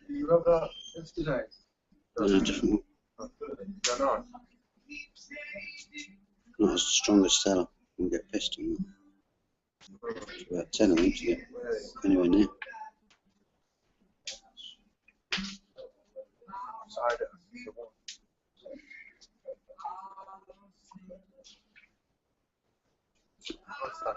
You have that yesterday? No, different one. Yeah, nice. Not as strong as Stella. You can get pissed on that. It's about 10 of them to get anywhere near. Cider. What's that?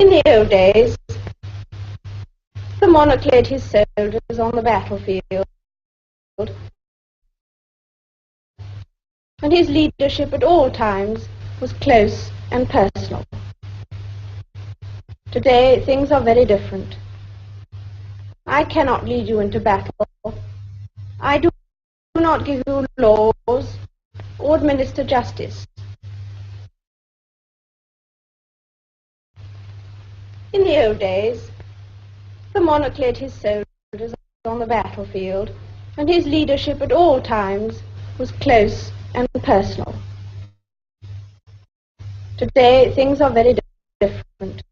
In the old days, the monarch led his soldiers on the battlefield, and his leadership at all times was close and personal. Today, things are very different. I cannot lead you into battle. I do not give you laws or administer justice. In the old days, the monarch led his soldiers on the battlefield, and his leadership at all times was close and personal. Today, things are very different.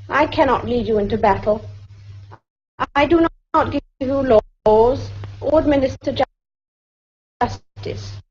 I cannot lead you into battle. I do not give you laws or administer justice.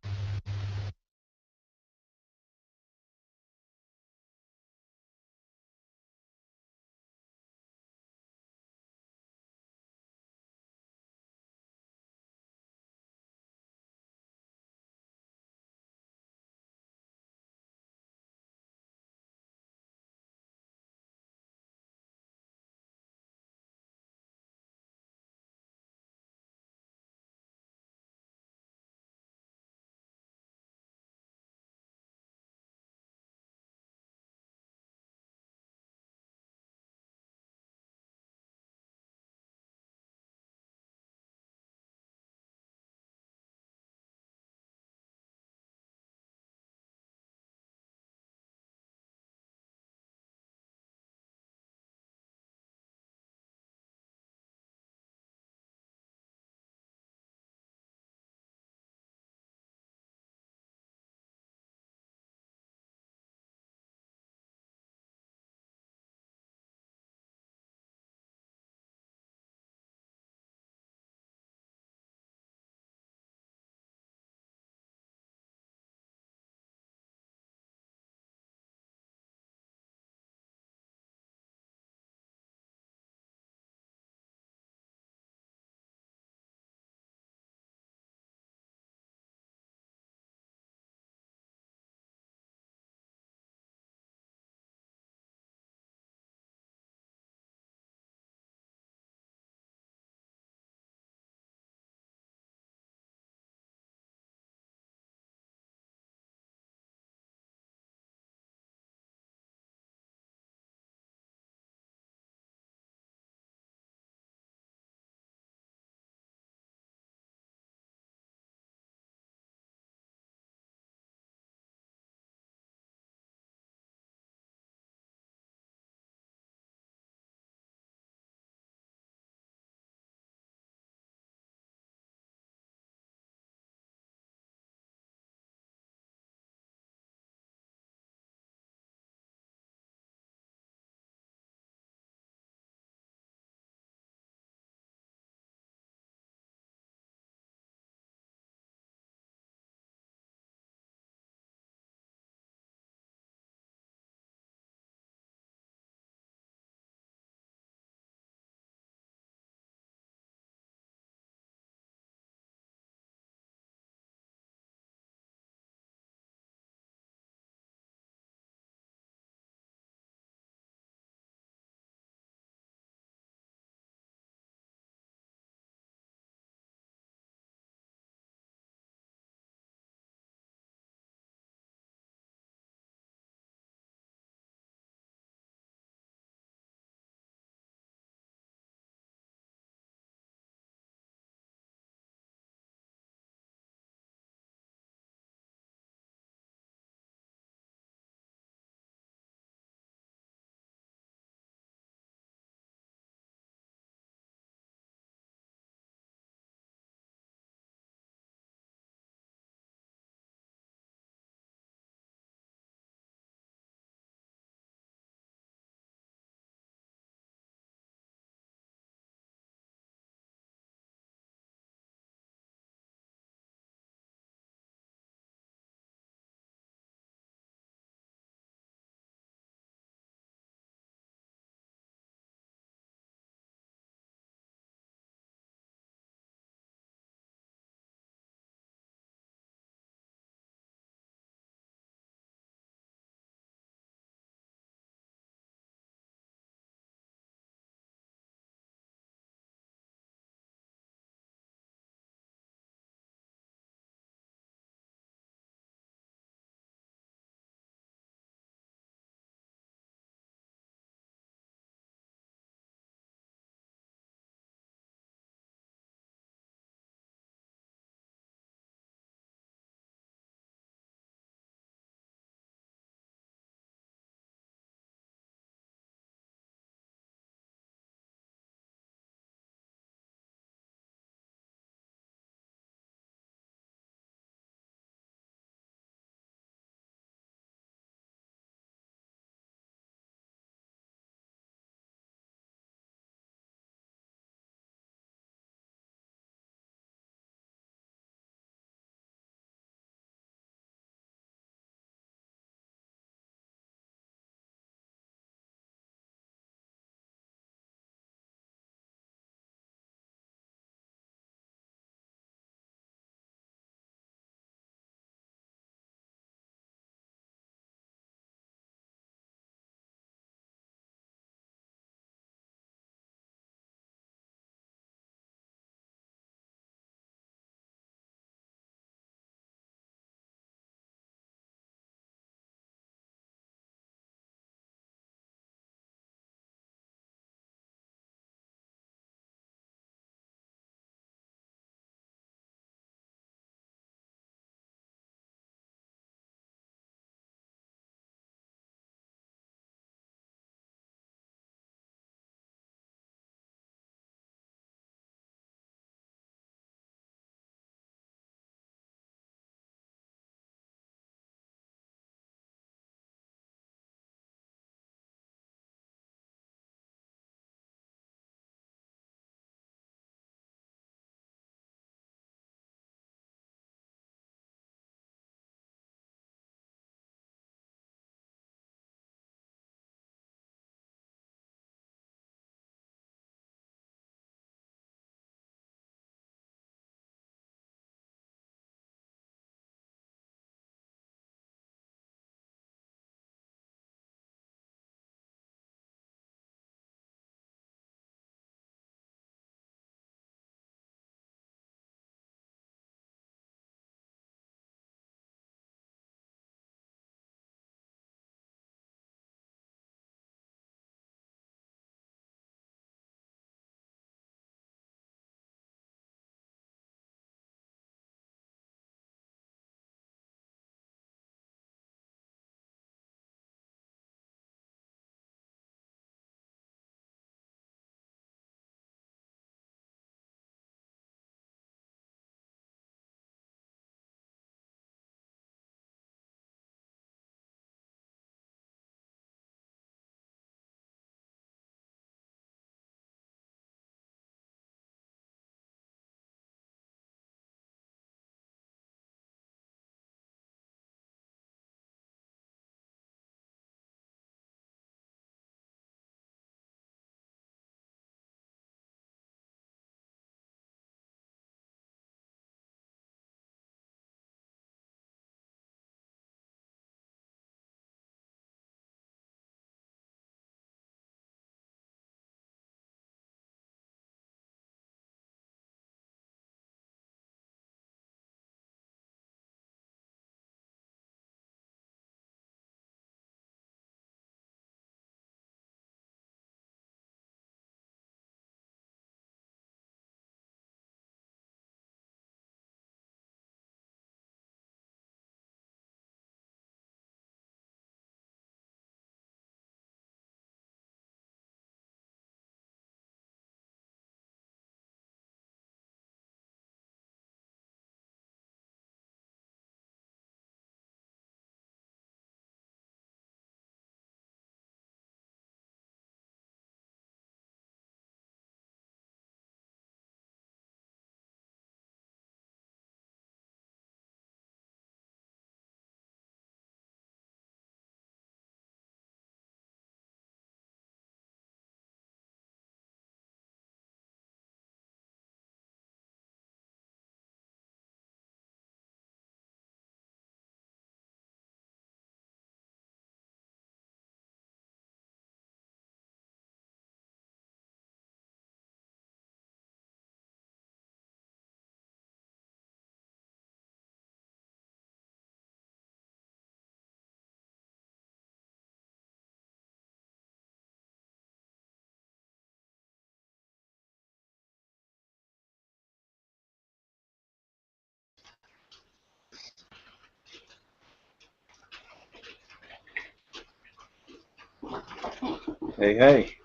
Hey, hey.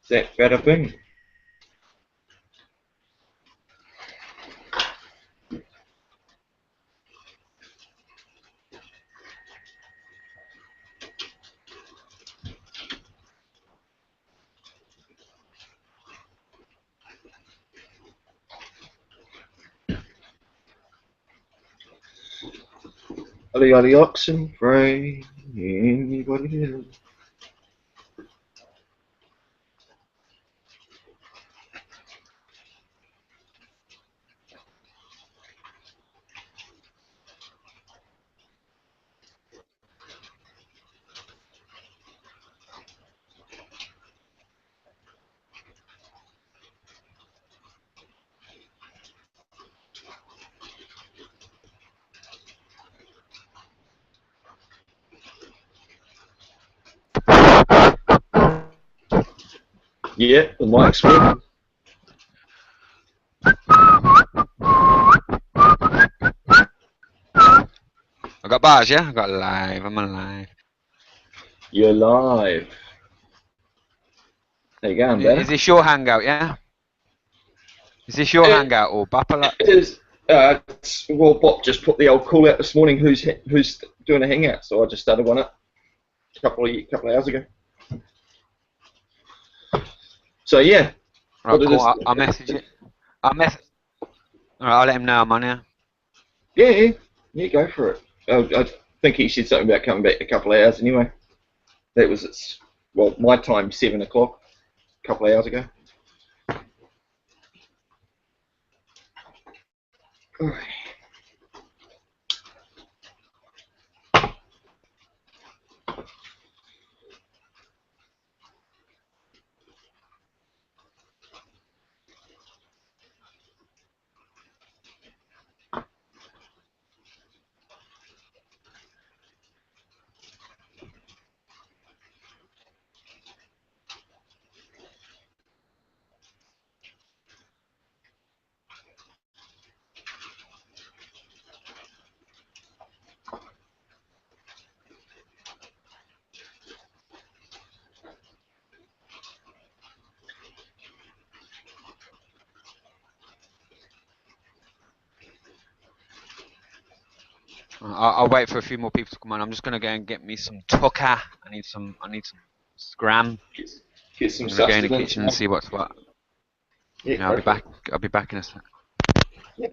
That better bing. Are the oxen free? Anybody else? Yeah, the mic's working. I got bars, yeah? I got live. I'm alive. You're live. There you go, better. Is this your hangout, yeah? Is this your hangout or Bapala? It is. Well, Bob just put the old call out this morning. Who's doing a hangout? So I just started one up a couple of hours ago. So yeah. Right, cool. I'll message it. Alright, I'll let him know I'm on here. Yeah, go for it. I think he said something about coming back in a couple of hours anyway. That was my time, 7 o'clock, a couple of hours ago. I'll wait for a few more people to come on. I'm just gonna go and get me some tucker. I need some scram. Get some I'm gonna go in the sustenance. kitchen and see what's what. Yeah, I'll be back. I'll be back in a sec. Yeah.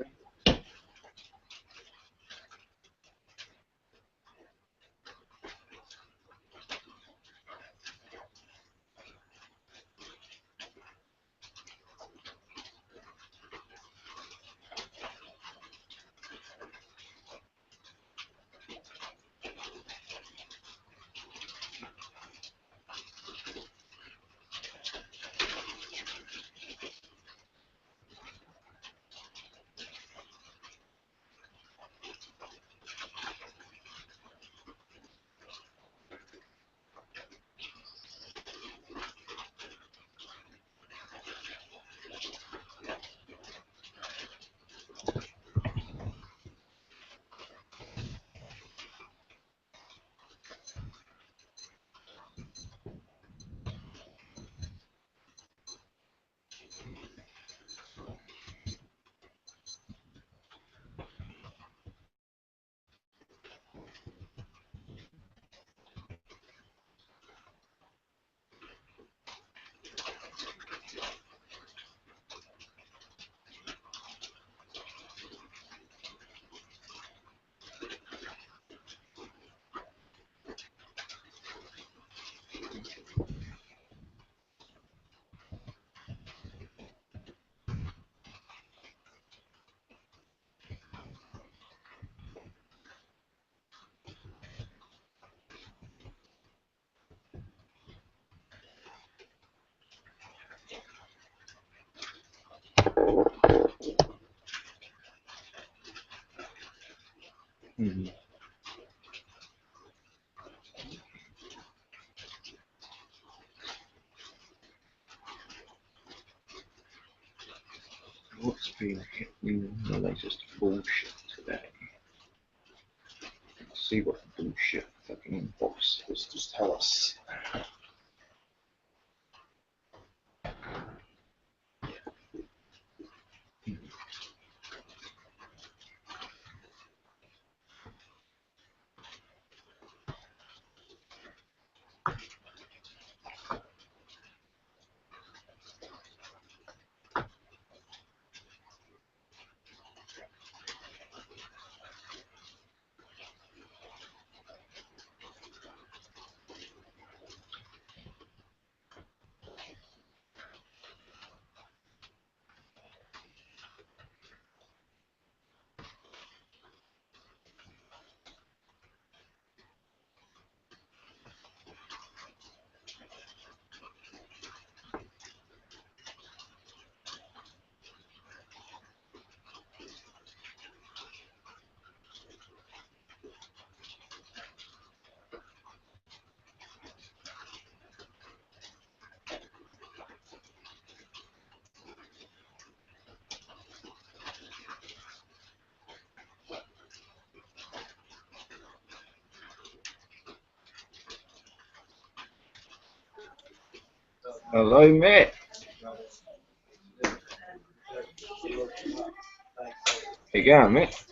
Mm-hmm. What's been happening in the latest bullshit today? Let's see what bullshit fucking box has to tell us. Hello, Matt. How you going, Matt?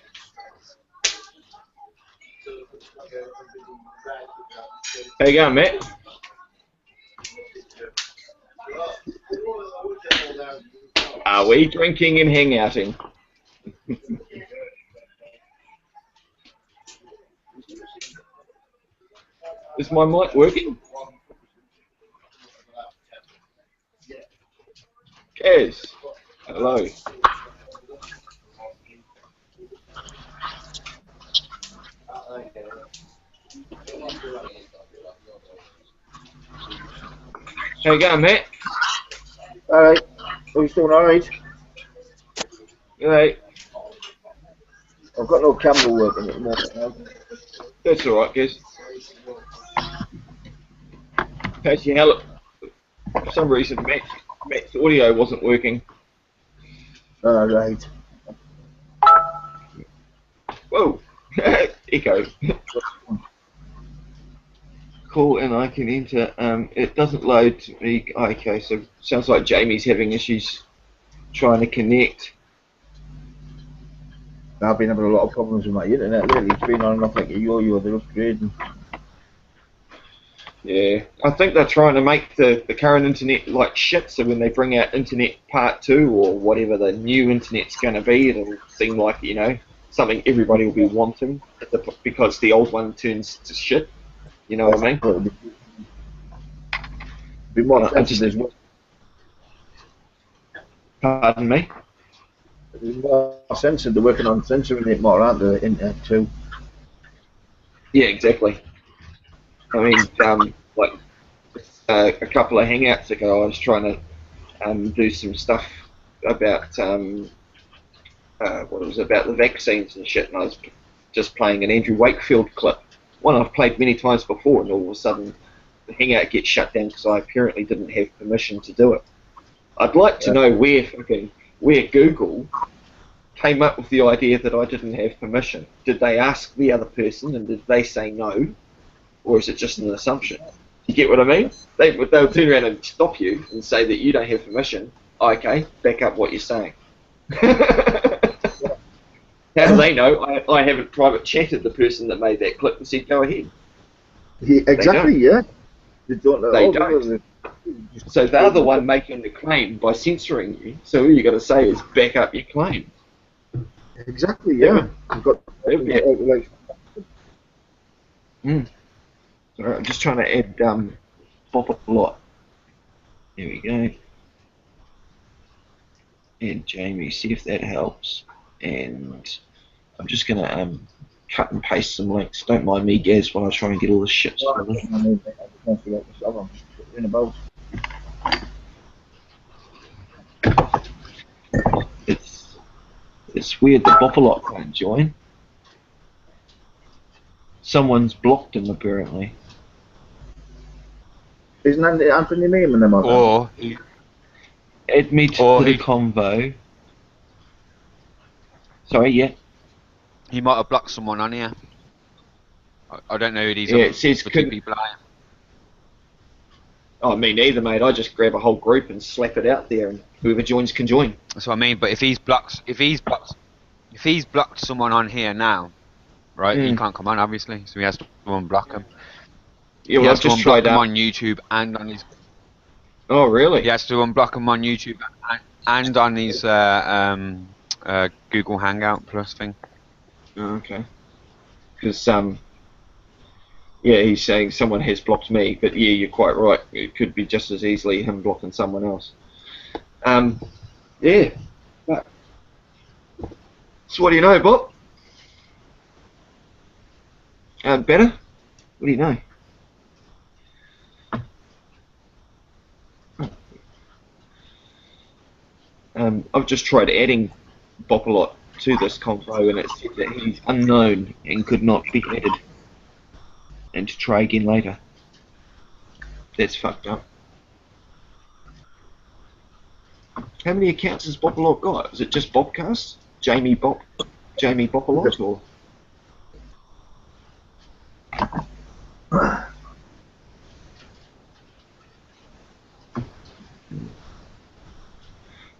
How you going, Matt? Are we drinking and hangouting? Is my mic working? Kez, hello. How you going, Matt? Alright. Are you doing alright? Right. I've got no camera working at the moment now. That's alright, Kez. Actually, how for some reason Matt's audio wasn't working. Alright. Whoa! Echo. Cool, and I can enter. It doesn't load to me. Okay, so sounds like Jamie's having issues trying to connect. I've been having a lot of problems with my internet lately. It's been on and off like a yo-yo. They're upgrading. Yeah, I think they're trying to make the current internet like shit, so when they bring out Internet Part 2 or whatever the new internet's going to be, it'll seem like, you know, something everybody will be wanting because the old one turns to shit. You know what I mean? It'll be more sensitive as well. Pardon me? There's more censored. They're working on censoring it more, aren't they? Internet too. Yeah, exactly. I mean, like a couple of hangouts ago, I was trying to do some stuff about what it was about the vaccines and shit, and I was just playing an Andrew Wakefield clip, one I've played many times before, and all of a sudden the hangout gets shut down because I apparently didn't have permission to do it. I'd like to know where Google came up with the idea that I didn't have permission. Did they ask the other person and did they say no? Or is it just an assumption? You get what I mean? They'll turn around and stop you and say that you don't have permission. Okay, back up what you're saying. How do they know I haven't private chatted the person that made that clip and said go ahead? Yeah, exactly, yeah. They don't know. They don't. So they're the one making the claim by censoring you. So all you got to say is back up your claim. Exactly, yeah. You've got Yeah. like, Alright, I'm just trying to add Bob a lot. There we go. And Jamie, see if that helps. And I'm just gonna cut and paste some links. Don't mind me, Gaz, when I try and get all this shit sorted. I'm just in about. It's weird that Bopalot can't join. Someone's blocked him apparently. Isn't Anthony Neiman them on? Or Add me to Or the he- convo. Sorry, yeah. he might have blocked someone on here. I don't know who these Yeah, other it says two couldn't- people are. Oh, me neither, mate. I just grab a whole group and slap it out there, and whoever joins can join. That's what I mean. But if he's blocked someone on here now, right? He can't come on, obviously. So he has to unblock him. Yeah, He well, has I've to just unblock tried him out. on YouTube and on his. Oh, really? He has to unblock him on YouTube and on his Google Hangout Plus thing. Oh, okay. Because yeah, he's saying someone has blocked me, but yeah, you're quite right. It could be just as easily him blocking someone else. Yeah. But, so what do you know, Bob? Better? What do you know? I've just tried adding Bopalot to this convo, and it said that he's unknown and could not be added, and to try again later. That's fucked up. How many accounts has Bopalot got? Is it just Bobcast? Jamie Bopalot, or?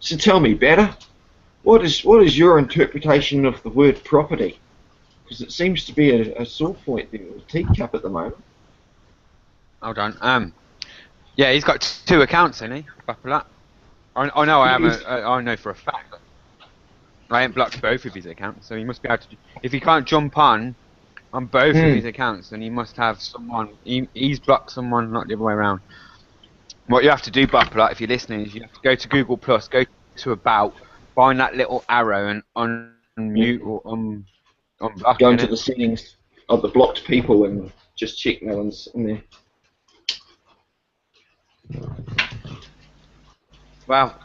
So tell me, better. What is your interpretation of the word property? Because it seems to be a sore point there with Teacup at the moment. Hold on. Yeah, he's got two accounts, hasn't he? Buckle up. I know. I know for a fact. I ain't blocked both of his accounts, so he must be able to. If he can't jump on both of his accounts, then he must have someone. He's blocked someone, not the other way around. What you have to do, Buckler, if you're listening, is you have to go to Google Plus, go to About, find that little arrow, and unmute or unblock. Go into the settings of the blocked people and just check no one's in there. Well,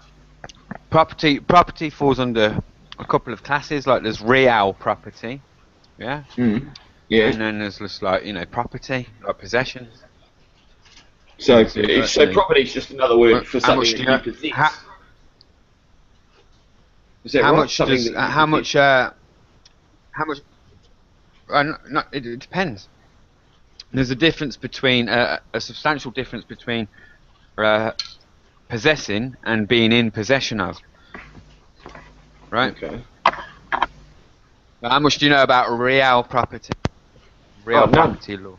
property falls under a couple of classes. Like there's real property, yeah. Yeah. And then there's just like property, like possessions. So property is just another word for something that you possess. Is that right? How much? It depends. There's a difference between a substantial difference between possessing and being in possession of. Right. Okay. How much do you know about real property? Property law.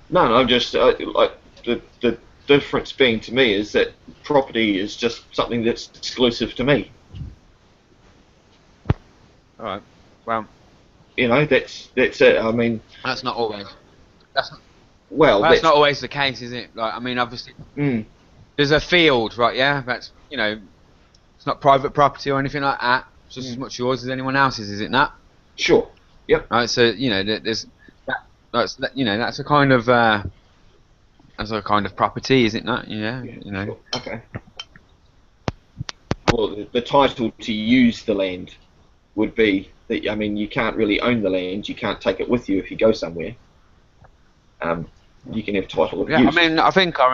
No, I'm just like the difference being to me is that property is just something that's exclusive to me. All right. Well, that's it. I mean, that's not always. That's not always the case, is it? Like, I mean, obviously, there's a field, right? Yeah, that's it's not private property or anything like that. It's just as much yours as anyone else's, is it not? Sure. Yep. Right. So there's that's a kind of property, is it not? Yeah. Sure. Okay. Well, the title to use the land would be that. I mean, you can't really own the land. You can't take it with you if you go somewhere. You can have title of use. I mean, I think I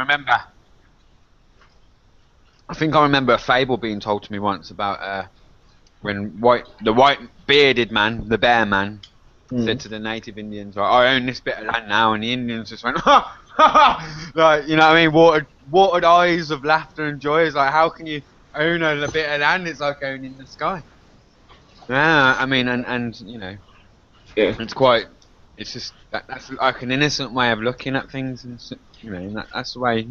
remember a fable being told to me once about when the white bearded man, the bear man, said to the native Indians, like, I own this bit of land now, and the Indians just went, ha, ha, ha! Like, you know what I mean? Watered eyes of laughter and joy. It's like, how can you own a bit of land? It's like owning the sky. Yeah, I mean, and it's just that's like an innocent way of looking at things, and that's the way,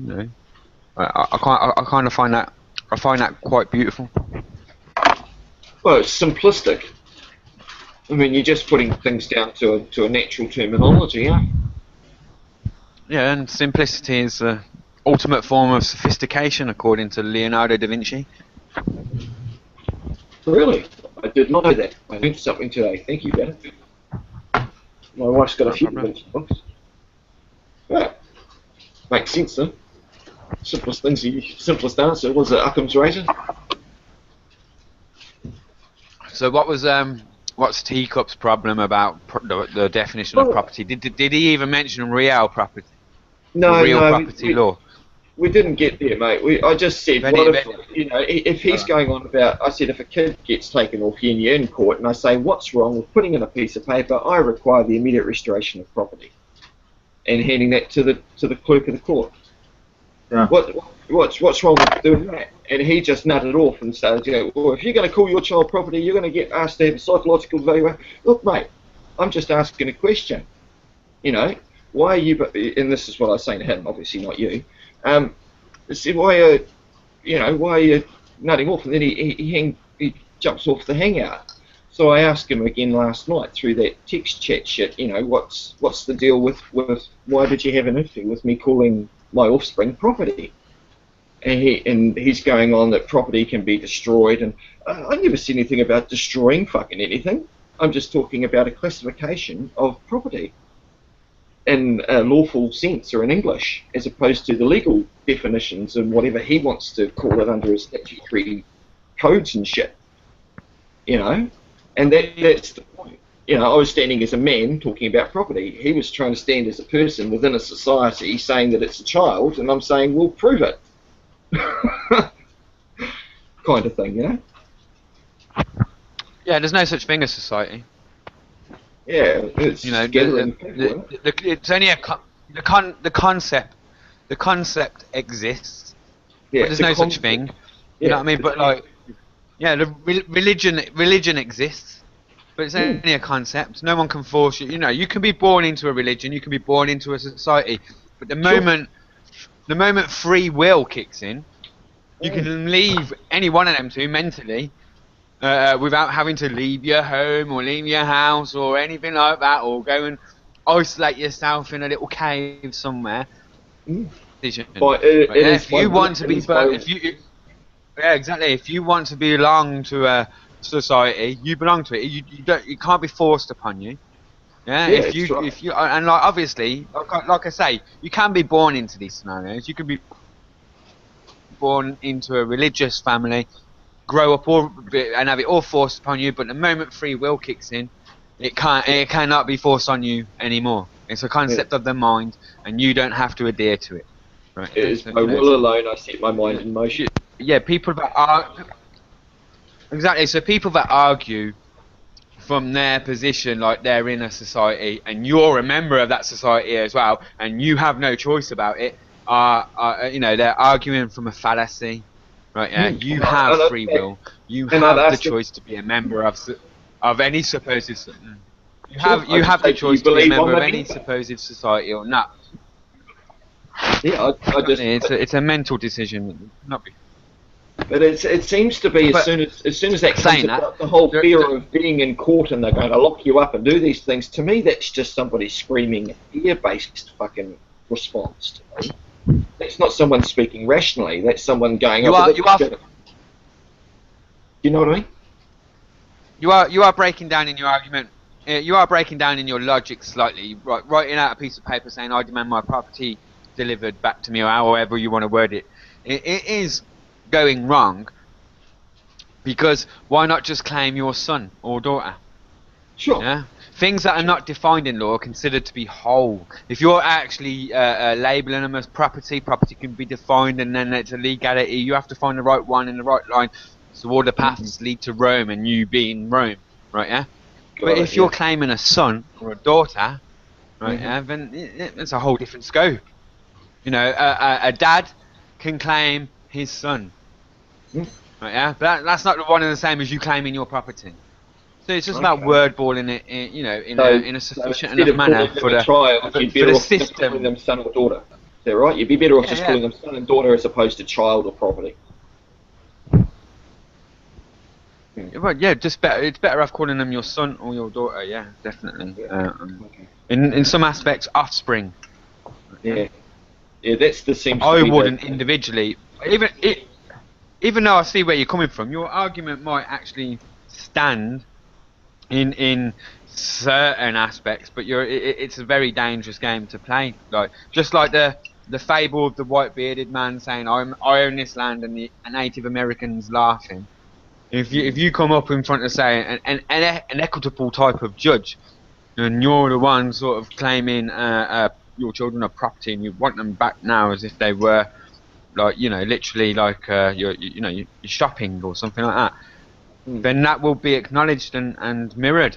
I kind of find that quite beautiful. Well, it's simplistic. I mean, you're just putting things down to a natural terminology, yeah? Yeah, and simplicity is the ultimate form of sophistication, according to Leonardo da Vinci. Really? I did not know that. I learned something today. Thank you, Ben. My wife's got a few books. Right. Makes sense, then. Simplest answer was Occam's razor. So what's Teacup's problem about the definition of property? Did he even mention real property? No, property law. We didn't get there, mate. I just said, if he's going on about, I said, if a kid gets taken off you and you're in court, and I say, what's wrong with putting in a piece of paper, I require the immediate restoration of property, and handing that to the clerk of the court. Yeah. What's wrong with doing that? And he just nutted off and started, well, if you're going to call your child property, you're going to get asked to have a psychological evaluation. Look, mate, I'm just asking a question. Why are you? And this is what I was saying to him, obviously not you. I said, why are you nutting off? And then he jumps off the hangout. So I asked him again last night through that text chat shit. What's the deal with why did you have an issue with me calling my offspring property? And he's going on that property can be destroyed, and I never said anything about destroying fucking anything. I'm just talking about a classification of property in a lawful sense or in English, as opposed to the legal definitions and whatever he wants to call it under his statutory codes and shit. And that's the point. I was standing as a man talking about property. He was trying to stand as a person within a society saying that it's a child, and I'm saying, well, prove it. Kind of thing, Yeah, there's no such thing as society. Yeah, it's gathering people, it's only the concept exists. Yeah, but there's no such thing. You know what I mean? But Yeah, religion exists, but it's only a concept. No one can force you. You know, you can be born into a religion, you can be born into a society, but the moment free will kicks in, you can leave any one of them two mentally, without having to leave your home or leave your house or anything like that, or go and isolate yourself in a little cave somewhere. Decision. But Right, it yeah, is if you by, want to it be, is by, yeah, exactly. If you want to belong to a society, you belong to it. You don't. It can't be forced upon you. Yeah. yeah, it's right. If you and like obviously, like I say, you can be born into these scenarios. You can be born into a religious family, grow up and have it all forced upon you. But the moment free will kicks in, it cannot be forced on you anymore. It's a Yeah. concept of the mind, and you don't have to adhere to it. Right. It Yeah? is So, by you know, will alone I set my mind in motion. yeah, people that are exactly. So people that argue from their position, like they're in a society, and you're a member of that society as well, and you have no choice about it, are you know, they're arguing from a fallacy, right? Yeah, you have free will. You And I'd have the ask them, choice to be a member of any supposed. You sure, have the say, do you choice to be a believe I'm member a of any member? supposed society or not. Yeah, I just, It's a mental decision, not be. but it seems to be But as soon as that comes saying that, about the whole fear the, of being in court and they're going to lock you up and do these things. To me, that's just somebody screaming fear-based fucking response. To me. That's not someone speaking rationally. That's someone going, you oh, are but you are you know what I mean? You are breaking down in your argument. You are breaking down in your logic slightly. Right, writing out a piece of paper saying I demand my property delivered back to me, or however you want to word it. It is going wrong, because why not just claim your son or daughter? Sure. Yeah, things that are not defined in law are considered to be whole. If you're actually labelling them as property, property can be defined, and then it's a legality. You have to find the right one in the right line. So all the paths lead to Rome, and you being Rome, right? Yeah. But Got it, if you're yeah. claiming a son or a daughter, right? Mhm. Yeah, then it's a whole different scope. You know, a dad can claim his son, Mm. right? Yeah, but that's not the one and the same as you claiming your property. So it's just about Okay. word balling it, you know, in a So sufficient instead enough of calling manner them a child, you'd for better the off just calling system. them son or daughter. Is that right? You'd be better off Yeah, just yeah. calling them son and daughter as opposed to child or property. Well, yeah, just better. It's better off calling them your son or your daughter. Yeah, definitely. Yeah. Okay. In some aspects, offspring. Yeah. Yeah, that's the seems to I be the. wouldn't individually, even though I see where you're coming from. Your argument might actually stand in certain aspects, but it's a very dangerous game to play. Like just like the fable of the white bearded man saying, I own this land," and the Native Americans laughing. If you come up in front of, say, an equitable type of judge, and you're the one sort of claiming your children are property and you want them back now as if they were, like, you know, literally like you're shopping or something like that, Mm. then that will be acknowledged and mirrored.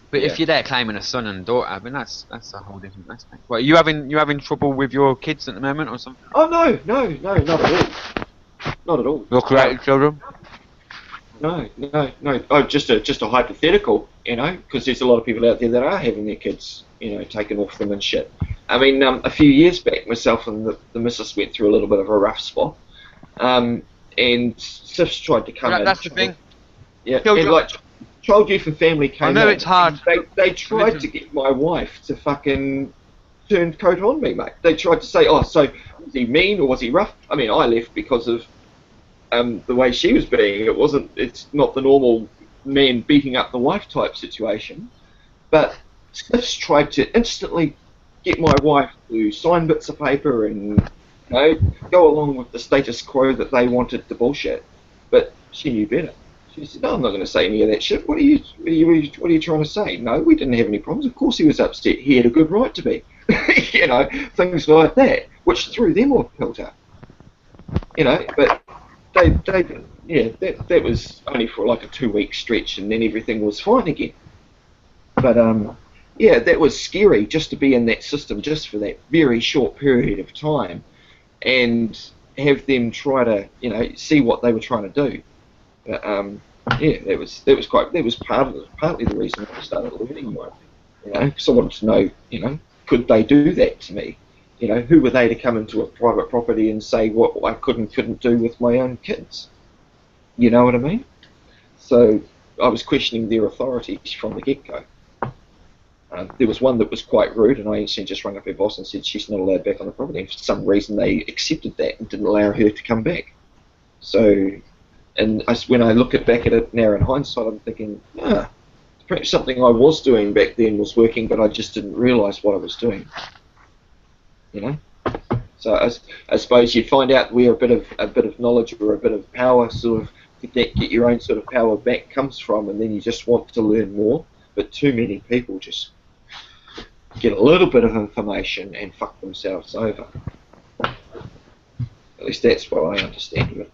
But Yeah. if you're there claiming a son and daughter, then that's a whole different aspect. Well, you having trouble with your kids at the moment or something? Oh no, not at all. Not at all. Your created children? No. Oh, just a hypothetical, you know, because there's a lot of people out there that are having their kids, you know, taken off them and shit. I mean, a few years back, myself and the missus went through a little bit of a rough spot, and Sifs tried to come in. That's the thing. Yeah, Children- and like Child Youth and Family came in. I know it's hard. They tried to get my wife to fucking turn coat on me, mate. They tried to say, oh, so was he mean or was he rough? I mean, I left because of the way she was being. It's not the normal man beating up the wife type situation. But Sifs tried to instantly get my wife to sign bits of paper and, you know, go along with the status quo that they wanted to bullshit. But she knew better. She said, "No, I'm not going to say any of that shit. What are you trying to say? No, we didn't have any problems. Of course he was upset. He had a good right to be." You know, things like that, which threw them off kilter. You know, but that was only for like a 2-week stretch, and then everything was fine again. But yeah, that was scary just to be in that system just for that very short period of time, and have them try to, you know, see what they were trying to do. But yeah, that was partly the reason I started learning more. You know, because I wanted to know, you know, could they do that to me? You know, who were they to come into a private property and say what I could and couldn't do with my own kids? You know what I mean? So I was questioning their authorities from the get-go. There was one that was quite rude, and I instantly just rang up her boss and said she's not allowed back on the property. And for some reason, they accepted that and didn't allow her to come back. So, and when I look back at it now in hindsight, I'm thinking, perhaps something I was doing back then was working, but I just didn't realise what I was doing. You know. So I suppose you'd find out where a bit of knowledge or a bit of power, sort of get your own sort of power back comes from, and then you just want to learn more. But too many people just get a little bit of information and fuck themselves over. At least that's what I understand of it.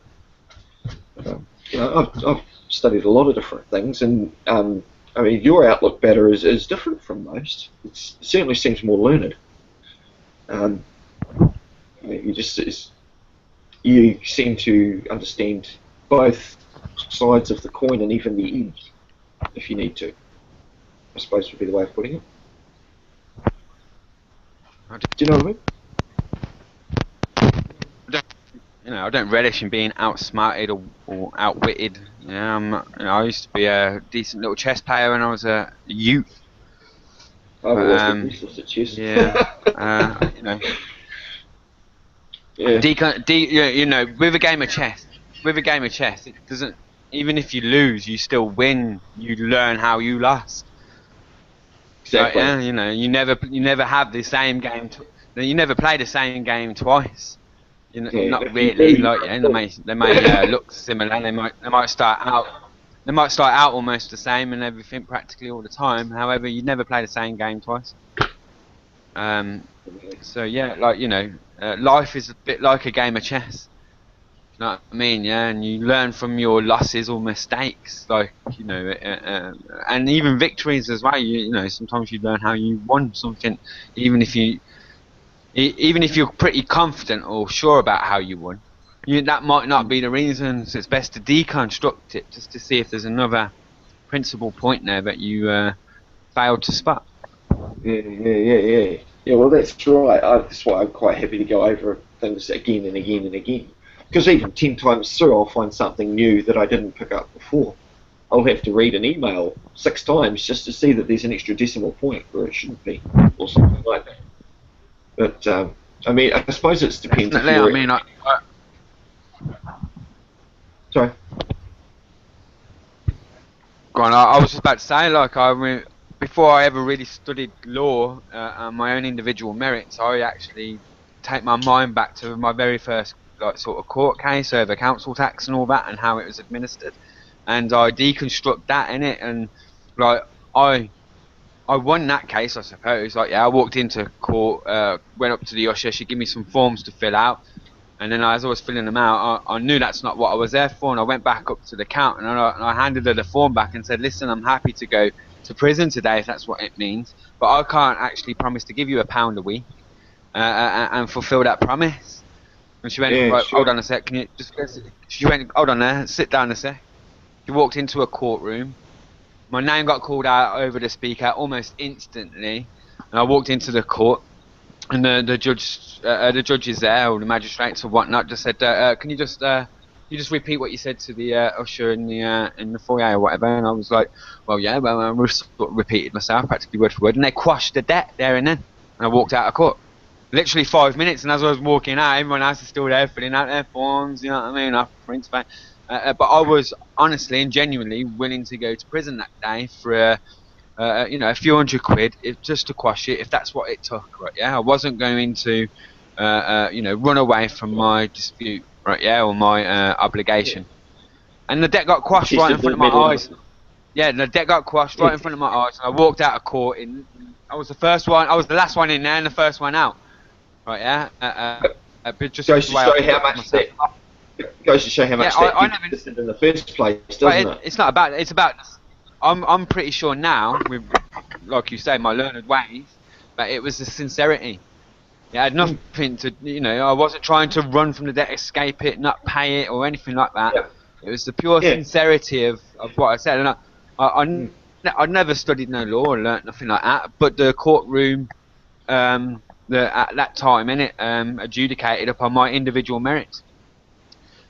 You know, I've studied a lot of different things, and I mean, your outlook better is different from most. It certainly seems more learned. You seem to understand both sides of the coin and even the edge, if you need to. I suppose would be the way of putting it. Do you know what I mean? I don't relish in being outsmarted or outwitted. I used to be a decent little chess player when I was a youth. I've always been useless at chess. Yeah, Yeah. With a game of chess, it doesn't. Even if you lose, you still win. You learn how you lost. Exactly. You never have the same game. You never play the same game twice. Not really. They may look similar. They might start out almost the same and everything practically all the time. However, you never play the same game twice. So yeah, life is a bit like a game of chess. You know what I mean? Yeah, and you learn from your losses or mistakes, and even victories as well. Sometimes you learn how you won something, even if you're pretty confident or sure about how you won. That might not be the reason. So it's best to deconstruct it just to see if there's another principal point there that you failed to spot. Yeah. Well, that's right. That's why I'm quite happy to go over things again and again and again. Because even 10 times through, I'll find something new that I didn't pick up before. I'll have to read an email 6 times just to see that there's an extra decimal point where it shouldn't be, or something like that. But I mean, I suppose it depends. Sorry. Go on. I was just about to say, before I ever really studied law and my own individual merits, I actually take my mind back to my very first sort of court case over council tax and all that and how it was administered, and I deconstruct that in it, and I won that case, I suppose. I walked into court, went up to the usher, she gave me some forms to fill out, and then as I was filling them out, I knew that's not what I was there for, and I went back up to the counter and I handed her the form back and said, listen, I'm happy to go to prison today if that's what it means, but I can't actually promise to give you £1 a week and fulfill that promise. And she went, right, sure. Hold on a sec, can you just... She went, hold on there, sit down a sec. She walked into a courtroom. My name got called out over the speaker almost instantly, and I walked into the court, and the judges there, or the magistrates or whatnot, just said, "Can you just repeat what you said to the usher in the foyer or whatever?" And I was like, "Well, yeah, I repeated myself practically word for word," and they quashed the debt there and then, and I walked out of court. Literally 5 minutes, and as I was walking out, everyone else is still there filling out their forms. You know what I mean? But I was honestly and genuinely willing to go to prison that day for a few £100 just to quash it, if that's what it took, right? Yeah, I wasn't going to run away from my dispute, right? Yeah, or my obligation. And the debt got quashed right in front of my eyes. Yeah, the debt got quashed right in front of my eyes. And I walked out of court. I was the first one. I was the last one in there and the first one out. Right? Yeah. But just goes to show how much that. Goes to show how much that existed in the first place, doesn't it? It's not about. It's about. I'm pretty sure now, with, like you say, my learned ways, that it was the sincerity. It had nothing to, I wasn't trying to run from the debt, escape it, not pay it, or anything like that. It was the pure Yeah. sincerity of what I said, and I'd never studied no law or learnt nothing like that. But the courtroom, at that time, adjudicated upon my individual merits.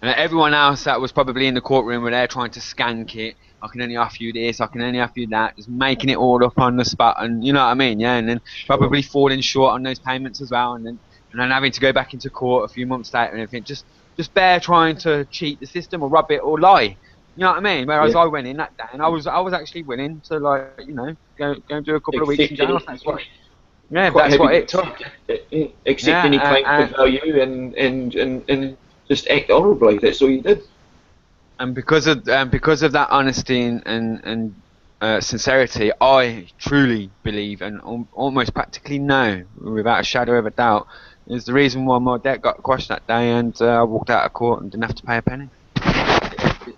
And everyone else that was probably in the courtroom were there trying to skank it. I can only offer you this, I can only offer you that, just making it all up on the spot, and you know what I mean, yeah. And then probably falling short on those payments as well, and then having to go back into court a few months later and everything. Just bare trying to cheat the system or rub it or lie. You know what I mean? Whereas Yeah. I went in that day and I was actually willing to, like, you know, go and do a couple of weeks in jail. That's what. Yeah, Quite that's happy what to it took. accept Yeah, any claim to value and just act honourably. That's all you did. and because of that honesty and sincerity, I truly believe and almost practically know, without a shadow of a doubt, is the reason why my debt got quashed that day, and I walked out of court and didn't have to pay a penny.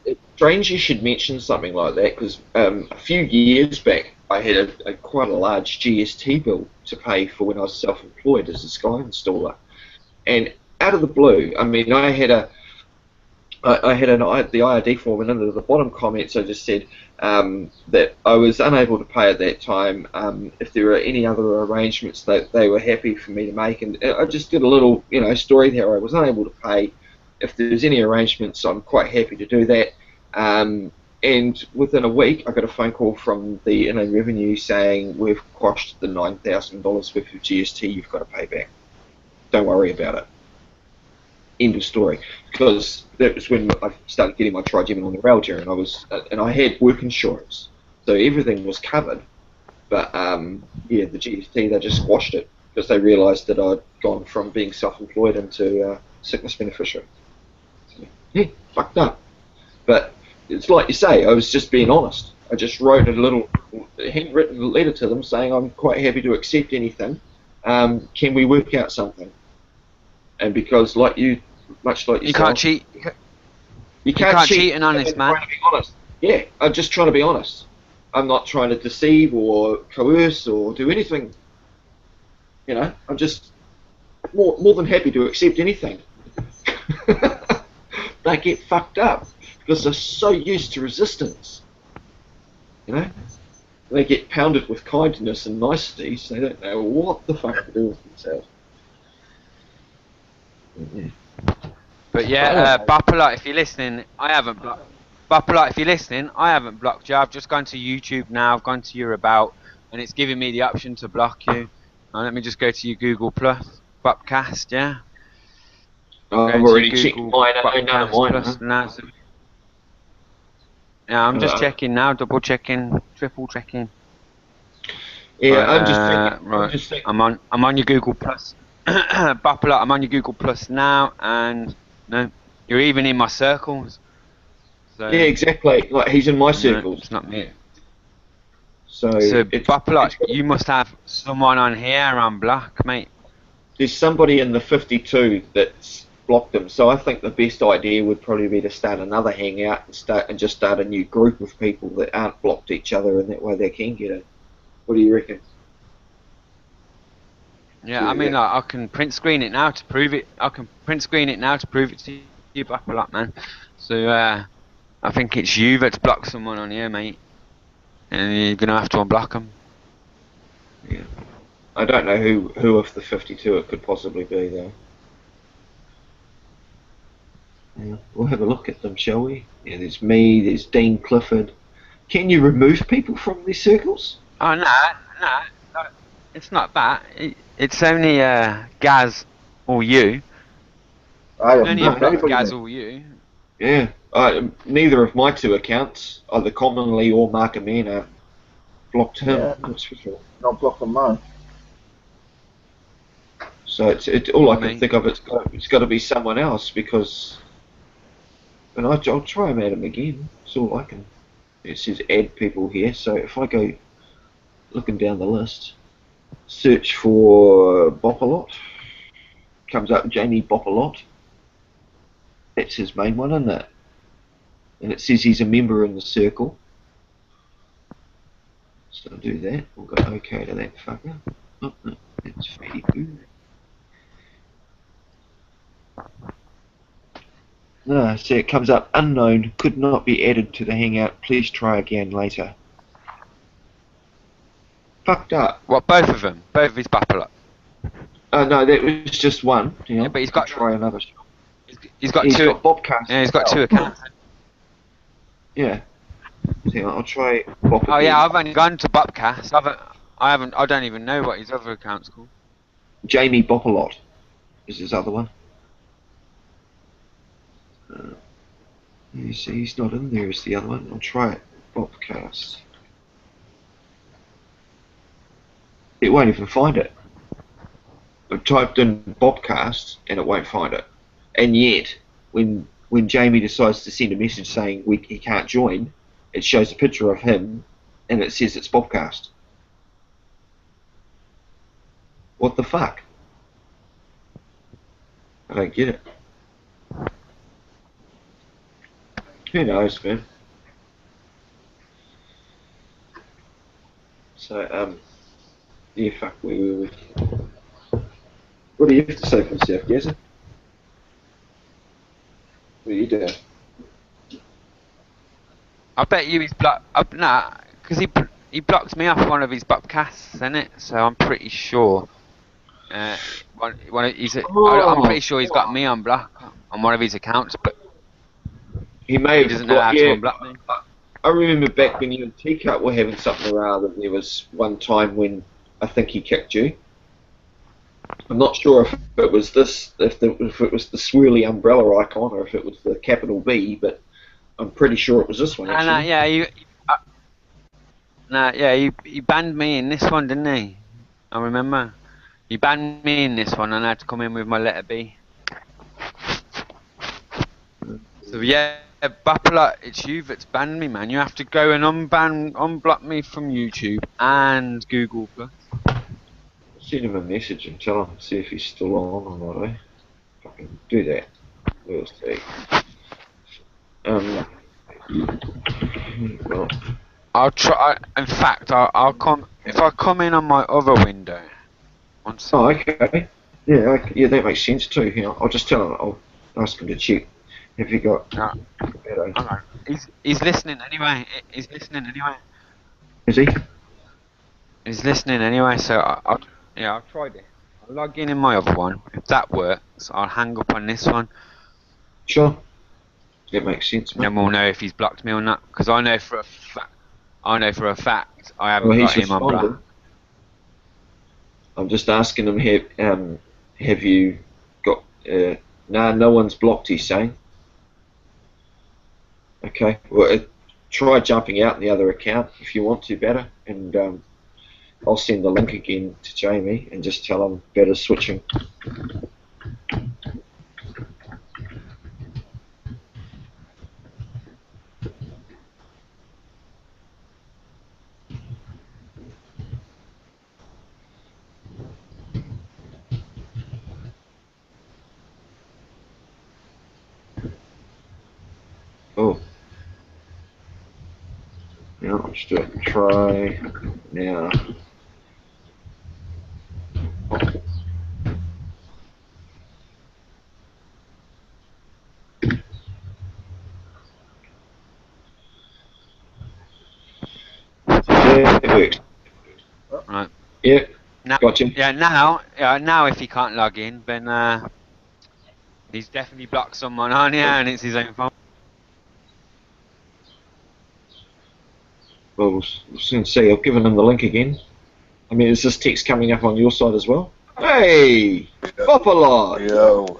It's strange you should mention something like that, because a few years back I had a quite a large GST bill to pay for when I was self-employed as a Sky installer, and out of the blue, I mean, I had the IRD form, and under the bottom comments I just said that I was unable to pay at that time. If there were any other arrangements that they were happy for me to make, and I just did a little, you know, story there. I was unable to pay. If there's any arrangements, I'm quite happy to do that. And within a week, I got a phone call from the Inland Revenue saying, we've quashed the $9,000 worth of GST you've got to pay back. Don't worry about it. End of story. Because that was when I started getting my trigeminal on the neuralgia, and I had work insurance, so everything was covered. But yeah, the GST, they just squashed it because they realised that I'd gone from being self-employed into sickness beneficiary. So, yeah, fucked up. But it's like you say, I was just being honest. I just wrote a little handwritten letter to them saying I'm quite happy to accept anything. Can we work out something? And because, much like yourself, You can't cheat. You can't cheat an honest man. I'm trying to be honest. Yeah, I'm just trying to be honest. I'm not trying to deceive or coerce or do anything. You know, I'm just more than happy to accept anything. They get fucked up because they're so used to resistance. You know, they get pounded with kindness and niceties. They don't know what the fuck to do with themselves. Yeah. But yeah, Bapala, if you're listening, I haven't blocked. Bapala, if you're listening, I haven't blocked you. I've just gone to YouTube now. I've gone to your about, and it's giving me the option to block you. Now, let me just go to your Google Plus Bupcast. Yeah. I've already checked mine. None of mine. Plus now. Yeah, I'm just checking now, double checking, triple checking. Yeah, right, I'm just thinking. Right. I'm on your Google Plus. Bapala, I'm on your Google Plus now, and no, you're even in my circles. So, yeah, exactly. Like, he's in my circles. No, it's not me. So Bapala, you must have someone on here on block, mate. There's somebody in the 52 that's blocked him. So I think the best idea would probably be to start another hangout and just start a new group of people that aren't blocked each other, and that way they can get it. What do you reckon? Yeah, I mean, like, I can print screen it now to prove it. I can print screen it now to prove it to you, Bapala, man. So I think it's you that's blocked someone on here, mate, and you're gonna have to unblock them. Yeah. I don't know who of the 52 it could possibly be, though. Yeah, we'll have a look at them, shall we? Yeah, there's me, there's Dean Clifford. Can you remove people from these circles? Oh, no, it's not that. It's only Gaz or you. I haven't Only blocked blocked anybody, Gaz mate. or you. Yeah, neither of my two accounts, either Commonly or Mark Amena, blocked him. Yeah. That's for sure. Not blocking mine. So it's all I can think of. It's got to be someone else, because, and I'll try and add him again. It's all I can. It says add people here. So if I go looking down the list, search for Bopalot, comes up Jamie Bopalot. That's his main one, isn't it? And it says he's a member in the circle. So I'll do that. We'll go OK to that fucker. Oh, no, that's pretty good. No, see, it comes up unknown, could not be added to the hangout. Please try again later. Fucked up. What, both of them? Both of his Bapple up? Oh no, that was just one. Hang on, Yeah, but he's I'll got try another. he's got He's two. got Bobcast. Yeah, he's got as two well. accounts. Yeah. Hang on, I'll try Bob Oh again. yeah, I've only gone to Bobcast. I don't even know what his other account's called. Jamie Bopalot is his other one. You see, he's not in there as the other one. I'll try it. Bobcast. It won't even find it. I've typed in Bobcast and it won't find it. And yet, when Jamie decides to send a message saying he can't join, it shows a picture of him and it says it's Bobcast. What the fuck? I don't get it. Who knows, man? So, yeah, fuck, where were we? What do you have to say for yourself, Gazza? What are you doing? I bet you he's blocked. Nah, because he blocked me off one of his Bobcasts, isn't it? So I'm pretty sure. I'm pretty sure he's got me on block on one of his accounts, but He may he have doesn't know how to yeah. unblock me. I remember back when you and Teacup were having something or other, there was one time when I think he kicked you. I'm not sure if it was this, if it was the swirly umbrella icon or if it was the capital B, but I'm pretty sure it was this one actually. He banned me in this one, didn't he? I remember. He banned me in this one and I had to come in with my letter B. So yeah, Bapala, it's you that's banned me, man. You have to go and unblock me from YouTube and Google Plus. Send him a message and tell him, see if he's still on or not, eh? Fucking do that. We'll see. Well, I'll try. In fact, I'll come if I come in on my other window. One second. oh, okay. Yeah, that makes sense too. You know, I'll just tell him. I'll ask him to check if he got. Okay. He's listening anyway. He's listening anyway. Is he? He's listening anyway. So I'll try this. I'll log in my other one. If that works, I'll hang up on this one. Sure. That makes sense, And mate. then we'll know if he's blocked me or not. Because I know for a fact. I haven't got him on block. I'm just asking him, have you got? Nah, no one's blocked. He's saying. Okay. Well, try jumping out in the other account if you want to better, and I'll send the link again to Jamie and just tell him better switching. Oh. Now I'll just do it. Try now. Yeah, it works. Right. Yeah. Now, Gotcha. Yeah. Now, if he can't log in, then he's definitely blocked someone on here, and it's his own fault. Well, we'll soon see. I've given him the link again. I mean, is this text coming up on your side as well? Hey, Bopalot! Yo.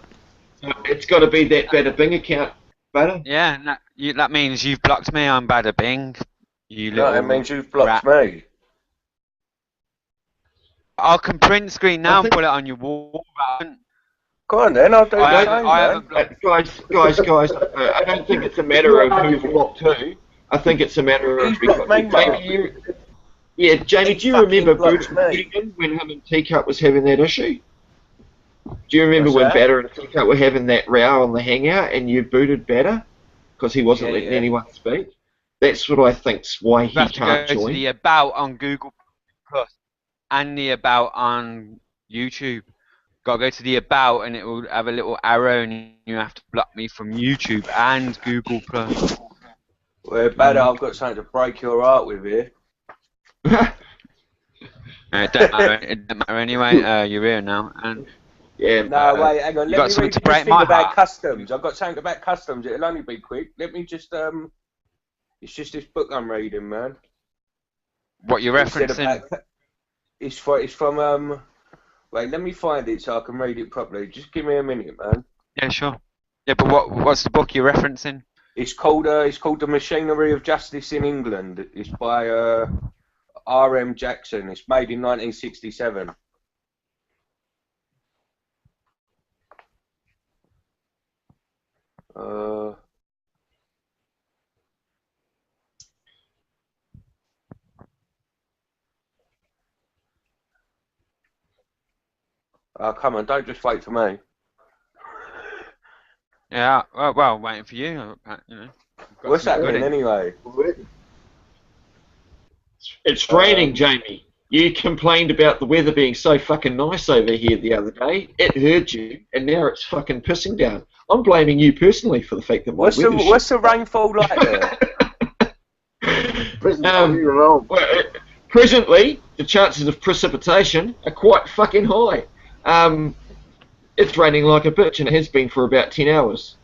It's got to be that Bada Bing account, Bada. Yeah. That means you've blocked me on Bada Bing. You No, little it means you've blocked rat. me. I can print screen now and think- put it on your wall. Go on then, I'll do the I same, haven't man. blocked. Guys, I don't think it's a matter of who's blocked who. I think it's a matter of Who's blocked me, mate? Jamie, do you fucking remember blocked me. when him and Teacup was having that issue? Do you remember What's when that? Batter and Teacup were having that row on the hangout and you booted Batter because he wasn't Yeah, letting yeah. anyone speak? That's what I think's why You he have to can't go to join. the about on Google Plus and the about on YouTube. Gotta go to the about, and it will have a little arrow, and you have to block me from YouTube and Google Plus. Well, better, I've got something to break your heart with here. It don't matter anyway. You're here now, and Yeah. No, wait, hang on. you Let got me something read to this break thing my about heart. customs. I've got something about customs. It'll only be quick. Let me just It's just this book I'm reading, man. What you're It said referencing? about- It's from Wait, let me find it so I can read it properly. Just give me a minute, man. Yeah, sure. Yeah, but what's the book you're referencing? It's called The Machinery of Justice in England. It's by R.M. Jackson. It's made in 1967. Oh, come on, don't just wait for me. Yeah, well, waiting for you. You know. What's something good happening in. anyway? It's raining, Jamie. You complained about the weather being so fucking nice over here the other day. It hurt you, and now it's fucking pissing down. I'm blaming you personally for the fact that my What's weather's the rainfall like there? Presently, the chances of precipitation are quite fucking high. It's raining like a bitch, and it has been for about 10 hours.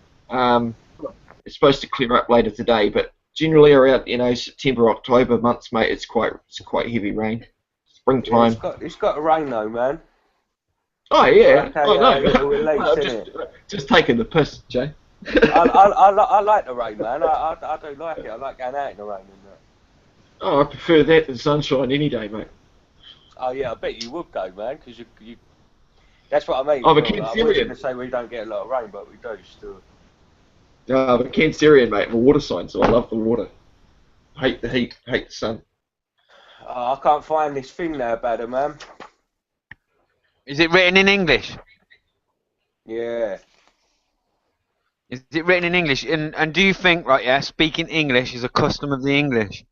It's supposed to clear up later today, but generally around September, October months, mate, it's quite heavy rain. Springtime. Yeah, it's got to rain though, man. Oh yeah, Okay, I know. little release, I'm innit? just taking the piss, Jay. I like the rain, man. I do like it. I like going out in the rain and that. Oh, I prefer that than sunshine any day, mate. Oh yeah, I bet you would go, man, because you. That's what I mean. I'm a Phil. I was Cancerian. going to say we don't get a lot of rain, but we do still. I'm a Cancerian, mate. I'm a water sign, so I love the water. Hate the heat, hate the sun. I can't find this thing now about it, man. Is it written in English? Yeah. Is it written in English? And do you think, right, yeah, speaking English is a custom of the English?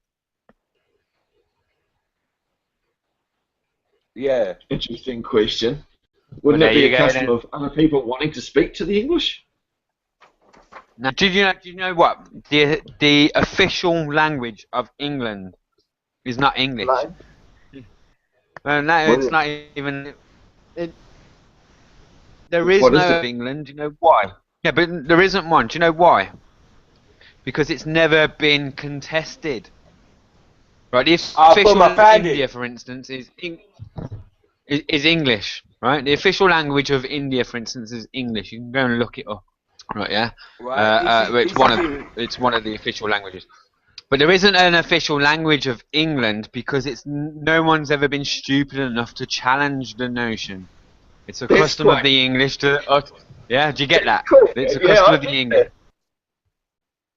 Yeah. Interesting question. Wouldn't Well, it be there a you go, custom then. of other people wanting to speak to the English? Now, do you know what? The official language of England is not English. No, it's not even. There is What is no it? England. Do you know why? Yeah, but there isn't one. Do you know why? Because it's never been contested. Right, the official boom, I found India, it. for instance, is English. Right, the official language of India, for instance, is English. You can go and look it up. Right, yeah. Right. It's one of the official languages. But there isn't an official language of England because no one's ever been stupid enough to challenge the notion. It's a custom of the English to. Yeah, do you get that? Cool. It's a Yeah, custom I of the get English.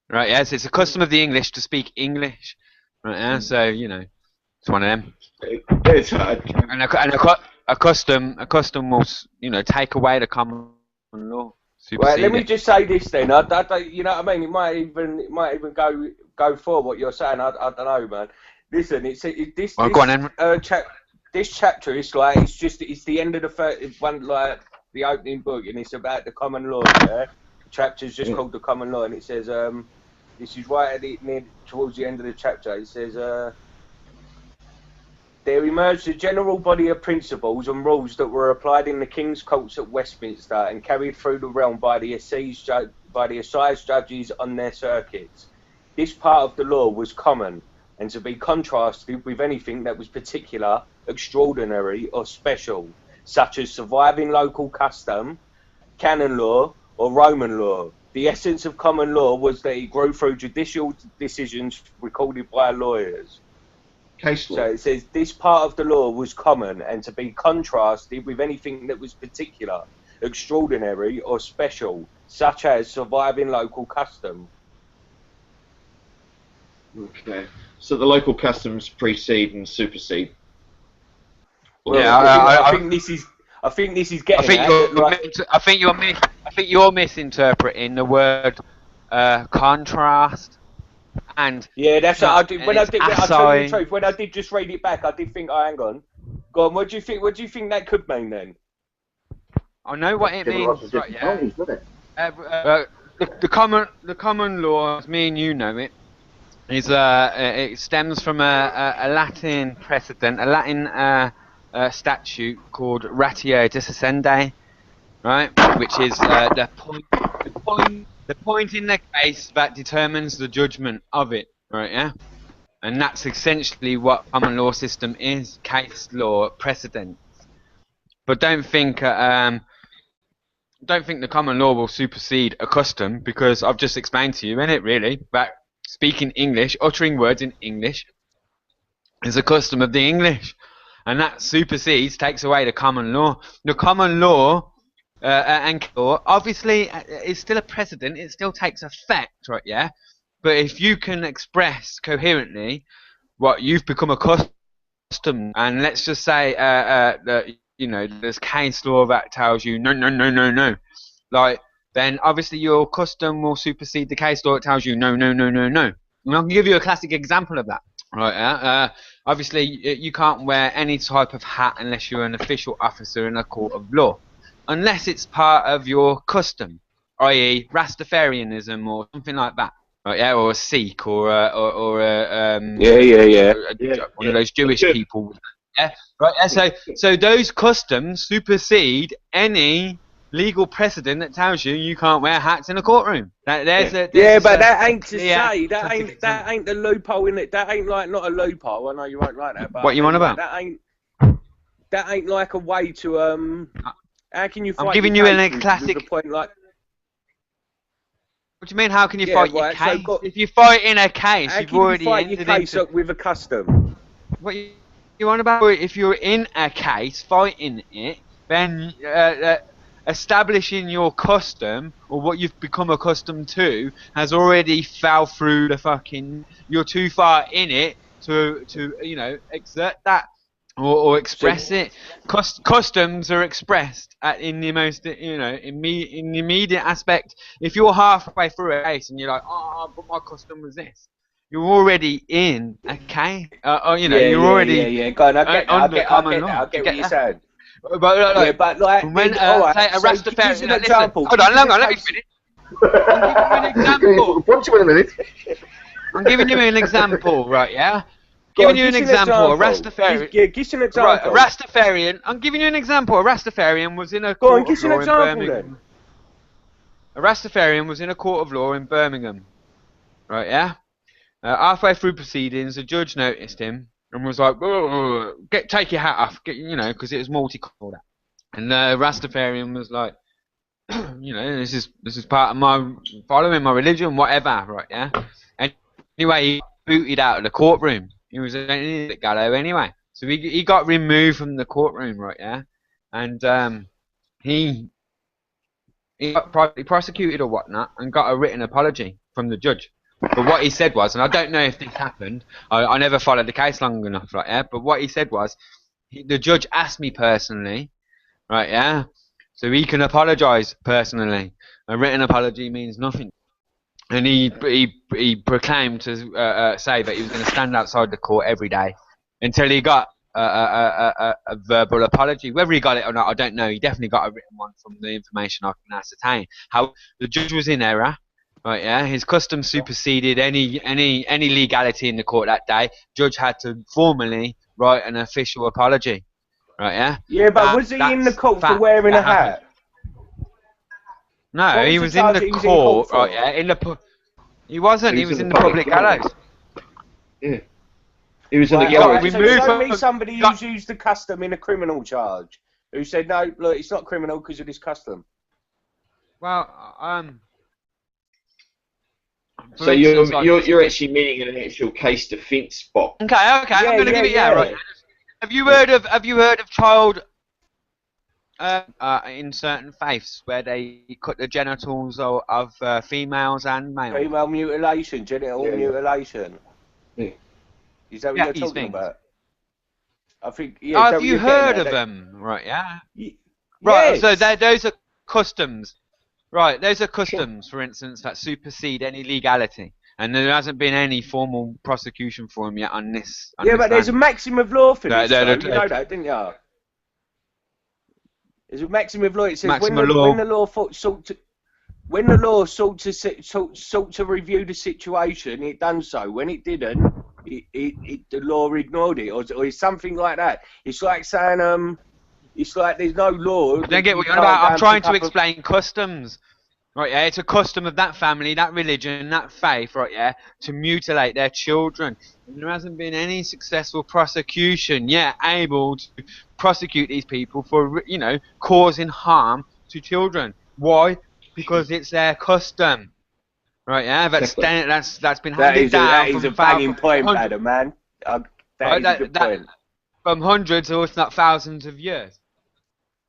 that. Right, yes, it's a custom of the English to speak English. Right, yeah, so, it's one of them. It's hard. And a custom will, take away the common law. Well, let me Supersede just say this then. You know what I mean? It might even go for what you're saying. I don't know, man. Listen, Go on then. this chapter is like it's the end of the first one, like the opening book, and it's about the common law. Yeah, the chapter's just called the common law, and it says this is right towards the end of the chapter. It says there emerged a general body of principles and rules that were applied in the King's Courts at Westminster and carried through the realm by the assize judges on their circuits. This part of the law was common, and to be contrasted with anything that was particular, extraordinary, or special, such as surviving local custom, canon law, or Roman law. The essence of common law was that it grew through judicial decisions recorded by lawyers. Case law. So it says this part of the law was common and to be contrasted with anything that was particular, extraordinary, or special, such as surviving local custom. Okay. So the local customs precede and supersede. Well, Yeah, I think this is getting. I think you're misinterpreting the word contrast. And yeah, that's what I did. I'll tell you the truth. When I did just read it back, I did think, oh, hang on. Go on. What do you think that could mean then? I know what it Give lots means, of right? different Yeah. values, doesn't it? The common law, as me and you know it, is it stems from a Latin precedent, a Latin statute called ratio decidendi, right? Which is the point in the case that determines the judgment of it, right? Yeah, and that's essentially what common law system is: case law precedent. But don't think the common law will supersede a custom, because I've just explained to you, innit, really, that speaking English, uttering words in English, is a custom of the English, and that supersedes, takes away the common law. The common law and law, obviously, is still a precedent. It still takes effect, right? Yeah, but if you can express coherently what you've become accustomed, and let's just say that there's case law that tells you no, like, then obviously your custom will supersede the case law that tells you no. And I can give you a classic example of that. Right, obviously you can't wear any type of hat unless you're an official officer in a court of law, unless it's part of your custom, i.e. Rastafarianism or something like that. Right, yeah, or a Sikh or one of those Jewish people. Yeah, right. Yeah, so those customs supersede any legal precedent that tells you can't wear hats in a courtroom. But that ain't to say that ain't the loophole in it. That ain't like, not a loophole. I know you won't like that. But what you on about? That ain't like a way to How can you fight? I'm giving you a classic. The point, like, what do you mean? How can you fight your right, case? So if you fight in a case, how you've can you already fight your entered case into. up with a custom? What you on about? If you're in a case, fighting it, then establishing your custom or what you've become accustomed to has already fell through the fucking. You're too far in it to exert that or express it. Customs are expressed in the most in the immediate aspect. If you're halfway through a case and you're like, oh, but my custom was this. You're already in a case. You're already Go on, I get what you're saying. But like, when alright, say a so Rastafarian. give us an example. Hold on, let me finish. I'm giving you an example. Punch him in a minute. I'm giving you an example, right? Yeah. Giving you an example. A Rastafarian. Give us an example. Right, a Rastafarian. I'm giving you an example. A Rastafarian was in a Go on, court give of us an law in example Birmingham. then. A Rastafarian was in a court of law in Birmingham. Right, yeah. Halfway through proceedings, the judge noticed him and was like, take your hat off, because it was multicolored. And Rastafarian was like, this is part of my following my religion, whatever, right? Yeah. Anyway, he booted out of the courtroom. He was an idiot gallo anyway, so he got removed from the courtroom, right? Yeah, and he got privately prosecuted or whatnot, and got a written apology from the judge. But what he said was, and I don't know if this happened, I never followed the case long enough, right? Yeah, but what he said was, the judge asked me personally, right? Yeah, so he can apologise personally. A written apology means nothing. And he proclaimed to say that he was going to stand outside the court every day until he got a verbal apology. Whether he got it or not, I don't know. He definitely got a written one from the information I can ascertain. How the judge was in error, right? Yeah, his custom superseded any legality in the court that day. Judge had to formally write an official apology, right? Yeah. Yeah, but was he in the court for wearing a hat? No, he was in the court, right? Yeah, he wasn't. He was in the public gallows. Yeah. He was in the gallows. So show me somebody who's used the custom in a criminal charge, who said, no, look, it's not criminal because of this custom. Well, so you're actually meaning in an actual case defence box. Okay, I'm going to give it right. Have you heard of child in certain faiths where they cut the genitals of females and males? Female mutilation, genital mutilation. Yeah. Is that what you're talking about? I think. Yeah. Have you heard of them? Right. Yeah. Right. So those are customs. Right. Those are customs, for instance, that supersede any legality, and there hasn't been any formal prosecution for them yet on this. But there's a maximum of law for this. You know that, didn't you? There's a maximum of law. It says Maximum when law. the law when the law sought to review the situation, it done so. When it didn't, the law ignored it, or it's something like that. It's like saying it's like there's no law. I don't get what you're on about. I'm trying to explain customs. Right, yeah, it's a custom of that family, that religion, that faith, right, yeah, to mutilate their children. And there hasn't been any successful prosecution yet able to prosecute these people for, you know, causing harm to children. Why? Because it's their custom. Right, yeah, that's been handed down that is a banging point, hundreds, Adam, man. That right, is a good point. from hundreds or if not thousands of years.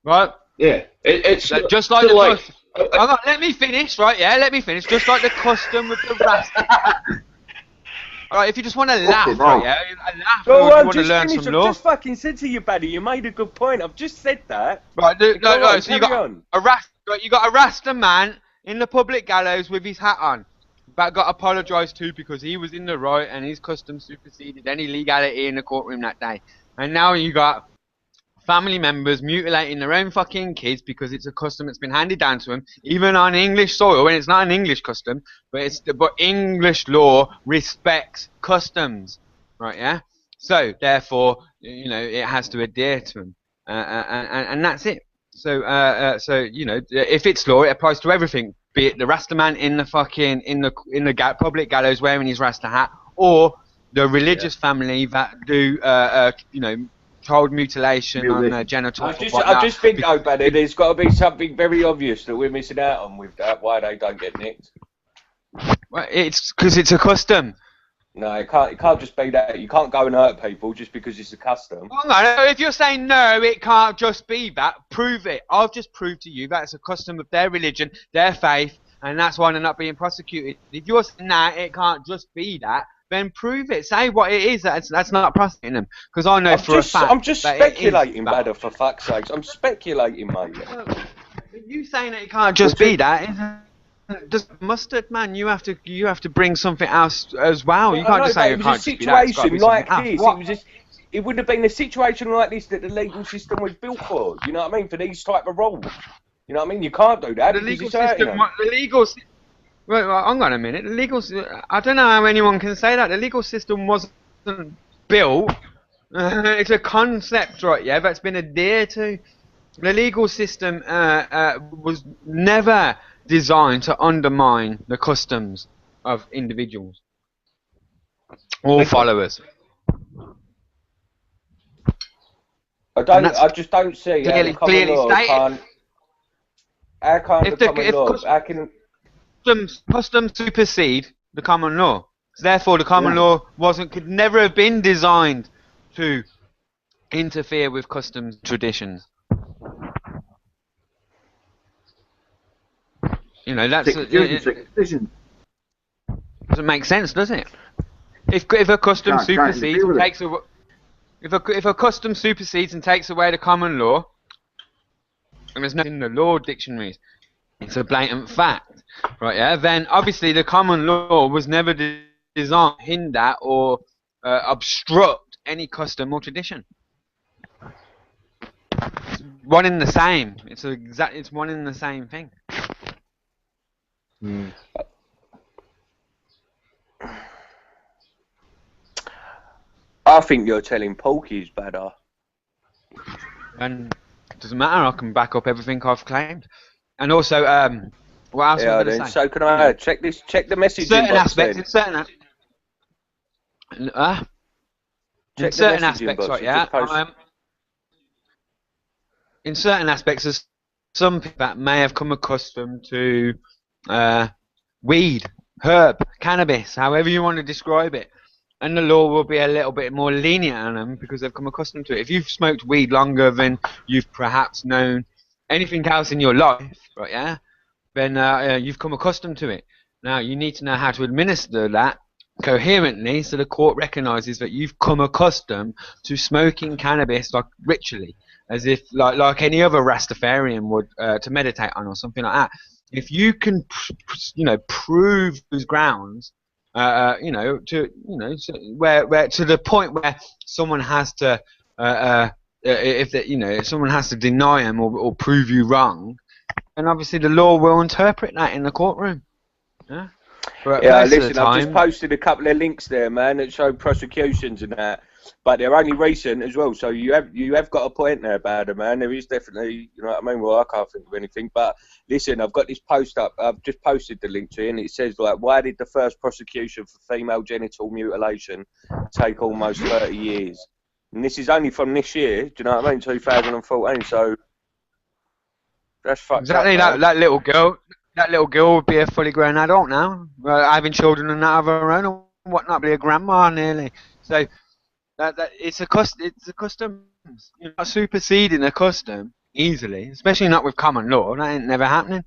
Right? Yeah, it's Just like the custom. Let me finish, right? Yeah, let me finish. Just like the custom with the Rasta. Alright, if you just want to laugh, right? Yeah, laugh. Go or on, you want to just learn finish. some I've law. just fucking said to you, buddy. You made a good point. I've just said that. Right, Go on, so you got carry on. you got a Rasta man in the public gallows with his hat on. But got apologised to because he was in the right and his custom superseded any legality in the courtroom that day. And now you got family members mutilating their own fucking kids because it's a custom that's been handed down to them, even on English soil, and it's not an English custom, but English law respects customs, right? Yeah. So therefore, you know, it has to adhere to them, and that's it. So you know, if it's law, it applies to everything, be it the Rasta man in the fucking public gallows wearing his Rasta hat, or the religious family that do you know, child mutilation on their genitals. I just think though, buddy, there's got to be something very obvious that we're missing out on with that. Why they don't get nicked? Well, it's because it's a custom. No, it can't just be that. You can't go and hurt people just because it's a custom. Well, no, if you're saying no, it can't just be that. Prove it. I've just proved to you that it's a custom of their religion, their faith, and that's why they're not being prosecuted. If you're saying nah, it can't just be that, then prove it. Say what it is. That's not prosecuting them. Because I know a fact. I'm just speculating, brother, for fuck's sake. I'm speculating, mate. You saying that it can't just be that? Just mustard, man. You have to bring something else as well. You can't just say it can't just be that. It's gotta be something else. It would have been a situation like this that the legal system was built for. You know what I mean? For these type of rules. You know what I mean? You can't do that. The legal system. Wait, hang on a minute. I don't know how anyone can say that. The legal system wasn't built. It's a concept, right? Yeah, that's been adhered to. The legal system was never designed to undermine the customs of individuals or followers. I just don't see how the common law can't. How can't the common law? How can customs supersede the common law? Therefore, the common law could never have been designed to interfere with customs traditions. You know, that's Decision. doesn't make sense, does it? If a custom supersedes and takes away, if a custom supersedes and takes away the common law, and there's nothing in the law dictionaries, it's a blatant fact, right? Yeah. Then obviously the common law was never designed to hinder or obstruct any custom or tradition. It's one in the same. It's one in the same thing. I think you're telling Porky's better. And it doesn't matter. I can back up everything I've claimed. And also, what else was I going to say? So can I check this? Check the message. Certain aspects. In certain aspects, right? Yeah. In certain aspects, there's some people that may have come accustomed to weed, herb, cannabis, however you want to describe it. And the law will be a little bit more lenient on them because they've come accustomed to it. If you've smoked weed longer than you've perhaps known anything else in your life, right, yeah, then you've come accustomed to it. Now, you need to know how to administer that coherently so the court recognises that you've come accustomed to smoking cannabis like ritually, as if like any other Rastafarian would to meditate on or something like that. If you can, prove those grounds, where to the point where someone has to if someone has to deny them or prove you wrong, then obviously the law will interpret that in the courtroom. Yeah. But Yeah, most of the listen, I've just time, posted a couple of links there, man, that show prosecutions and that, but they're only recent as well. So you have got a point there about it, man. There is definitely, you know what I mean. Well, I can't think of anything, but listen, I've got this post up. I've just posted the link to it, and it says like, why did the first prosecution for female genital mutilation take almost 30 years? And this is only from this year. Do you know what I mean? 2014. So that's fucked exactly up, man. that little girl. That little girl would be a fully grown adult now, having children and that of her own and whatnot, be a grandma nearly. So that it's a custom. You're not superseding a custom easily, especially not with common law. That ain't never happening.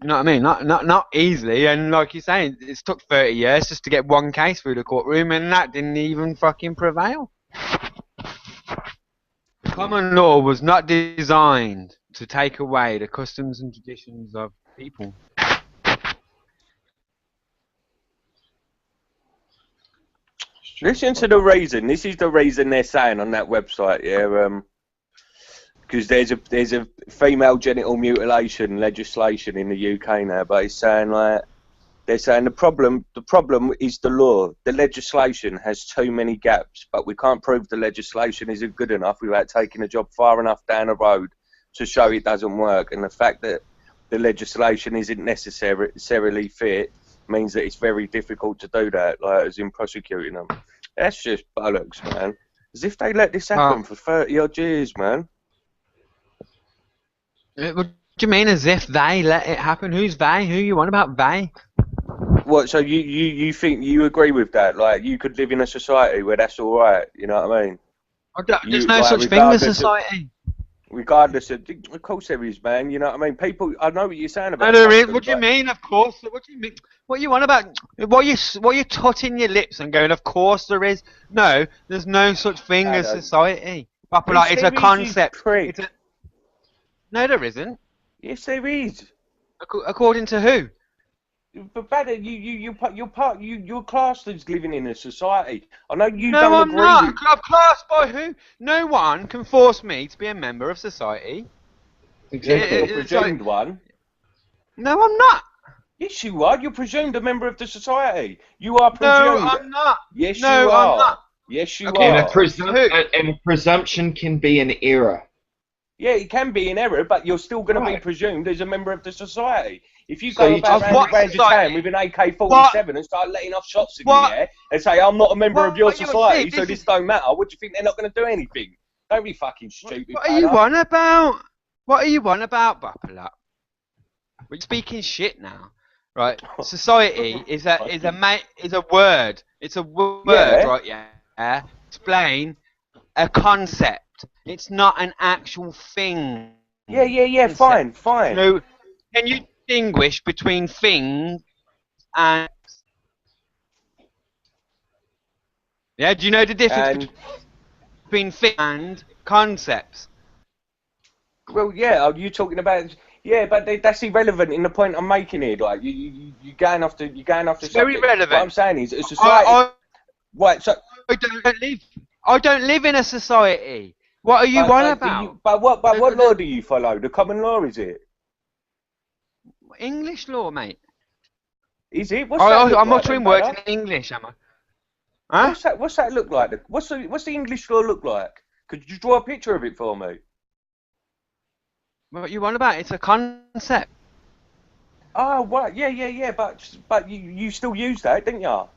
You know what I mean? Not easily. And like you're saying, it's took 30 years just to get one case through the courtroom, and that didn't even fucking prevail. Common law was not designed to take away the customs and traditions of people. Listen to the reason. This is the reason they're saying on that website, yeah. Because there's a female genital mutilation legislation in the UK now, but it's saying like they're saying the problem is the law. The legislation has too many gaps, but we can't prove the legislation isn't good enough without taking the job far enough down the road to show it doesn't work. And the fact that the legislation isn't necessarily fit means that it's very difficult to do that, like as in prosecuting them. That's just bollocks, man. As if they let this happen for 30 odd years, man. What do you mean as if they let it happen? Who's they? Who you on about they? What, so you think, you agree with that? Like, you could live in a society where that's alright, you know what I mean? There's no such thing as society. Regardless of course there is, man, you know what I mean? People, I know what you're saying about No, there is. What do you mean, of course? What do you mean? What you want about? What you tutting your lips and going, of course there is. No, there's no such thing as society. Like, it's a concept. No, there isn't. Yes, there is. According to who? But better, you're classed as living in a society. I know you no, don't I'm agree not. with... I'm classed by who? No one can force me to be a member of society. Exactly. You're presumed one. No, I'm not. Yes, you are. You're presumed a member of the society. You are presumed. No, I'm not. Yes, no, you are. I'm not. Yes, you And are. a presumption can be an error. Yeah, it can be an error, but you're still going to be presumed as a member of the society. If you go about around your town with an AK-47 and start letting off shots in the air and say, I'm not a member of your society, so this don't matter, what do you think? They're not going to do anything? Don't be fucking stupid. What are you on about? What are you on about, Bapala? We're speaking shit now, right? Society is a word. It's a word, right? Yeah. Explain a concept. It's not an actual thing. Yeah. Fine. No, can you distinguish between things and... Yeah, do you know the difference between things and concepts? Well, yeah, are you talking about... Yeah, but that's irrelevant in the point I'm making here. Like, you're going off the It's very relevant. What I'm saying is, a society... Right, so... I don't live in a society. What are you on about? What law do you follow? The common law, is it? English law, mate. Is it? I'm uttering words in English, am I? Huh? What's that look like? What's the English law look like? Could you draw a picture of it for me? What you on about? It's a concept. Oh, right. Yeah. But you still use that, didn't you?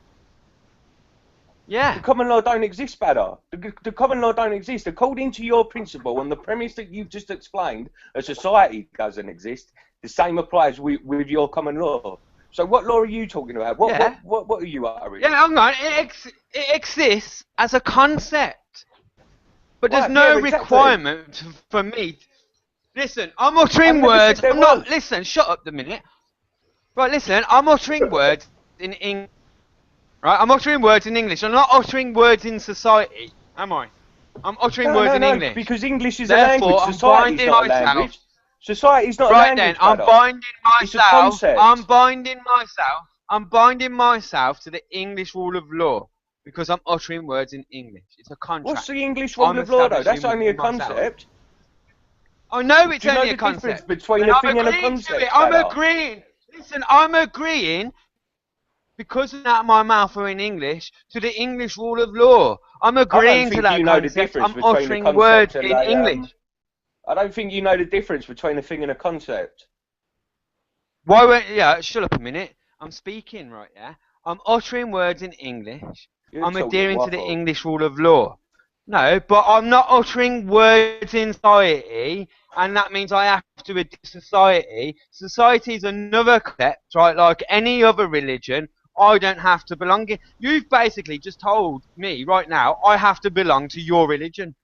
Yeah. The common law don't exist, better. The common law don't exist. According to your principle and the premise that you've just explained, a society doesn't exist. The same applies with your common law. So what law are you talking about? What are you uttering? Yeah, hang on. It exists as a concept. But there's no requirement for me. Listen, I'm uttering words. I'm not... Listen, shut up a minute. Right, listen, I'm uttering words in English. Right, I'm uttering words in English. I'm not uttering words in society, am I? I'm uttering words in English. Because English is a language. Society is not a language. Society is not a language. Right then, I'm binding myself. It's a concept. I'm binding myself to the English rule of law because I'm uttering words in English. It's a contract. What's the English rule I'm of law, though? That's establishing only a within myself. concept. I know it's Do you know only the a concept. difference between And a I'm thing and a agreeing to concept, it. I'm fella? agreeing. Listen, I'm agreeing because it's out of my mouth or in English to the English rule of law. I'm I don't agreeing to think that you know the concept. difference I'm between a uttering concept words and in English. I don't think you know the difference between a thing and a concept. Why won't shut up a minute. I'm speaking, right, yeah? I'm uttering words in English. You're I'm talking adhering to the waffle. English rule of law. No, but I'm not uttering words in society, and that means I have to adhere to society. Society is another concept, right, like any other religion. I don't have to belong in. You've basically just told me right now I have to belong to your religion.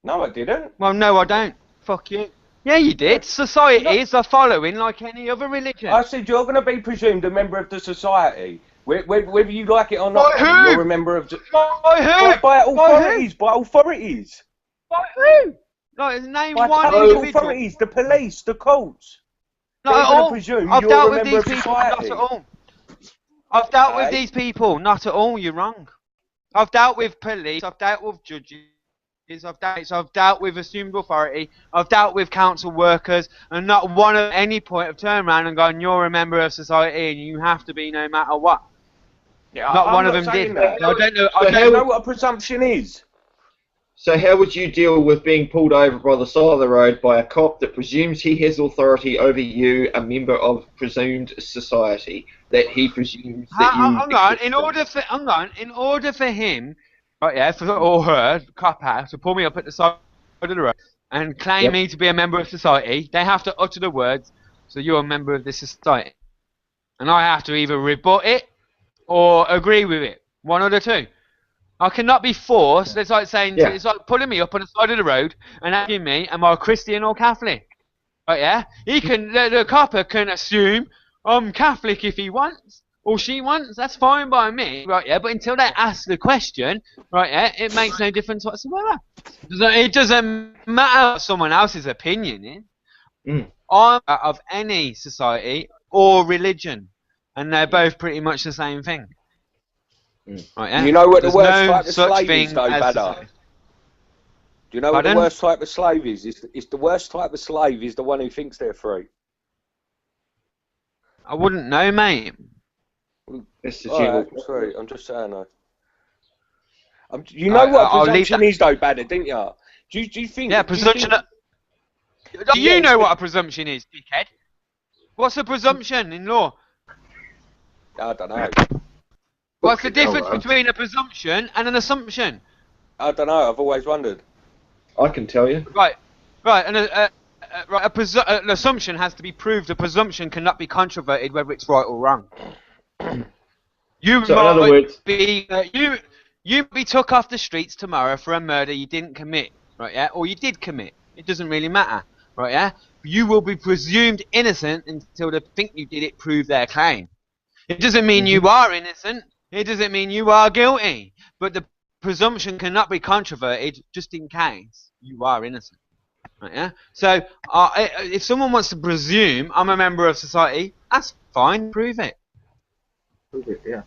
No, I didn't. Well, no, I don't. Fuck you. Yeah, you did. Society is a following like any other religion. I said you're going to be presumed a member of the society. Whether you like it or not, By who? you're a member of... By who? By authorities, by authorities. By who? Like, name By one public individual. authorities, the police, the courts. Not They're at going to all. presume I've you're dealt a with member these of people, not society. at all. I've dealt with Okay. these people, not at all. You're wrong. I've dealt with police. I've dealt with judges. I've dealt with assumed authority. I've dealt with council workers, and not one at any point have turned around and gone, "You're a member of society, and you have to be no matter what." Yeah, Not I'm one of not them saying did. that. I don't know. So Do you know what a presumption is? So how would you deal with being pulled over by the side of the road by a cop that presumes he has authority over you, a member of presumed society, that he presumes that you I'm going. exist In order for him, right, yeah, or her, cop out, to pull me up at the side of the road and claim Yep. me to be a member of society, they have to utter the words, "So you're a member of this society," and I have to either rebut it or agree with it. One of the two. I cannot be forced. It's like saying, Yeah. it's like pulling me up on the side of the road and asking me, "Am I Christian or Catholic?" Right, yeah? The copper can assume I'm Catholic if he wants, or she wants, that's fine by me, right, yeah? But until they ask the question, right, yeah, it makes no difference whatsoever. It doesn't matter what someone else's opinion is. I'm of any society or religion, and they're both pretty much the same thing. Right, yeah? You know what There's the worst no type of such slave thing is, though, as Badder? society. Do you know Pardon? what the worst type of slave is? It's the worst type of slave is the one who thinks they're free. I wouldn't know, mate. It's the Alright, general. sorry, I'm just saying though. You know what I'll leave presumption that- is, though, Badder, didn't you? Do you think? Yeah, do you presumption. think- Do you know what a presumption is, dickhead? What's a presumption in law? I don't know. What's the Fucking hell, difference man. between a presumption and an assumption? I don't know. I've always wondered. I can tell you. Right. And an assumption has to be proved. A presumption cannot be controverted, whether it's right or wrong. You So in other might words- be you be took off the streets tomorrow for a murder you didn't commit, right? Yeah, or you did commit. It doesn't really matter, right? Yeah, you will be presumed innocent until they think you did it prove their claim. It doesn't mean you are innocent. It doesn't mean you are guilty. But the presumption cannot be controverted just in case you are innocent. Right, yeah? So if someone wants to presume I'm a member of society, that's fine. Prove it. Yeah.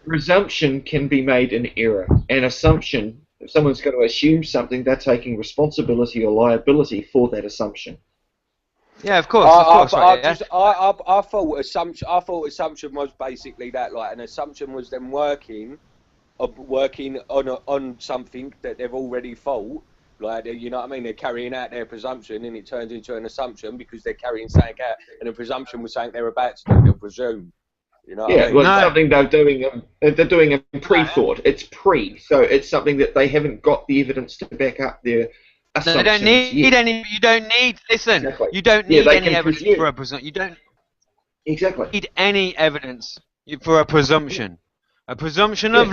Presumption can be made in error. An assumption, if someone's going to assume something, they're taking responsibility or liability for that assumption. Yeah, of course. Right, yeah? I thought assumption was basically that, like, an assumption was them working on something that they've already thought. Like, you know what I mean? They're carrying out their presumption, and it turns into an assumption because they're carrying something out, and the presumption was something they're about to do. They'll presume. You know what I mean? Well, it's something they're doing a pre-thought. It's pre, so it's something that they haven't got the evidence to back up their assumptions. They don't need any. You don't need. Listen. Exactly. You don't Yeah, need they any can evidence presume. for a presumption. You don't Exactly. need any evidence for a presumption. A presumption of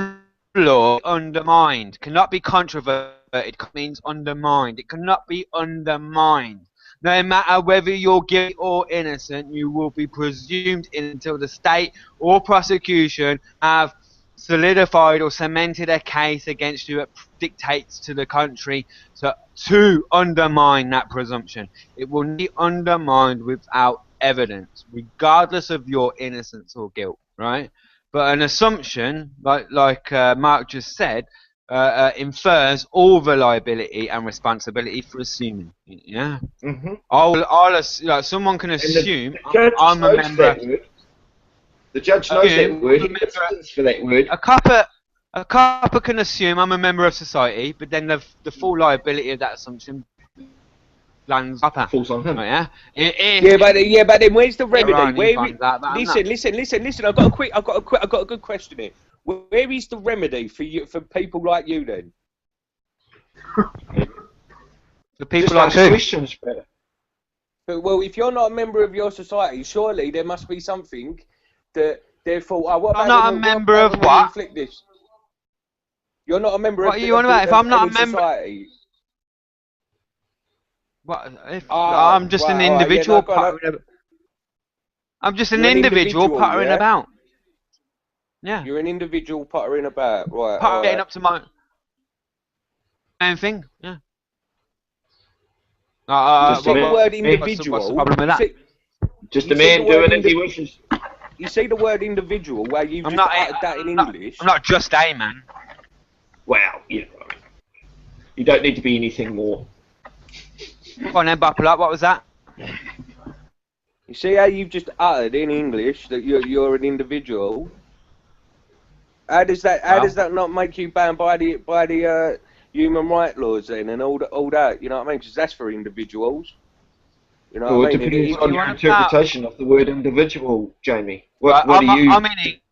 law undermined cannot be controverted. It means undermined. It cannot be undermined. No matter whether you're guilty or innocent, you will be presumed until the state or prosecution have solidified or cemented a case against you that dictates to the country to undermine that presumption. It will be undermined without evidence, regardless of your innocence or guilt, right? but an assumption, like Mark just said, infers all the liability and responsibility for assuming. Yeah. Mm-hmm. Like, someone can assume The judge I'm a knows member. that word. The judge knows that word. He listens for that word. A copper can assume I'm a member of society, but then the full liability of that assumption lands Falls on him. Right, yeah. But then where's the remedy? Listen. I've got a good question here. Where is the remedy for people like you then? For people Just like ask who? questions better. But, well, if you're not a member of your society, surely there must be something that therefore. I'm not a member of what? This? You're not a member of. What are you on about? If I'm not a member. Society. What? I'm just an individual puttering. I'm just an individual puttering about. Yeah. You're an individual puttering about, right? Puttering up to my own thing. Yeah. Just see the word individual. What's the problem with that? Just a man doing as he wishes. You see the word individual where you've just added that in English. I'm not just a man. Wow, you don't need to be anything more. Come on then, buckle up. What was that? You see how you've just uttered in English that you're an individual? How does that not make you bound by the human rights laws then and all that? You know what I mean? Because that's for individuals. You know what I mean? It depends on your interpretation of the word individual, Jamie. What do you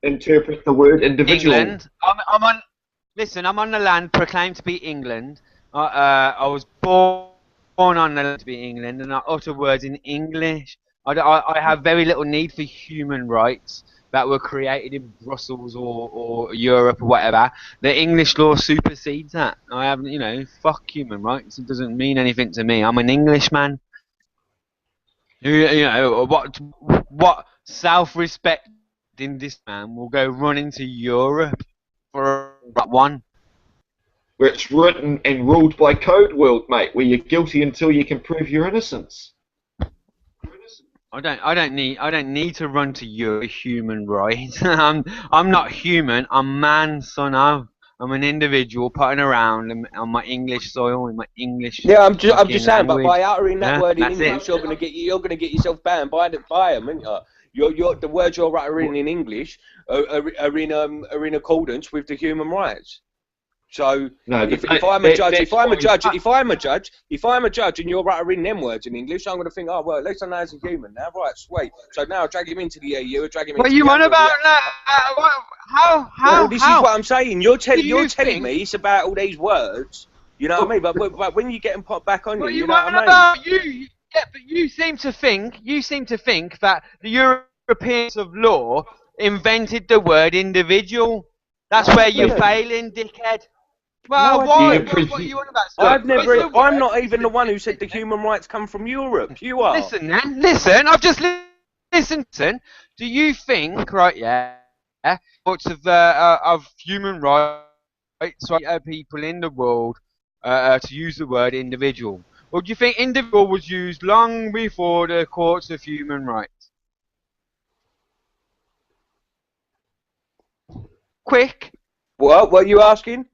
interpret the word individual? England. I'm on the land proclaimed to be England. I was born on the land to be England, and I utter words in English. I have very little need for human rights that were created in Brussels or Europe or whatever. The English law supersedes that. I haven't, fuck human rights. It doesn't mean anything to me. I'm an Englishman. What self-respect in this man will go running to Europe for one? Where it's written and ruled by code world, mate, where you're guilty until you can prove your innocence. I don't need to run to your human rights. I'm not human. I'm man, son of. I'm an individual putting around on my English soil in my English. Yeah, I'm just saying, language. But by uttering that word in English, you're gonna get yourself banned by them, aren't you? The words you're uttering in English are in accordance with the human rights. So if I'm a judge and you're uttering them words in English, I'm going to think, oh well, at least I know as a human now, right? Sweet. So now I drag him into the EU, drag him. What are you on about now? How? Well, this is what I'm saying. You're telling me it's about all these words. You know what I mean? But when you get them popped back on you, know what I mean? But you seem to think that the Europeans of law invented the word individual. That's where you're failing, dickhead. Well, no, why? What are you on about? I'm not even the one who said the human rights come from Europe. You are. Listen. I've just listened. Do you think, right? Yeah. Lots of human rights people in the world to use the word individual? Or do you think individual was used long before the courts of human rights? Quick. What are you asking?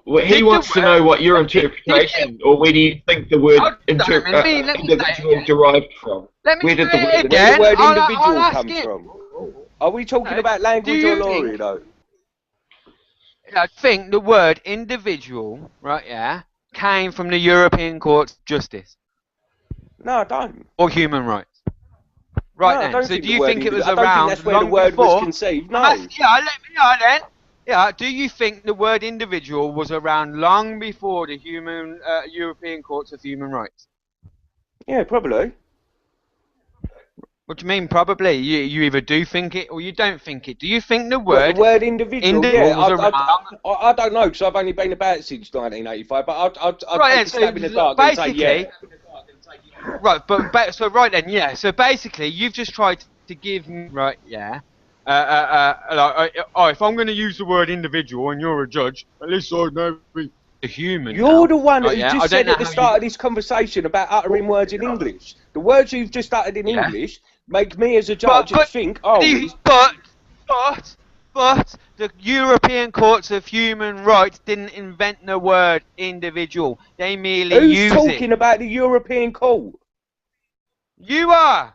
Well, he wants to know what your interpretation, or where do you think the word individual derived from? Where did the word individual come from? Are we talking about language or law, though? I think the word individual, right, yeah, came from the European Court of Justice. No, I don't. Or human rights. Right then, so do you think it was around I don't think that's where the word was conceived, no. Yeah, do you think the word individual was around long before the European Courts of Human Rights? Yeah, probably. What do you mean, probably? You either do think it or you don't think it. Do you think the word individual was around? I don't know, because I've only been about it since 1985, but I'll take a stab in the dark and say yeah. Right, but so right then, yeah. So basically, you've just tried to give me, right, yeah. If I'm going to use the word individual and you're a judge, at least I know a human. You're the one who just said at the start of this conversation about uttering words in English. The words you've just uttered in English make me as a judge think, But the European Courts of Human Rights didn't invent the word individual. They merely Who's use talking it. about the European Court? You are.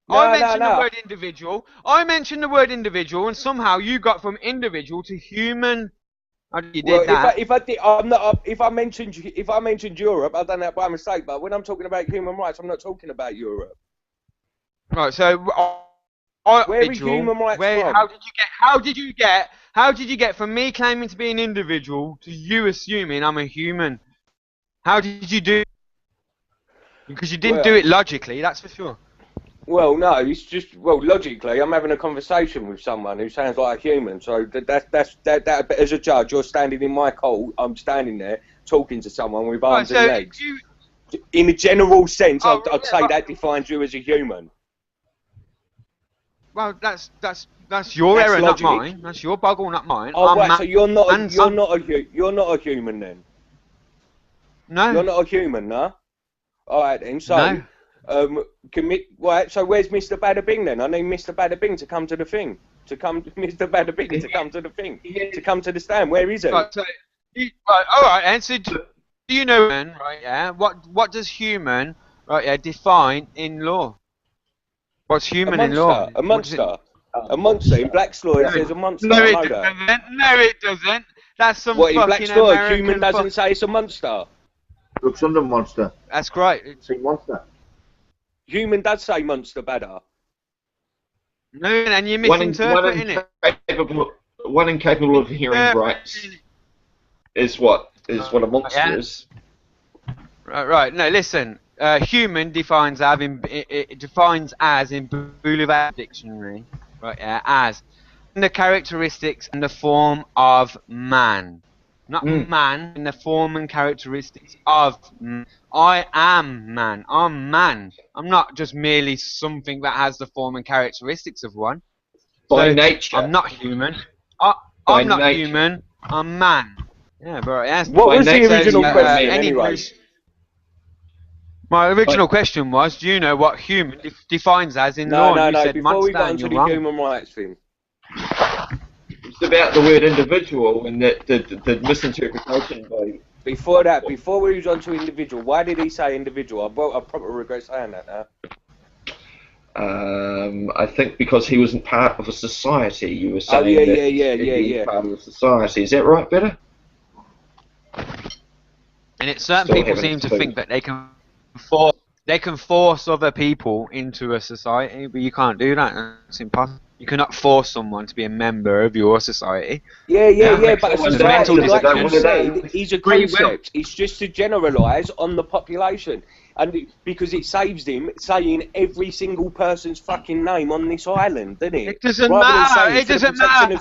I No, mentioned the no. word individual. I mentioned the word individual, and somehow you got from individual to human. You Well, did that. if I mentioned Europe, I've done that by mistake. But when I'm talking about human rights, I'm not talking about Europe. Right. So, Where are human rights from? How did you get from me claiming to be an individual to you assuming I'm a human? How did you do? Because you didn't do it logically, that's for sure. Well, no, it's just logically, I'm having a conversation with someone who sounds like a human. So that as a judge, you're standing in my court. I'm standing there talking to someone with arms and legs. In a general sense, I'd say that defines you as a human. Well, that's your error, logic. not mine. That's your boggle, not mine. Oh, right. So you're not a human then. No. You're not a human, no. All right then. So, right. So where's Mr. Bada Bing then? I need Mr. Bada Bing to come to the thing. Mr. Bada Bing to come to the thing. To come to the stand. Where is he? Right. So, all right. And so, do you know, man? Right. Yeah. What does human, right? Yeah, define in law? What's human in law? A monster. A monster. In Black's law, it says a monster. No, it doesn't. No, it doesn't. That's some what, in fucking Black's law, American human doesn't say it's a monster. Looks under monster. That's great. It's a monster. Human does say monster better. No, and you're misinterpreting it. One incapable of hearing rights is what a monster is. Right. No, listen. Human defines as in Boulevard Dictionary, right? Yeah, as the characteristics and the form of man, not man in the form and characteristics of. I am man. I'm man. I'm not just merely something that has the form and characteristics of one. By nature. I'm not human. I'm not human. I'm man. Yeah, but yes. What was the original question anyway? My original question was, do you know what human defines as in law? No, you said before we got into into the human rights thing. It's about the word individual and the misinterpretation by... Before we was on to individual, why did he say individual? I probably regret saying that now. I think because he wasn't part of a society. You were saying yeah. Part of a society. Is that right, Better? And certain people seem to think that they can force other people into a society, but you can't do that. It's impossible. You cannot force someone to be a member of your society. Yeah, but a society, like you said, is a concept. It's just to generalise on the population. And because it saves him saying every single person's fucking name on this island, doesn't it? It doesn't matter. It doesn't matter.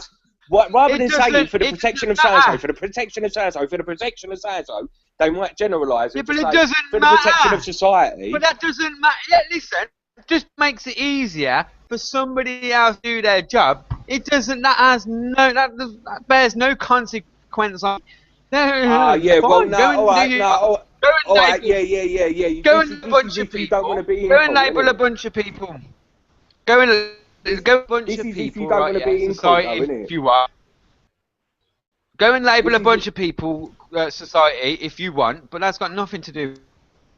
Rather than saying for the protection of so-and-so, for the protection of so-and-so, for the protection of so-and-so, they might generalise it. Yeah, but it doesn't matter. For the protection of society. But that doesn't matter. Yeah, listen. It just makes it easier for somebody else to do their job. It doesn't. That bears no consequence on. Yeah. Well, no. All right. Yeah. Go and bunch of people. Go and label a bunch of people. Go and a bunch of people. Society, if you want. Go and label a bunch of people, society, if you want. But that's got nothing to do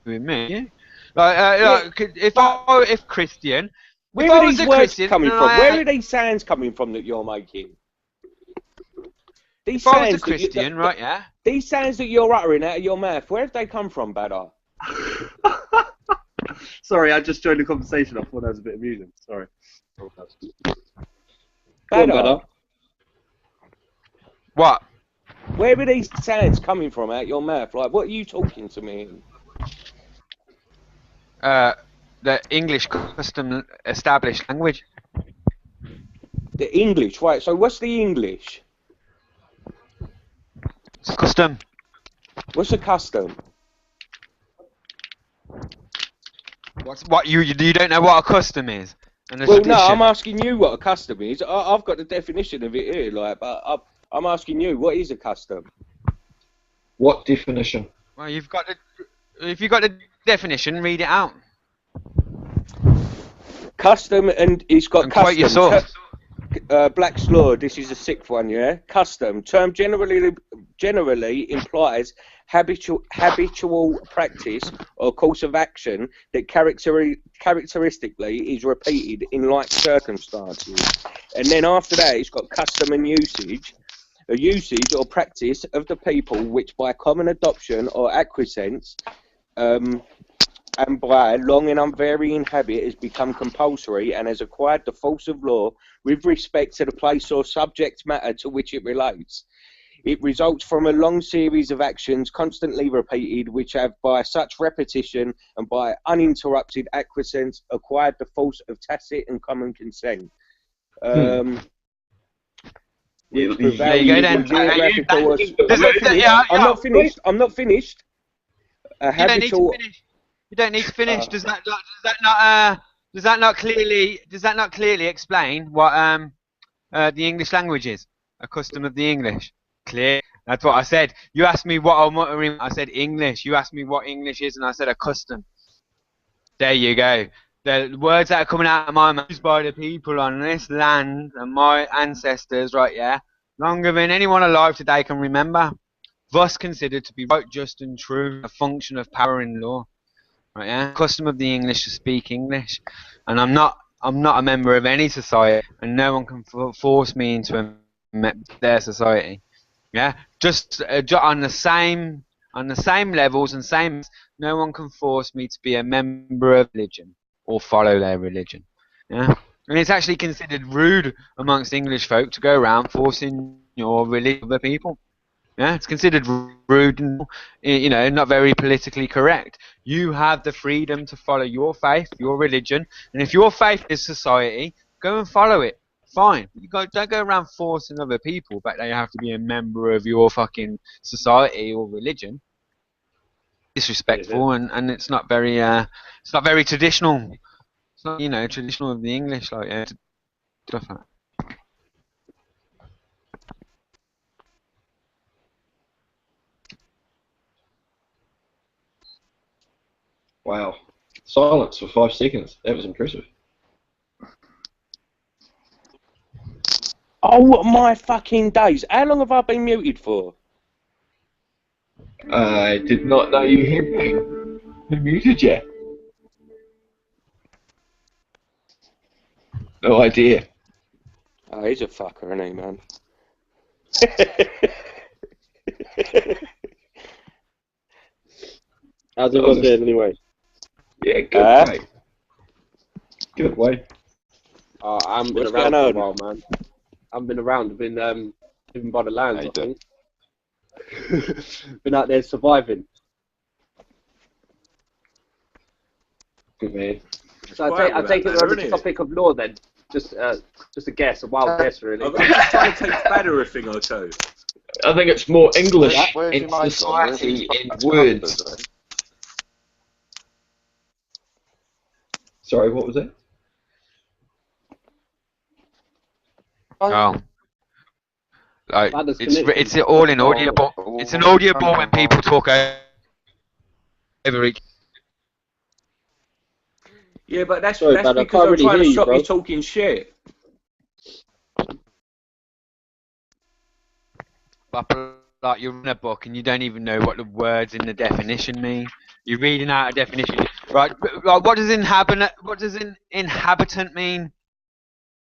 with me. If Christian, where are these words coming from? Where are these sounds coming from that you're making? If I was a Christian, right? Yeah. These sounds that you're uttering out of your mouth, where have they come from, Badar? Sorry, I just joined the conversation. I thought that was a bit amusing. Sorry. Badar. What? Where are these sounds coming from out your mouth? Like, what are you talking to me in? The English custom established language. The English, right? So what's the English? It's custom. What's a custom? What you don't know what a custom is? Well, no, I'm asking you what a custom is. I've got the definition of it here, like, but I'm asking you, what is a custom? What definition? Well, if you've got the definition, read it out. Custom, and it's got custom. Quote your source. Black's Law, this is a sixth one, yeah? Custom. Term generally implies habitual practice or course of action that characteristically is repeated in like circumstances. And then after that, it's got custom and usage. A usage or practice of the people which by common adoption or acquiescence and by long and unvarying habit has become compulsory and has acquired the force of law with respect to the place or subject matter to which it relates. It results from a long series of actions constantly repeated which have by such repetition and by uninterrupted acquiescence acquired the force of tacit and common consent. There you go then. I'm not finished. A habitual... You don't need to finish. Does that not clearly explain what the English language is? A custom of the English. Clear. That's what I said. You asked me what I'm muttering. I said English. You asked me what English is, and I said a custom. There you go. The words that are coming out of my mouth used by the people on this land and my ancestors, right? Yeah, longer than anyone alive today can remember. Thus considered to be right, just, and true, a function of power in law. Right, yeah. Custom of the English to speak English, and I'm not a member of any society, and no one can force me into their society. Yeah, just on the same levels and same. No one can force me to be a member of religion or follow their religion. Yeah, and it's actually considered rude amongst English folk to go around forcing your religion on other people. Yeah, it's considered rude and, you know, not very politically correct. You have the freedom to follow your faith, your religion, and if your faith is society, go and follow it. Fine. Don't go around forcing other people, but they have to be a member of your fucking society or religion. Disrespectful, and it's not very traditional. It's not, you know, traditional of the English, like stuff like that. Wow. Silence for 5 seconds. That was impressive. Oh my fucking days. How long have I been muted for? I did not know you had been. Who muted you? No idea. Oh, he's a fucker, isn't he, man? How's everyone doing anyway? Yeah, good, mate. Good way. I haven't been What's around going for a on? while, man. I haven't been around. I've been living by the lands, I think. Been out there surviving. Good man. So I take it we're on the topic of law then. Just a guess, a wild guess, really. I'm just trying to take better a thing or two. I think it's more English Where's and your mic on? society Where's and his words. numbers, Sorry, what was that? Oh. Like, That is it's all in audible. It's an audible when people talk over each. Yeah, but that's Sorry, bud, I because can't I'm really trying hear to you, stop bro. you talking shit. Like, you're reading a book and you don't even know what the words in the definition mean. You're reading out a definition, right? Like, what does inhabitant mean?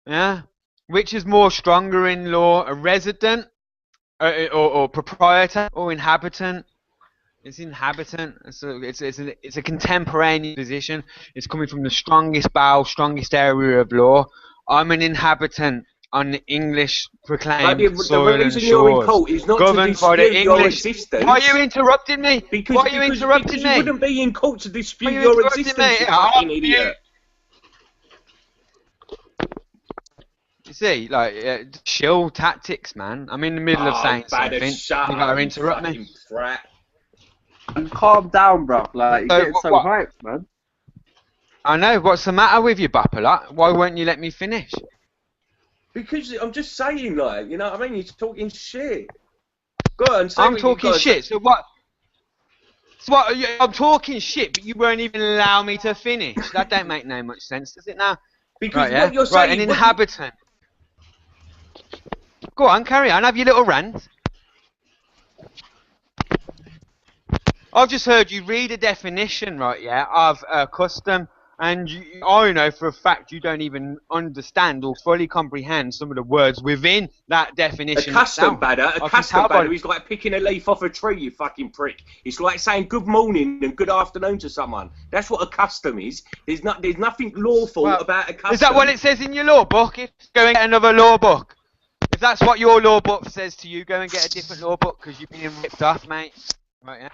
Yeah, which is more stronger in law, a resident, or proprietor, or inhabitant? It's inhabitant. It's a contemporaneous position. It's coming from the strongest bowel, strongest area of law. I'm an inhabitant on the English proclaimed soil and reason you're in shores, court is not to governed by the dispute your English. existence. Why are you interrupting me? Because Why are you interrupting because me? you wouldn't be in court to dispute Why are you your interrupting existence, me? you fucking idiot. You see, like, shill tactics, man. I'm in the middle of saying something. You gotta interrupt me. Brat. Calm down, bro. Like, you're getting so what? hyped, man. I know. What's the matter with you, Bapala? Why won't you let me finish? Because I'm just saying, like, you know what I mean? You're talking shit. Go on, say I'm what talking you got. shit. So what? I'm talking shit, but you won't even allow me to finish. That don't make no much sense, does it now? Because right, yeah? what you're saying... Right, an inhabitant. Go on, carry on. Have your little rant. I've just heard you read a definition, right, yeah, of custom, and I know for a fact you don't even understand or fully comprehend some of the words within that definition A custom itself. badder, I can tell by... is like picking a leaf off a tree, you fucking prick. It's like saying good morning and good afternoon to someone. That's what a custom is. There's nothing lawful about a custom. Is that what it says in your law book? Go and get another law book. If that's what your law book says to you, go and get a different law book because you're being ripped off, mate. Right, yeah.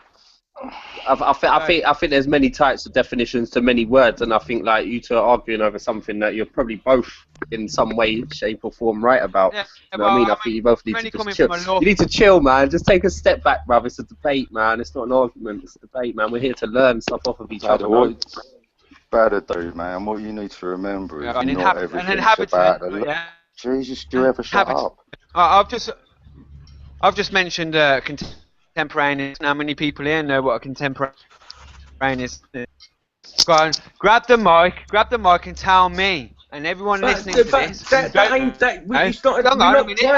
I think there's many types of definitions to many words, and I think like you two are arguing over something that you're probably both in some way, shape, or form right about. Yeah, you know what I mean? I think you both need to just chill. You need to chill, man. Just take a step back, bruv. It's a debate, man. It's not an argument. It's a debate, man. We're here to learn stuff off of each other. Better do, man. What you need to remember is an not everything's about the... Yeah. Jesus, do you ever shut up? I've just mentioned contemporaneous. How many people here know what a contemporaneous is? Go on, grab the mic and tell me, and everyone listening to this. Hold on a minute.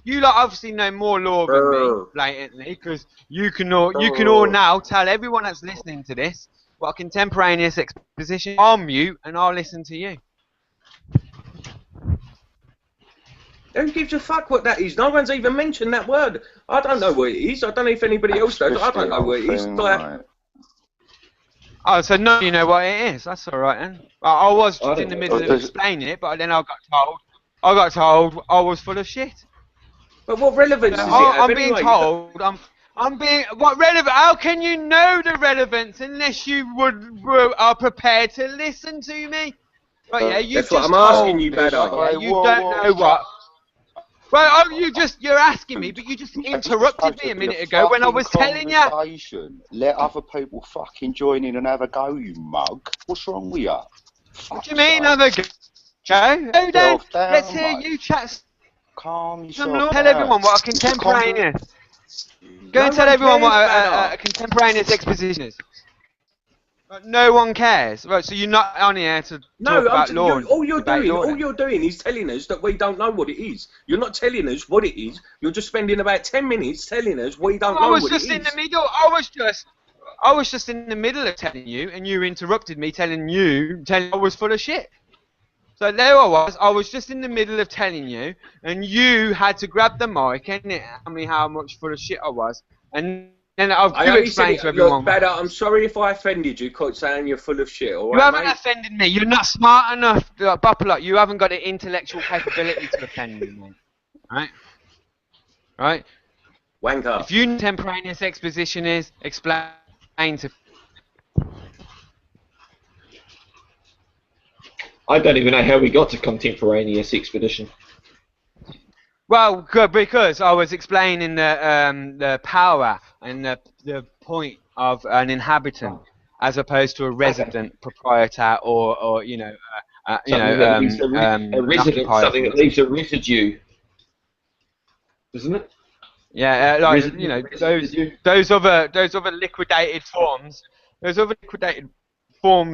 You lot obviously know more law than me, blatantly, because you can all now tell everyone that's listening to this what a contemporaneous exposition. I'll mute and I'll listen to you. Who gives a fuck what that is? No one's even mentioned that word. I don't know what it is. I don't know if anybody else does. I don't know what it is. Oh, so no, you know what it is. That's all right then. I was just in the middle of explaining it, but then I got told I was full of shit. But what relevance does it have I'm being told. I'm being what relevant? How can you know the relevance unless you are prepared to listen to me? Right? Yeah, you that's just what I'm asking you, better. Yeah, you don't know what. Well, you're asking me, but you just interrupted me a minute ago when I was telling you. Let other people fucking join in and have a go, you mug. What's wrong with you? What do you mean have a go? Joe, down. Let's hear you chat. Calm yourself. Tell everyone what a contemporaneous. Go and tell everyone what a contemporaneous exposition is. No one cares. Right, so you're not on here to talk about law. All you're doing is telling us that we don't know what it is. You're not telling us what it is. You're just spending about 10 minutes telling us we don't know what it is. I was just in the middle. I was just in the middle of telling you, and you interrupted me, telling I was full of shit. So there I was just in the middle of telling you, and you had to grab the mic and tell me how much full of shit I was, and then I've explained to everyone. Look, I'm sorry if I offended you, saying you're full of shit. All right, you haven't offended me. You're not smart enough, Buppalot. You haven't got the intellectual capability to offend me, mate. Right? Wanker. If you know what contemporaneous exposition is, explain to. I don't even know how we got to contemporaneous expedition. Well, good, because I was explaining the power and the point of an inhabitant as opposed to a resident, proprietor, or a resident, something that leaves a residue, isn't it? Yeah, those other liquidated forms,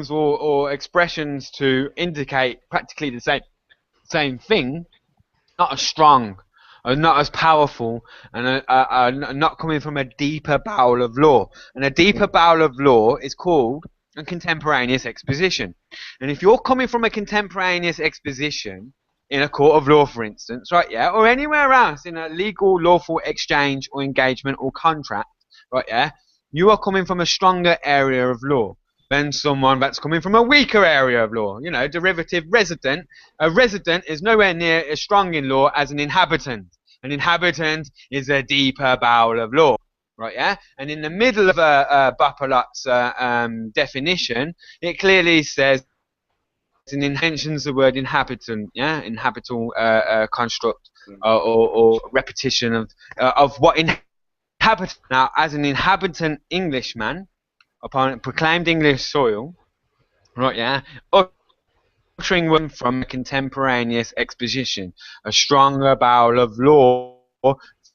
or expressions to indicate practically the same thing, not as strong, are not as powerful, and are not coming from a deeper bowel of law. And a deeper bowel of law is called a contemporaneous exposition. And if you're coming from a contemporaneous exposition in a court of law, for instance, right, yeah, or anywhere else in a legal, lawful exchange or engagement or contract, right, yeah, you are coming from a stronger area of law than someone that's coming from a weaker area of law. You know, derivative resident. A resident is nowhere near as strong in law as an inhabitant. An inhabitant is a deeper bowel of law, right? Yeah. And in the middle of Buppalot's definition, it clearly says, mentions the word inhabitant, yeah, inhabitable construct or repetition of what inhabitant. Now, as an inhabitant Englishman, upon proclaimed English soil, right, yeah, uttering one from a contemporaneous exposition, a stronger bowel of law,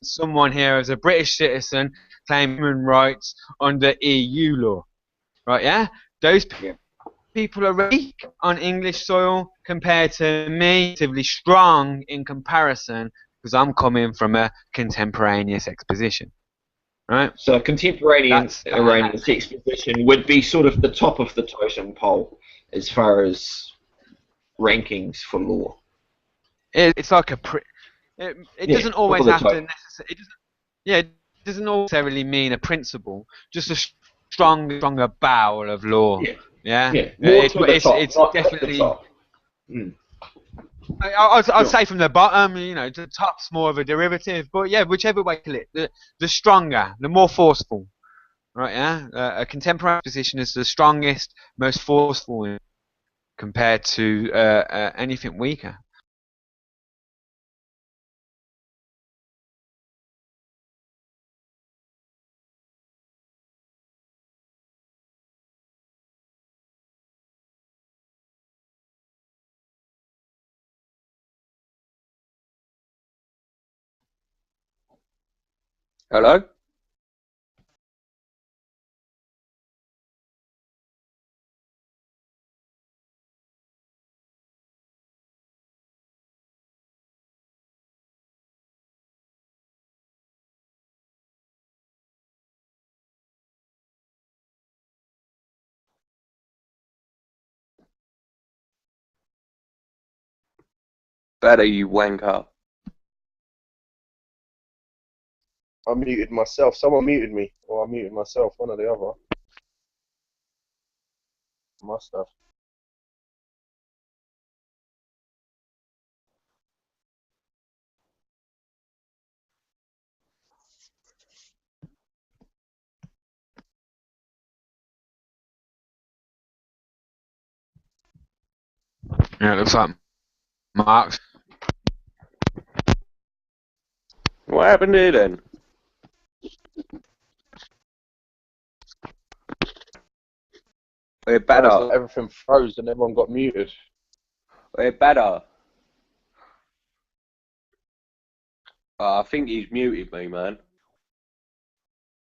someone here as a British citizen claiming human rights under EU law, right, yeah, those people people are weak on English soil compared to me, relatively strong in comparison, because I'm coming from a contemporaneous exposition, right? So contemporaneous That's Iranian exposition would be sort of the top of the totem pole as far as rankings for law. it's like a it Yeah, doesn't always top of the have to totem. necessarily. It doesn't necessarily mean a principle, just a stronger bowel of law. Yeah. Yeah, More to the top, it's not at the definitely. top. Mm. I'd Sure. say from the bottom, the top's more of a derivative, but yeah, whichever way you look, the stronger, the more forceful, right? Yeah, a contemporary position is the strongest, most forceful compared to anything weaker. Hello? Better, you wanker. I muted myself. Someone muted me, or I muted myself. One or the other. Must have. Yeah, it looks like Mark's. What happened here then? We're better. Everything froze and everyone got muted. We're better. I think he's muted me, man.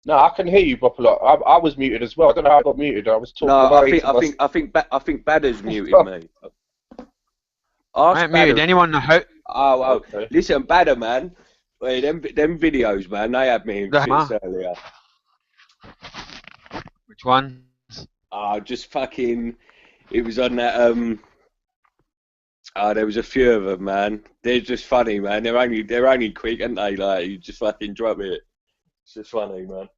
No, I can hear you, Bopper. I was muted as well. I don't know how I got muted. I was talking. No, I think Badder's muted me. I ain't muted anyone. Oh, okay. Listen, Badder, man. Wait, them videos, man. They had me in fits earlier. Which one? Just fucking. It was on that. There was a few of them, man. They're just funny, man. They're only quick, aren't they? Like, you just fucking drop it. It's just funny, man.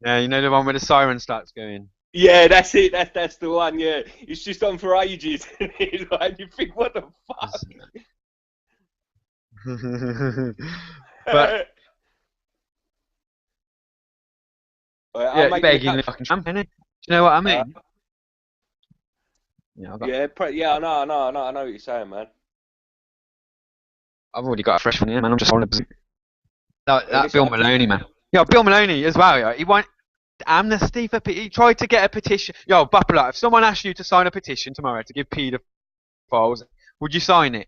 Yeah, you know the one where the siren starts going. Yeah, that's it. That's the one. Yeah, it's just on for ages. Like, you think, what the fuck? But yeah, you're begging the fucking champ, innit? Do you know what I mean? I know what you're saying, man. I've already got a fresh one here, man. I'm just holding that Bill Maloney, man. Yo, Bill Maloney as well. Yo. He won't amnesty for. He tried to get a petition. Yo, Buffalo, if someone asked you to sign a petition tomorrow to give paedophiles, would you sign it?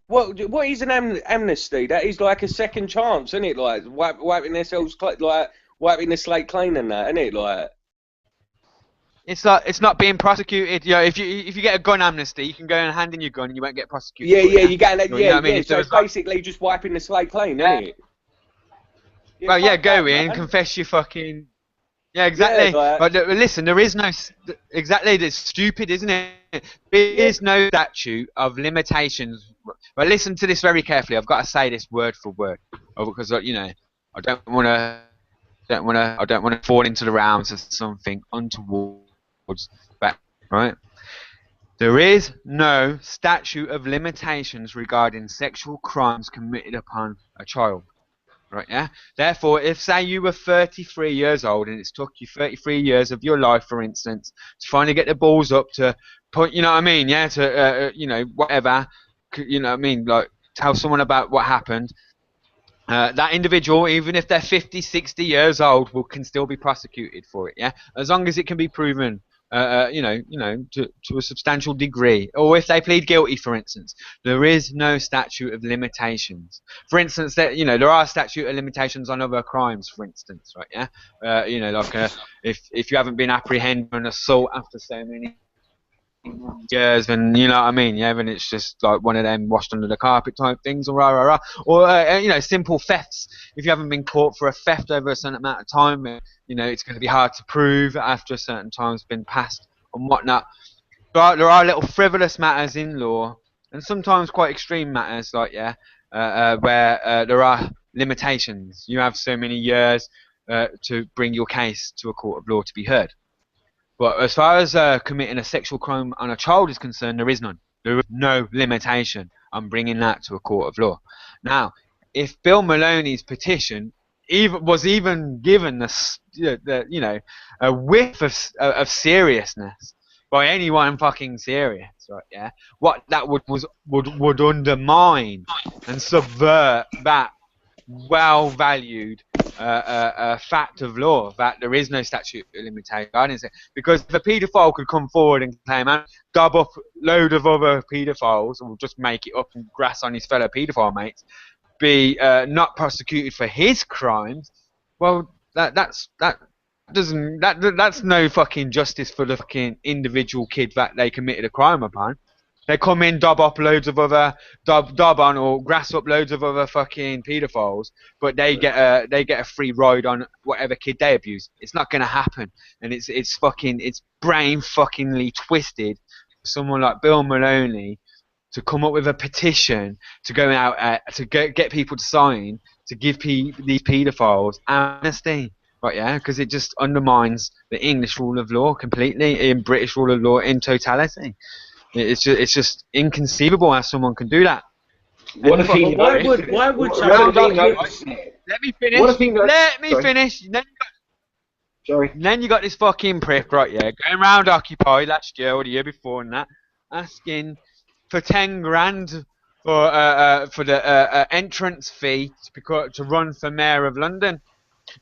What is an amnesty? That is like a second chance, isn't it? Like wiping themselves, like wiping the slate clean and that, isn't it? Like. It's not being prosecuted. You know, if you get a gun amnesty, you can go and hand in your gun and you won't get prosecuted. You get that. You know what I mean? So it's basically just wiping the slate clean, isn't it? Yeah, well, go in, confess your fucking. Yeah, exactly. But listen, there is no exactly. It's stupid, isn't it? There is no statute of limitations. But listen to this very carefully. I've got to say this word for word, because I don't want to fall into the realms of something untoward. Right? There is no statute of limitations regarding sexual crimes committed upon a child. Right, yeah? Therefore, if, say, you were 33 years old and it's took you 33 years of your life, for instance, to finally get the balls up to put, you know what I mean, yeah, to, whatever, you know what I mean, like, tell someone about what happened, that individual, even if they're 50, 60 years old, can still be prosecuted for it, yeah? As long as it can be proven to a substantial degree, or if they plead guilty, for instance, there is no statute of limitations. For instance, there are statute of limitations on other crimes, for instance, right? Yeah, if you haven't been apprehended for an assault after so many years, then you know what I mean. Yeah, then it's just like one of them washed under the carpet type things, or or simple thefts. If you haven't been caught for a theft over a certain amount of time, it's going to be hard to prove after a certain time's been passed and whatnot. There are little frivolous matters in law, and sometimes quite extreme matters, like where there are limitations. You have so many years to bring your case to a court of law to be heard. But as far as committing a sexual crime on a child is concerned, there is none. There is no limitation on bringing that to a court of law. Now, if Bill Maloney's petition was even given a whiff of seriousness by anyone fucking serious, right? Yeah, what that would undermine and subvert that well-valued fact of law that there is no statute of limitation. Because if a paedophile could come forward and claim and dub up a load of other paedophiles, or just make it up and grass on his fellow paedophile mates, be not prosecuted for his crimes, well, that's no fucking justice for the fucking individual kid that they committed a crime upon. They come in, dub on or grass up loads of other fucking paedophiles, but they get a free ride on whatever kid they abuse. It's not gonna happen, and it's brain fuckingly twisted for someone like Bill Maloney to come up with a petition to go out to get people to sign to give these paedophiles amnesty. Right, yeah, because it just undermines the English rule of law completely, in British rule of law in totality. It's just inconceivable how someone can do that. Why would someone Let me finish. Then you got this fucking prick, right? Yeah, going round Occupy last year or the year before and that, asking for 10 grand for the entrance fee to run for Mayor of London.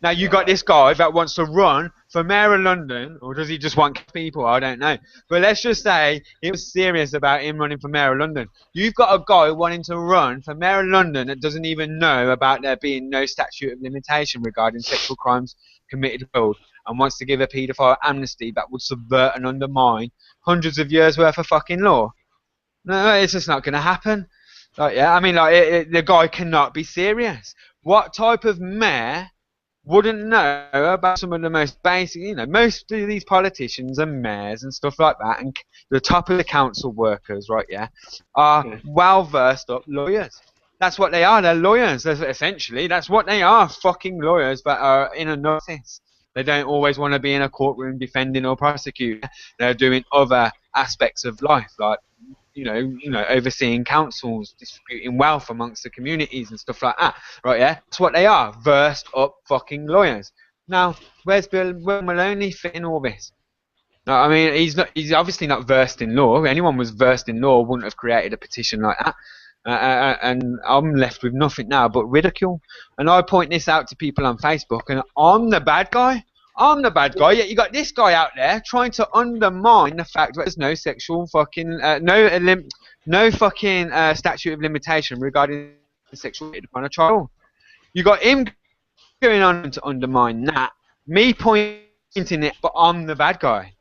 Now you got this guy that wants to run for Mayor of London, or does he just want people? I don't know. But let's just say he was serious about him running for Mayor of London. You've got a guy wanting to run for Mayor of London that doesn't even know about there being no statute of limitation regarding sexual crimes committed abroad, and wants to give a paedophile amnesty that would subvert and undermine hundreds of years worth of fucking law. No, it's just not going to happen. The guy cannot be serious. What type of mayor wouldn't know about some of the most basic, most of these politicians and mayors and stuff like that, and the top of the council workers, right, yeah, are well-versed up lawyers. That's what they are, they're lawyers, essentially. That's what they are, fucking lawyers that are in a notice. They don't always want to be in a courtroom defending or prosecuting. They're doing other aspects of life, like, overseeing councils, distributing wealth amongst the communities and stuff like that, right? Yeah, that's what they are, versed up fucking lawyers. Now, where's Bill Maloney fit in all this? No, I mean, he's obviously not versed in law. If anyone was versed in law wouldn't have created a petition like that. And I'm left with nothing now but ridicule. And I point this out to people on Facebook, and I'm the bad guy. Yet you got this guy out there trying to undermine the fact that there's no sexual fucking no fucking statute of limitation regarding sexual hit upon a child. You got him going on to undermine that. Me pointing it, but I'm the bad guy.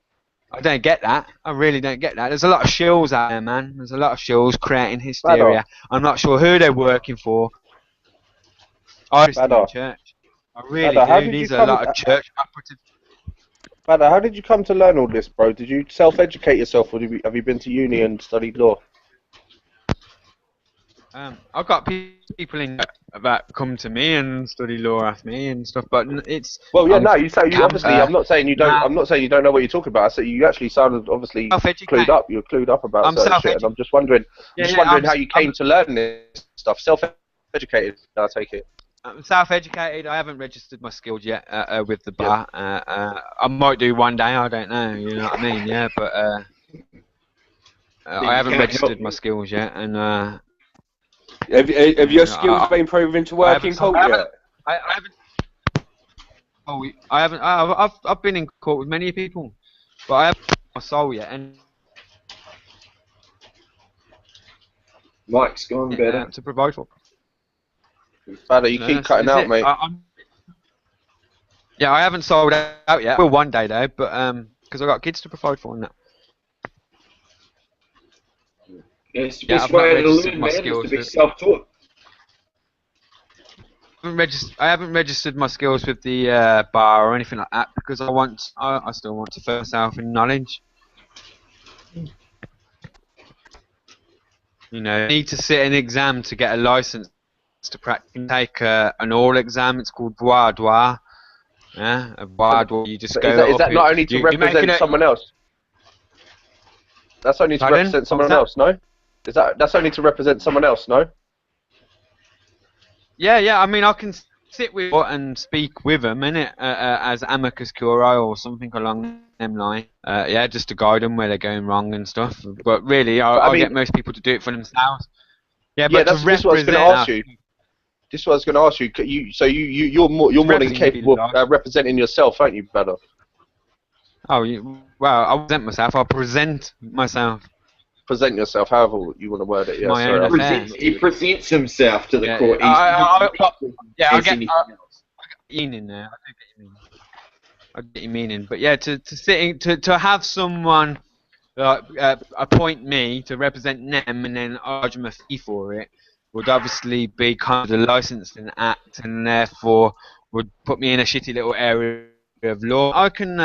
I don't get that. I really don't get that. There's a lot of shills out there, man. There's a lot of shills creating hysteria. I'm not sure who they're working for. I just in church. I really do. These are a lot of church operatives. Badder, how did you come to learn all this, bro? Did you self-educate yourself, or have you been to uni and studied law? I've got people in that come to me and study law after me and stuff, but it's you obviously. I'm not saying you don't. I'm not saying you don't know what you're talking about. So you actually sounded obviously clued up. You're clued up about certain shit, and I'm just wondering. How you came to learn this stuff. Self-educated, I take it. I'm self-educated. I haven't registered my skills yet with the bar. I might do one day. I don't know. You know what I mean? Yeah, but I haven't registered my skills yet, and. Have your skills been proven to work in court yet? I haven't. I've been in court with many people, but I have. my soul yet, and Mike's gone better. to provide for. Better, you keep cutting out, mate. Yeah, I haven't sold out yet. Will one day though, but because I've got kids to provide for and that. It's the best way to learn, man, is to be self-taught. I haven't registered my skills with the bar or anything like that because I still want to further myself in knowledge. You know, you need to sit an exam to get a license to practice. You can take an oral exam. It's called voir droit. Yeah, a voir droit. You just go. Is that not only to represent someone else? That's only to represent someone else, no? That's only to represent someone else, no? Yeah. I mean, I can sit with and speak with them, innit? As amicus curiae or something along them lines. Yeah, just to guide them where they're going wrong and stuff. But really, I get most people to do it for themselves. Yeah, but that's what I was going to ask you. This is what I was going to ask you. You're more than capable of representing yourself, aren't you, brother? Oh, well, I present myself. I present myself. Present yourself, however you want to word it. Yeah, he presents himself to the court. I get meaning there. I get your meaning, but yeah, to have someone appoint me to represent them and then charge them a fee for it would obviously be kind of a licensing act, and therefore would put me in a shitty little area of law. I can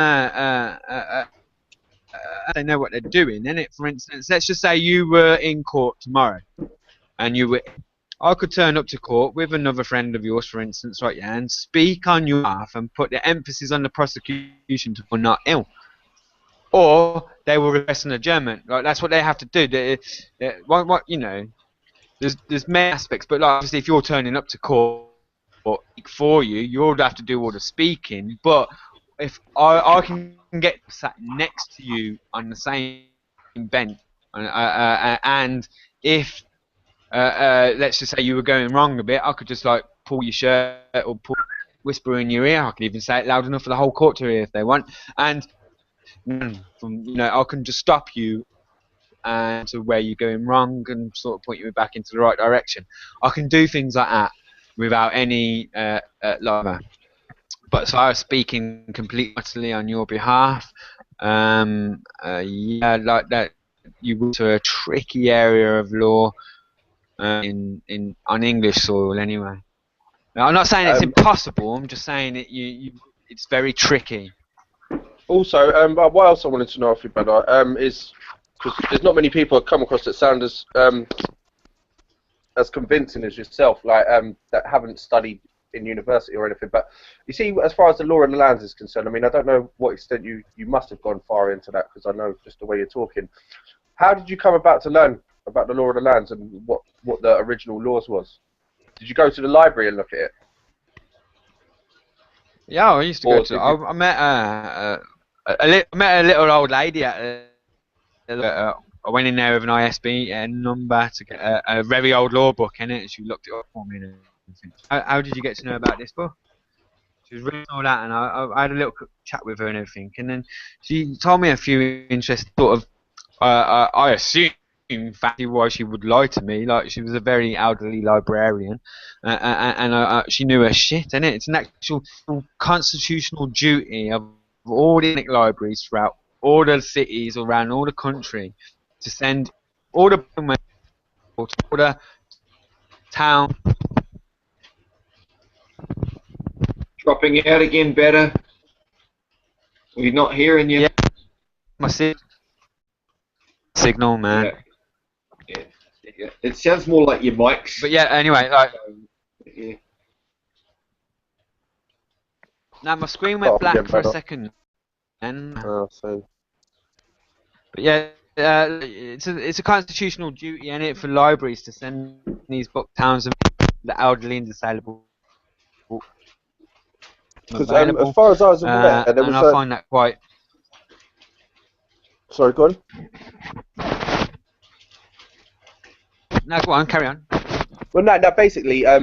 they know what they're doing, innit? For instance, let's just say you were in court tomorrow, and I could turn up to court with another friend of yours, for instance, right, yeah, and speak on your behalf and put the emphasis on the prosecution to not ill. Or they will request an adjournment. Like, that's what they have to do. You know, there's many aspects, but like, obviously if you're turning up to court for you, you'll have to do all the speaking, but if I can get sat next to you on the same bench, and if let's just say you were going wrong a bit, I could just like pull your shirt or whisper in your ear. I could even say it loud enough for the whole court to hear if they want, and I can just stop you and to where you're going wrong and sort of point you back into the right direction. I can do things like that without any lava. But so I was speaking completely utterly on your behalf. Yeah, like that. You went to a tricky area of law on English soil, anyway. Now, I'm not saying it's impossible. I'm just saying it's very tricky. Also, what else I wanted to know off you, brother, is because there's not many people I've come across that sound as convincing as yourself, like that haven't studied in university or anything. But you see, as far as the law and the lands is concerned, I mean, I don't know what extent you must have gone far into that, because I know just the way you're talking. How did you come about to learn about the law of the lands and what the original laws was? Did you go to the library and look at it? Yeah, I used to go to. I met a little old lady at I went in there with an ISBN number to get a very old law book in it, and she looked it up for me and everything. How did you get to know about this book? She was reading all that, and I had a little chat with her and everything, and then she told me a few interesting sort of. I assume, in fact, why she would lie to me. Like, she was a very elderly librarian, and she knew her shit. And it's an actual constitutional duty of all the libraries throughout all the cities around all the country to send all the town. Dropping out again, better. We're not hearing you. Yeah. My signal, man. Yeah. It sounds more like your mics. But yeah, anyway, like. Yeah. Now my screen went black for a second. So. But yeah, it's a constitutional duty, isn't it, for libraries to send these book towns and the elderly and disabled. Because as far as I was aware, there was I find that quite. Sorry, go on. No, go on, carry on. Well, no, basically, I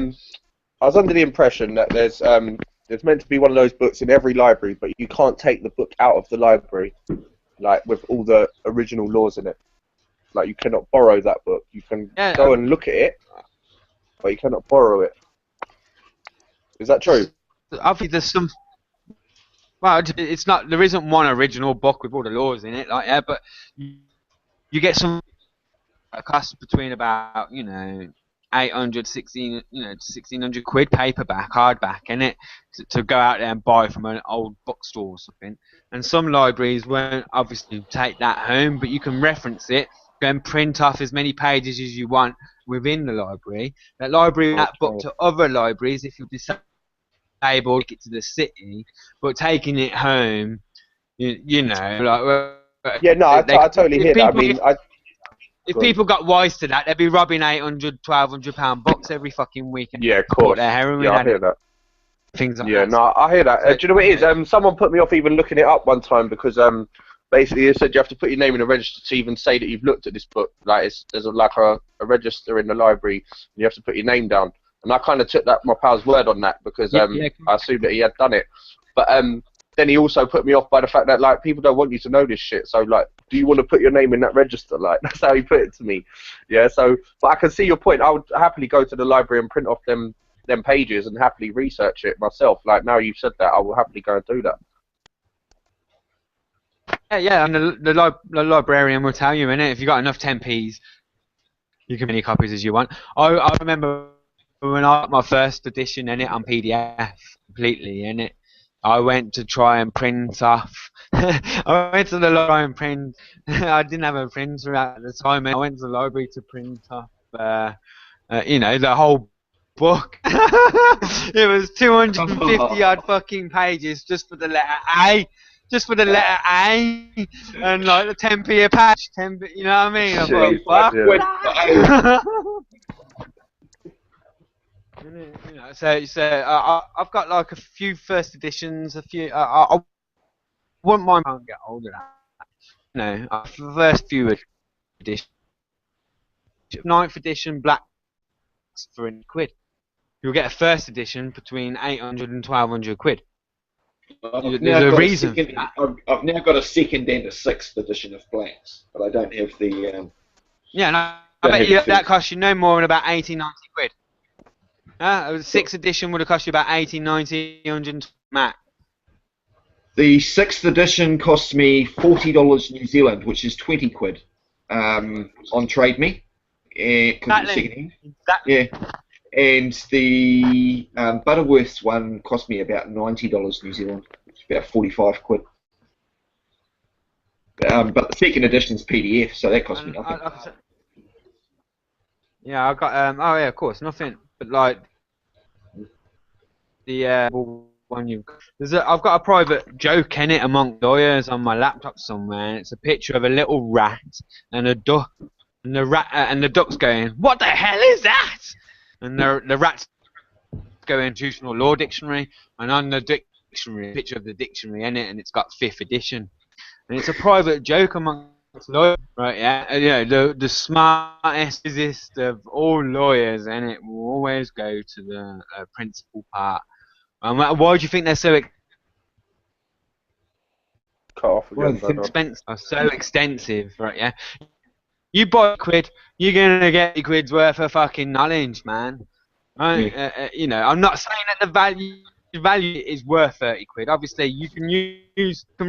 was under the impression that there's meant to be one of those books in every library, but you can't take the book out of the library like with all the original laws in it. Like you cannot borrow that book. You can go and look at it, but you cannot borrow it. Is that true? Obviously, there's some. Well, it's not. There isn't one original book with all the laws in it, like but you get some. It costs between about 800, 1,600 quid paperback, hardback, innit? To go out there and buy from an old bookstore or something. And some libraries won't obviously take that home, but you can reference it, go and print off as many pages as you want within the library. That library, that book to other libraries if you're disabled, get to the city, but taking it home, you know, like. Yeah, no, I totally hear that. I mean, if people got wise to that, they'd be robbing 800, 1,200 pound books every fucking weekend. Yeah, of course. Their heroin. Yeah, I hear that. Things like yeah, that. no, I hear that. Do you know what it is? Someone put me off even looking it up one time because basically they said you have to put your name in a register to even say that you've looked at this book. Like there's a register in the library, and you have to put your name down. And I kind of took my pal's word on that because I assumed that he had done it. But then he also put me off by the fact that like people don't want you to know this shit. So like, do you want to put your name in that register? Like that's how he put it to me. Yeah. So, but I can see your point. I would happily go to the library and print off them pages and happily research it myself. Like now you've said that, I will happily go and do that. Yeah, and the librarian will tell you, innit? If you got enough 10p's, you can make any copies as you want. I remember when I got my first edition innit on PDF completely innit. I went to try and print off. I went to the library and print. I didn't have a printer at the time. I went to the library to print off, the whole book. It was 250 odd fucking pages just for the letter A. Just for the letter A, and like the 10p a page, 10p, you know what I mean? I thought, fuck. So I've got like a few first editions, a few. I wouldn't mind. I can't get hold of that. The first few editions, 9th edition blacks for £1. You'll get a first edition between 800 and 1,200 quid. There's a reason for that. I've now got a 2nd and a 6th edition of blacks, but I don't have the. I bet you that costs you no more than about 80, 90 quid. The 6th edition would have cost you about 80, 90, 100 max. The 6th edition cost me $40 New Zealand, which is 20 quid on Trade Me. Exactly. Yeah. And the Butterworth's one cost me about $90 New Zealand, which is about 45 quid. But the 2nd edition's PDF, so that cost me nothing. I got of course, nothing. But like the one I've got a private joke in it among lawyers on my laptop somewhere. And it's a picture of a little rat and a duck, and the duck's going, "What the hell is that?" And the rat's go Institutional Law Dictionary, and on the dictionary, a picture of the dictionary in it, and it's got 5th edition. And it's a private joke amongst lawyers, right? Yeah, the smartest of all lawyers, and it will always go to the principal part. Why do you think they're so extensive, right? Yeah. You buy £1, you're gonna get £1 worth of fucking knowledge, man. Right? I'm not saying that the value is worth 30 quid. Obviously, you can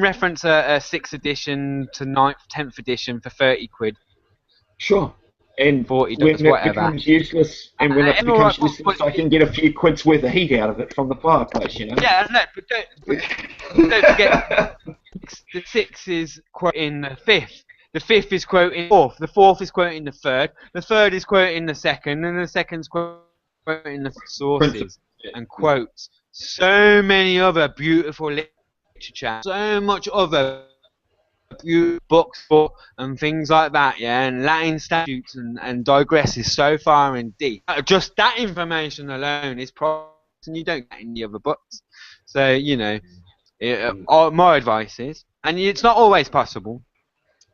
reference a 6th edition to 9th, 10th edition for 30 quid. Sure. And $40, when it whatever. becomes useless, I can get a few quid's worth of heat out of it from the fireplace, Yeah, no, but don't forget, the 6 is quoting the 5th. The 5th is quoting the 4th. The 4th is quoting the 3rd. The 3rd is quoting the 2nd, and the 2nd's quoting the sources and quotes so many other beautiful literature, so much other beautiful books and things like that, and Latin statutes and digresses so far and deep. Just that information alone is priceless, and you don't get any other books. So my advice is, and it's not always possible.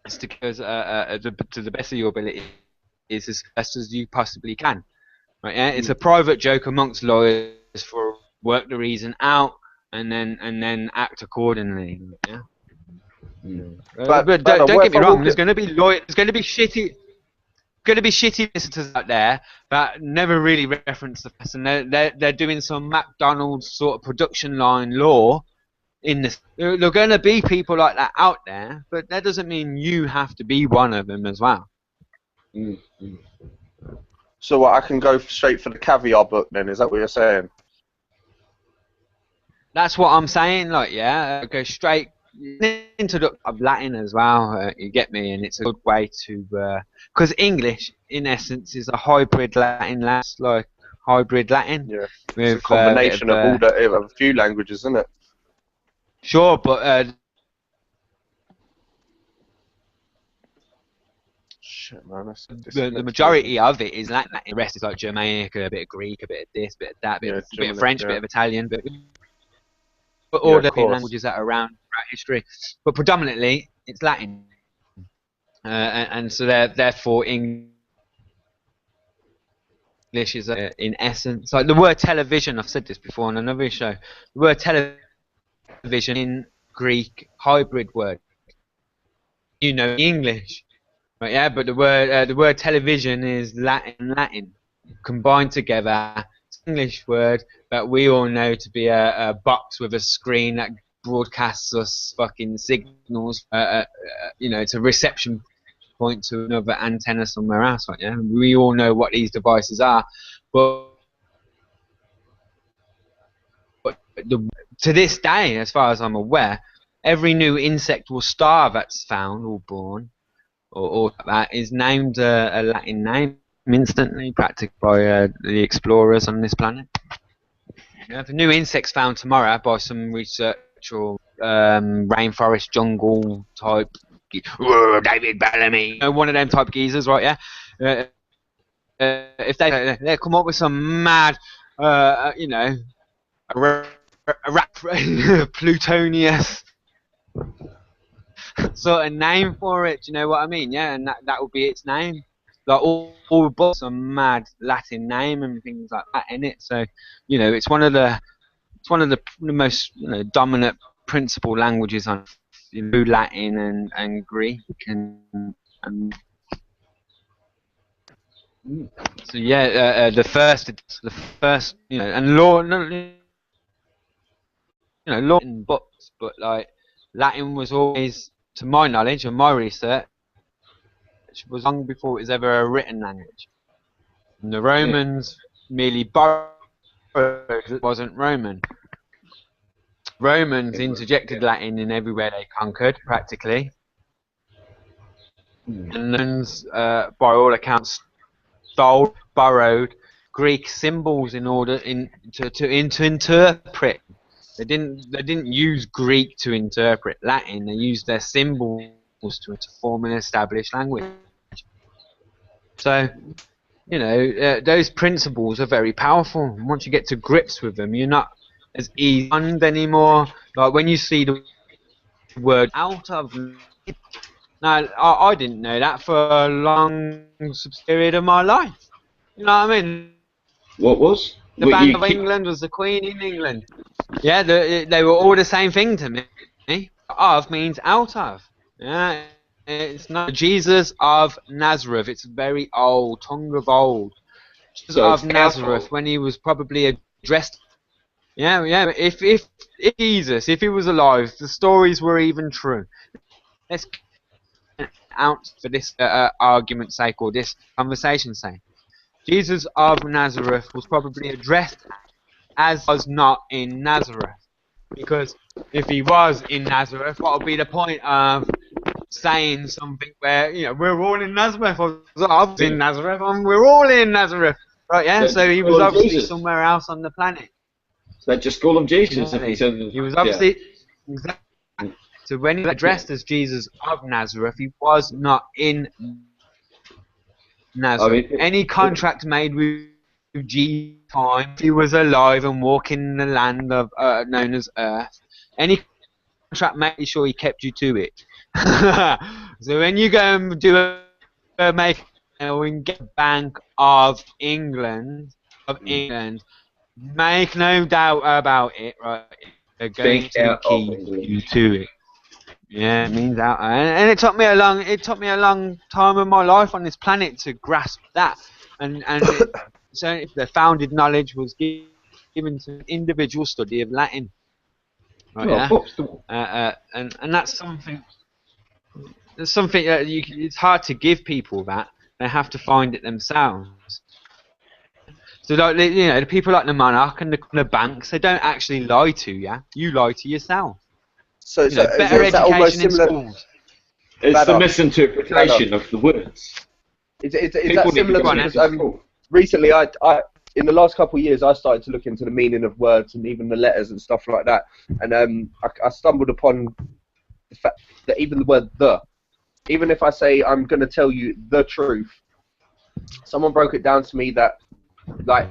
It's because to the best of your ability is as best as you possibly can. Right? Yeah? It's a private joke amongst lawyers for work the reason out and then act accordingly. Yeah. But don't get me wrong. There's going to be shitty visitors out there that never really reference the past, and they're doing some McDonald's sort of production line law in this. There are going to be people like that out there, but that doesn't mean you have to be one of them as well. So what, I can go straight for the caviar book then? Is that what you're saying? That's what I'm saying. Like, yeah, go straight into the Latin as well. You get me, and it's a good way to because English, in essence, is a hybrid Latin. That's like hybrid Latin. Yeah, with, it's a combination of a few languages, isn't it? Sure, but shit, man, the majority of it is Latin. The rest is like Germanic, a bit of Greek, a bit of this, bit of that, bit of French, bit of Italian, but all the languages that are around throughout history. But predominantly, it's Latin, and so therefore English is in essence like the word television. I've said this before on another show. The word television in Greek, hybrid word. You know English, right? Yeah, but the word television is Latin combined together. It's an English word that we all know to be a box with a screen that broadcasts us fucking signals. It's a reception point to another antenna somewhere else, right? Yeah, we all know what these devices are, but to this day, as far as I'm aware, every new insect or star that's found or born or that is named a Latin name instantly, practically by the explorers on this planet. If a new insect's found tomorrow by some research or rainforest jungle type, David Bellamy, one of them type geezers, right? Yeah. If they come up with some mad, plutonious sort of name for it, do you know what I mean? Yeah, and that would be its name. Like all books are mad Latin name and things like that in it. So, it's one of the most dominant principal languages on Latin and Greek and so yeah, the first and law law in books, but like Latin was always, to my knowledge and my research, was long before it was ever a written language. And the Romans merely borrowed it wasn't Roman. Romans interjected Latin in everywhere they conquered, practically. And Romans, by all accounts, borrowed Greek symbols in order to interpret. They didn't use Greek to interpret Latin. They used their symbols to form an established language. So, those principles are very powerful. Once you get to grips with them, you're not as easy anymore. Like when you see the word out of. Now, I didn't know that for a long period of my life. You know what I mean? What was? The Bank of England was the Queen in England. Yeah, they were all the same thing to me. Of means out of. Yeah, it's not Jesus of Nazareth. It's very old, tongue of old. Jesus of Nazareth, when he was probably addressed. Yeah. If Jesus, if he was alive, the stories were even true. Let's get out for this argument's sake or this conversation's sake. Jesus of Nazareth was probably addressed as was not in Nazareth. Because if he was in Nazareth, what would be the point of saying something where, we're all in Nazareth, I was in Nazareth, and we're all in Nazareth. Right, yeah? So he was obviously somewhere else on the planet. So just call him Jesus. Exactly. He was obviously... Yeah. Exactly. So when he was addressed as Jesus of Nazareth, he was not in Nazareth. Any contract made with Jesus time, if he was alive and walking in the land of known as Earth, any contract made sure he kept you to it. So when you go and do make Bank of England, make no doubt about it, right? They're going to keep you to it. Yeah, it means out, and it took me a long time of my life on this planet to grasp that, so if the founded knowledge was given to individual study of Latin, right? And that's something. There's something that it's hard to give people that. They have to find it themselves. So, like, the people like the monarch and the banks, they don't actually lie to you. You lie to yourself. So, better education in schools. It's the misinterpretation of the words. Is that similar to recently, I in the last couple of years, I started to look into the meaning of words and even the letters and stuff like that. And I stumbled upon the fact that even the word "the," even if I say I'm going to tell you the truth, someone broke it down to me that, like,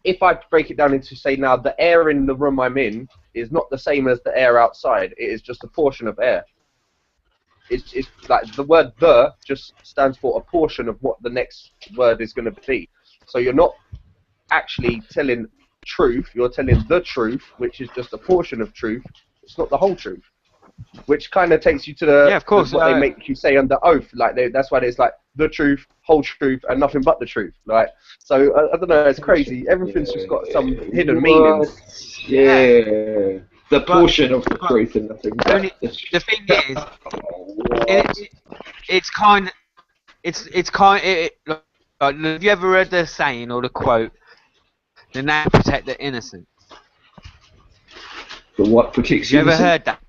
if I break it down into, say, now the air in the room I'm in is not the same as the air outside. It is just a portion of air. It's like the word "the" just stands for a portion of what the next word is going to be. So you're not actually telling truth. You're telling the truth, which is just a portion of truth. It's not the whole truth. Which kind of takes you to what they make you say under oath. Like that's why there's like the truth, whole truth, and nothing but the truth. Like, so I don't know. It's crazy. Everything's just got some hidden meanings. Yeah. The portion of the truth and nothing. The thing is, it's kind. Like, have you ever read the saying or the quote? The name protect the innocent. The what protects you? You ever heard that?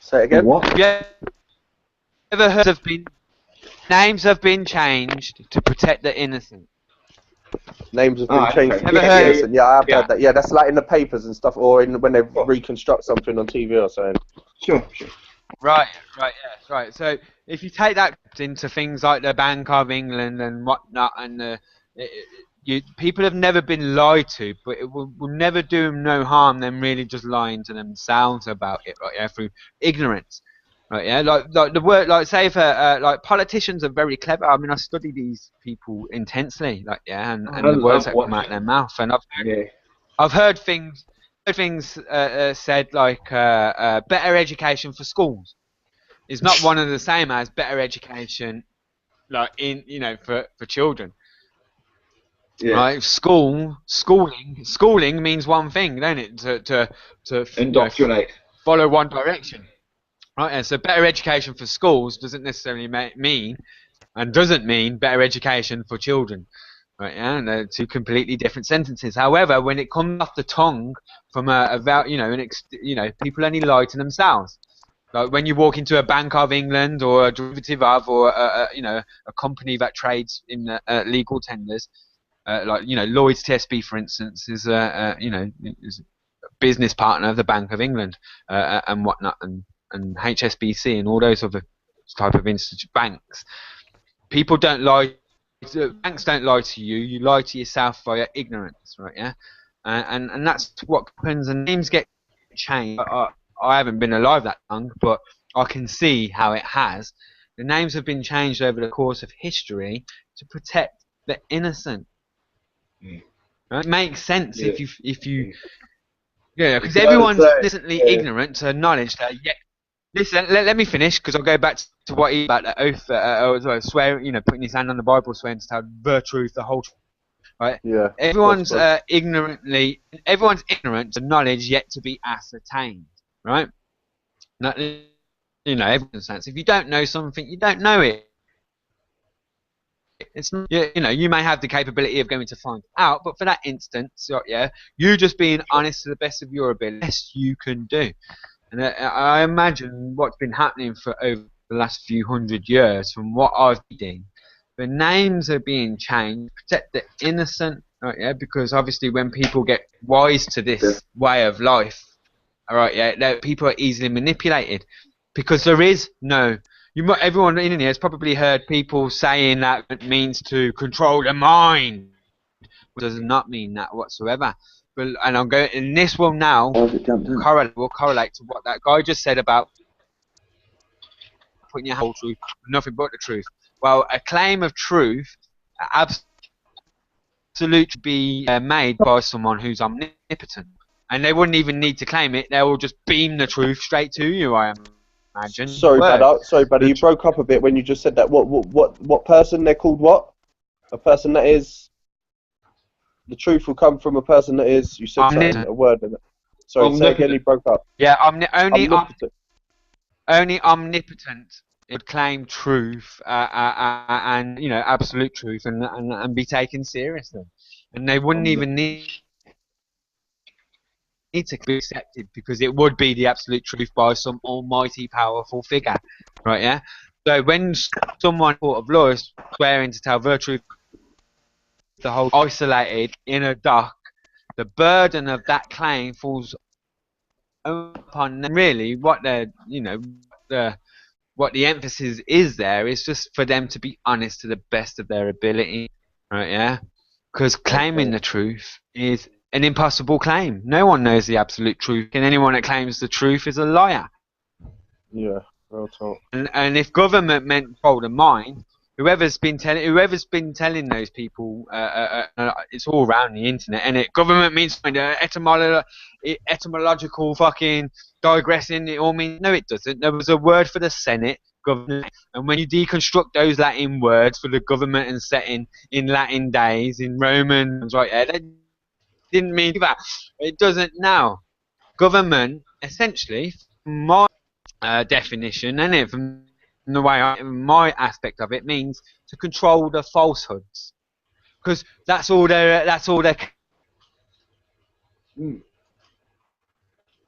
Say it again. What? Have you ever heard names have been changed to protect the innocent? Names have been changed to protect the innocent. Yeah, I have heard that. Yeah, that's like in the papers and stuff, or when they reconstruct something on TV or something. Sure. Right. So if you take that into things like the Bank of England and whatnot, and people have never been lied to, but it will never do them no harm. Them really just lying to themselves about it, right? Yeah, through ignorance, right? Yeah, like the word, like say if like politicians are very clever. I mean, I study these people intensely, like and the words that come out of their mouth, and I've heard things said like better education for schools is not one and the same as better education, like for children. Yeah. Right, schooling means one thing, don't it? To indoctrinate, follow one direction, right? And so better education for schools doesn't necessarily mean better education for children, right? Yeah, and they're two completely different sentences. However, when it comes off the tongue from people only lie to themselves. Like when you walk into a Bank of England or a derivative of, or a company that trades in legal tenders. Lloyd's TSB, for instance, is is a business partner of the Bank of England and whatnot, and HSBC and all those other type of banks. People don't lie. Banks don't lie to you. You lie to yourself via ignorance, right? Yeah, and that's what happens. And names get changed. I haven't been alive that long, but I can see how it has. The names have been changed over the course of history to protect the innocent. It makes sense if you because everyone's innocently ignorant to knowledge that. Yeah, listen, let me finish because I'll go back to what he about the oath, swearing, putting his hand on the Bible, swearing to tell the truth, the whole truth. Right? Yeah. Everyone's ignorant to knowledge yet to be ascertained. Right? Not, everyone's sense. If you don't know something, you don't know it. It's not, you may have the capability of going to find out, but for that instance, you just being honest to the best of your ability, best you can do. And I imagine what's been happening for over the last few hundred years, from what I've seen, the names are being changed to protect the innocent, right? Yeah, because obviously when people get wise to this way of life, all right, people are easily manipulated because there is no. Everyone in here has probably heard people saying that it means to control the mind. It does not mean that whatsoever. And this will now correlate to what that guy just said about putting your whole truth, nothing but the truth. Well, a claim of truth absolutely be made by someone who's omnipotent, and they wouldn't even need to claim it. They will just beam the truth straight to you. imagine. Sorry, buddy. You broke up a bit when you just said that. What person? They're called what? A person that is. The truth will come from a person that is. You said something, a word in it. Sorry, say again. You broke up. Yeah, only omnipotent would claim truth and absolute truth and be taken seriously, and they wouldn't even need to be accepted because it would be the absolute truth by some almighty powerful figure, right? Yeah. So when someone court of law is swearing to tell the truth, the whole isolated in a dock, the burden of that claim falls upon them. Really what the emphasis is there is just for them to be honest to the best of their ability, right? Yeah, because claiming the truth is an impossible claim. No one knows the absolute truth, and anyone that claims the truth is a liar. Yeah, real talk. And if government meant control the mind, whoever's been telling those people, it's all around the internet, and government means etymological fucking digressing. It all means no, it doesn't. There was a word for the Senate, government, and when you deconstruct those Latin words for the government and setting in Latin days, in Romans, right there, that didn't mean that. It doesn't now. Government, essentially, my definition, and from the way my aspect of it means to control the falsehoods, because that's all there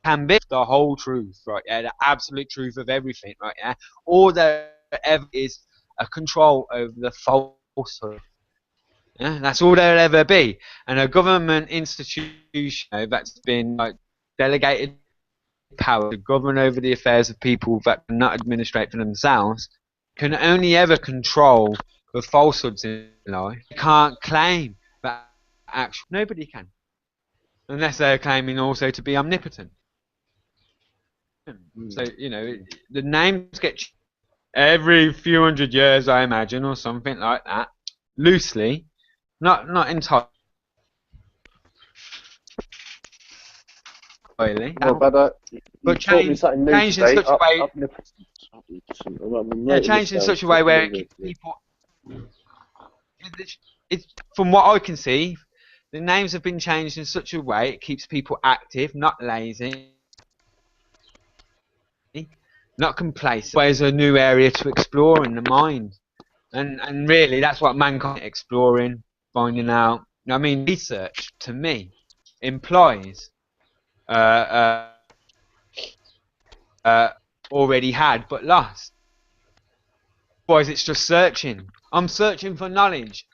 can be, the whole truth, right? Yeah, the absolute truth of everything, right? Yeah, all there ever is a control over the falsehood. Yeah, that's all there'll ever be, and a government institution that's been delegated power to govern over the affairs of people that cannot administrate for themselves can only ever control the falsehoods in life. They can't claim that actually nobody can, unless they're claiming also to be omnipotent. So the names get every few hundred years, I imagine, or something like that, loosely, not entirely. Well, but changed in such a way. Changed in such a way where it keeps people. It's from what I can see, the names have been changed in such a way it keeps people active, not lazy, not complacent. There's a new area to explore in the mind, and really that's what mankind is exploring, finding out. I mean, research to me implies. Already had but lost. Otherwise, it's just searching. I'm searching for knowledge.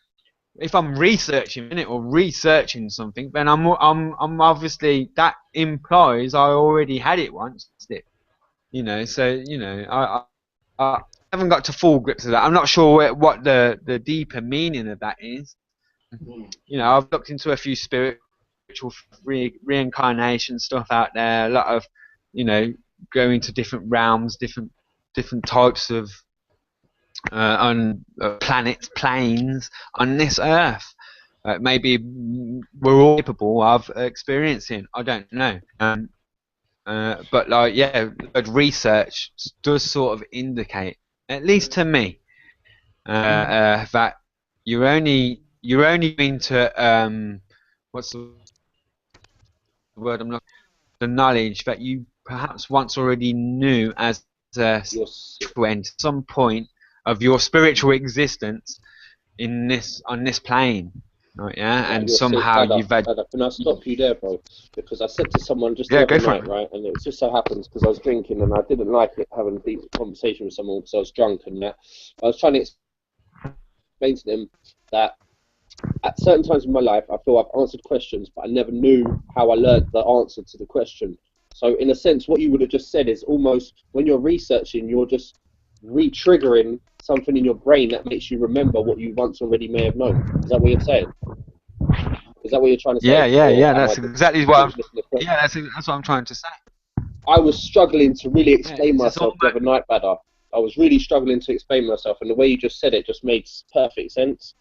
If I'm researching it or researching something, then I'm obviously that implies I already had it once. So I haven't got to full grips of that. I'm not sure what the deeper meaning of that is. I've looked into a few spiritual reincarnation stuff out there. A lot of going to different realms, different types of on planets, planes on this Earth. Maybe we're all capable of experiencing. I don't know. But research does sort of indicate, at least to me, that you're only going to what's the word I'm looking. The knowledge that you perhaps once already knew as a some point of your spiritual existence on this plane, right? Yeah, and somehow you've had. Can I stop you there, bro? Because I said to someone just the other night, right, and it just so happens because I was drinking and I didn't like it having a deep conversation with someone because I was drunk and that. I was trying to explain to them that at certain times in my life, I feel I've answered questions, but I never knew how I learned the answer to the question. So, in a sense, what you would have just said is almost when you're researching, you're just re-triggering something in your brain that makes you remember what you once already may have known. Is that what you're saying? Is that what you're trying to say? Yeah. That's exactly what that's what I'm trying to say. I was struggling to really explain myself the other night, Badar. I was really struggling to explain myself, and the way you just said it just made perfect sense.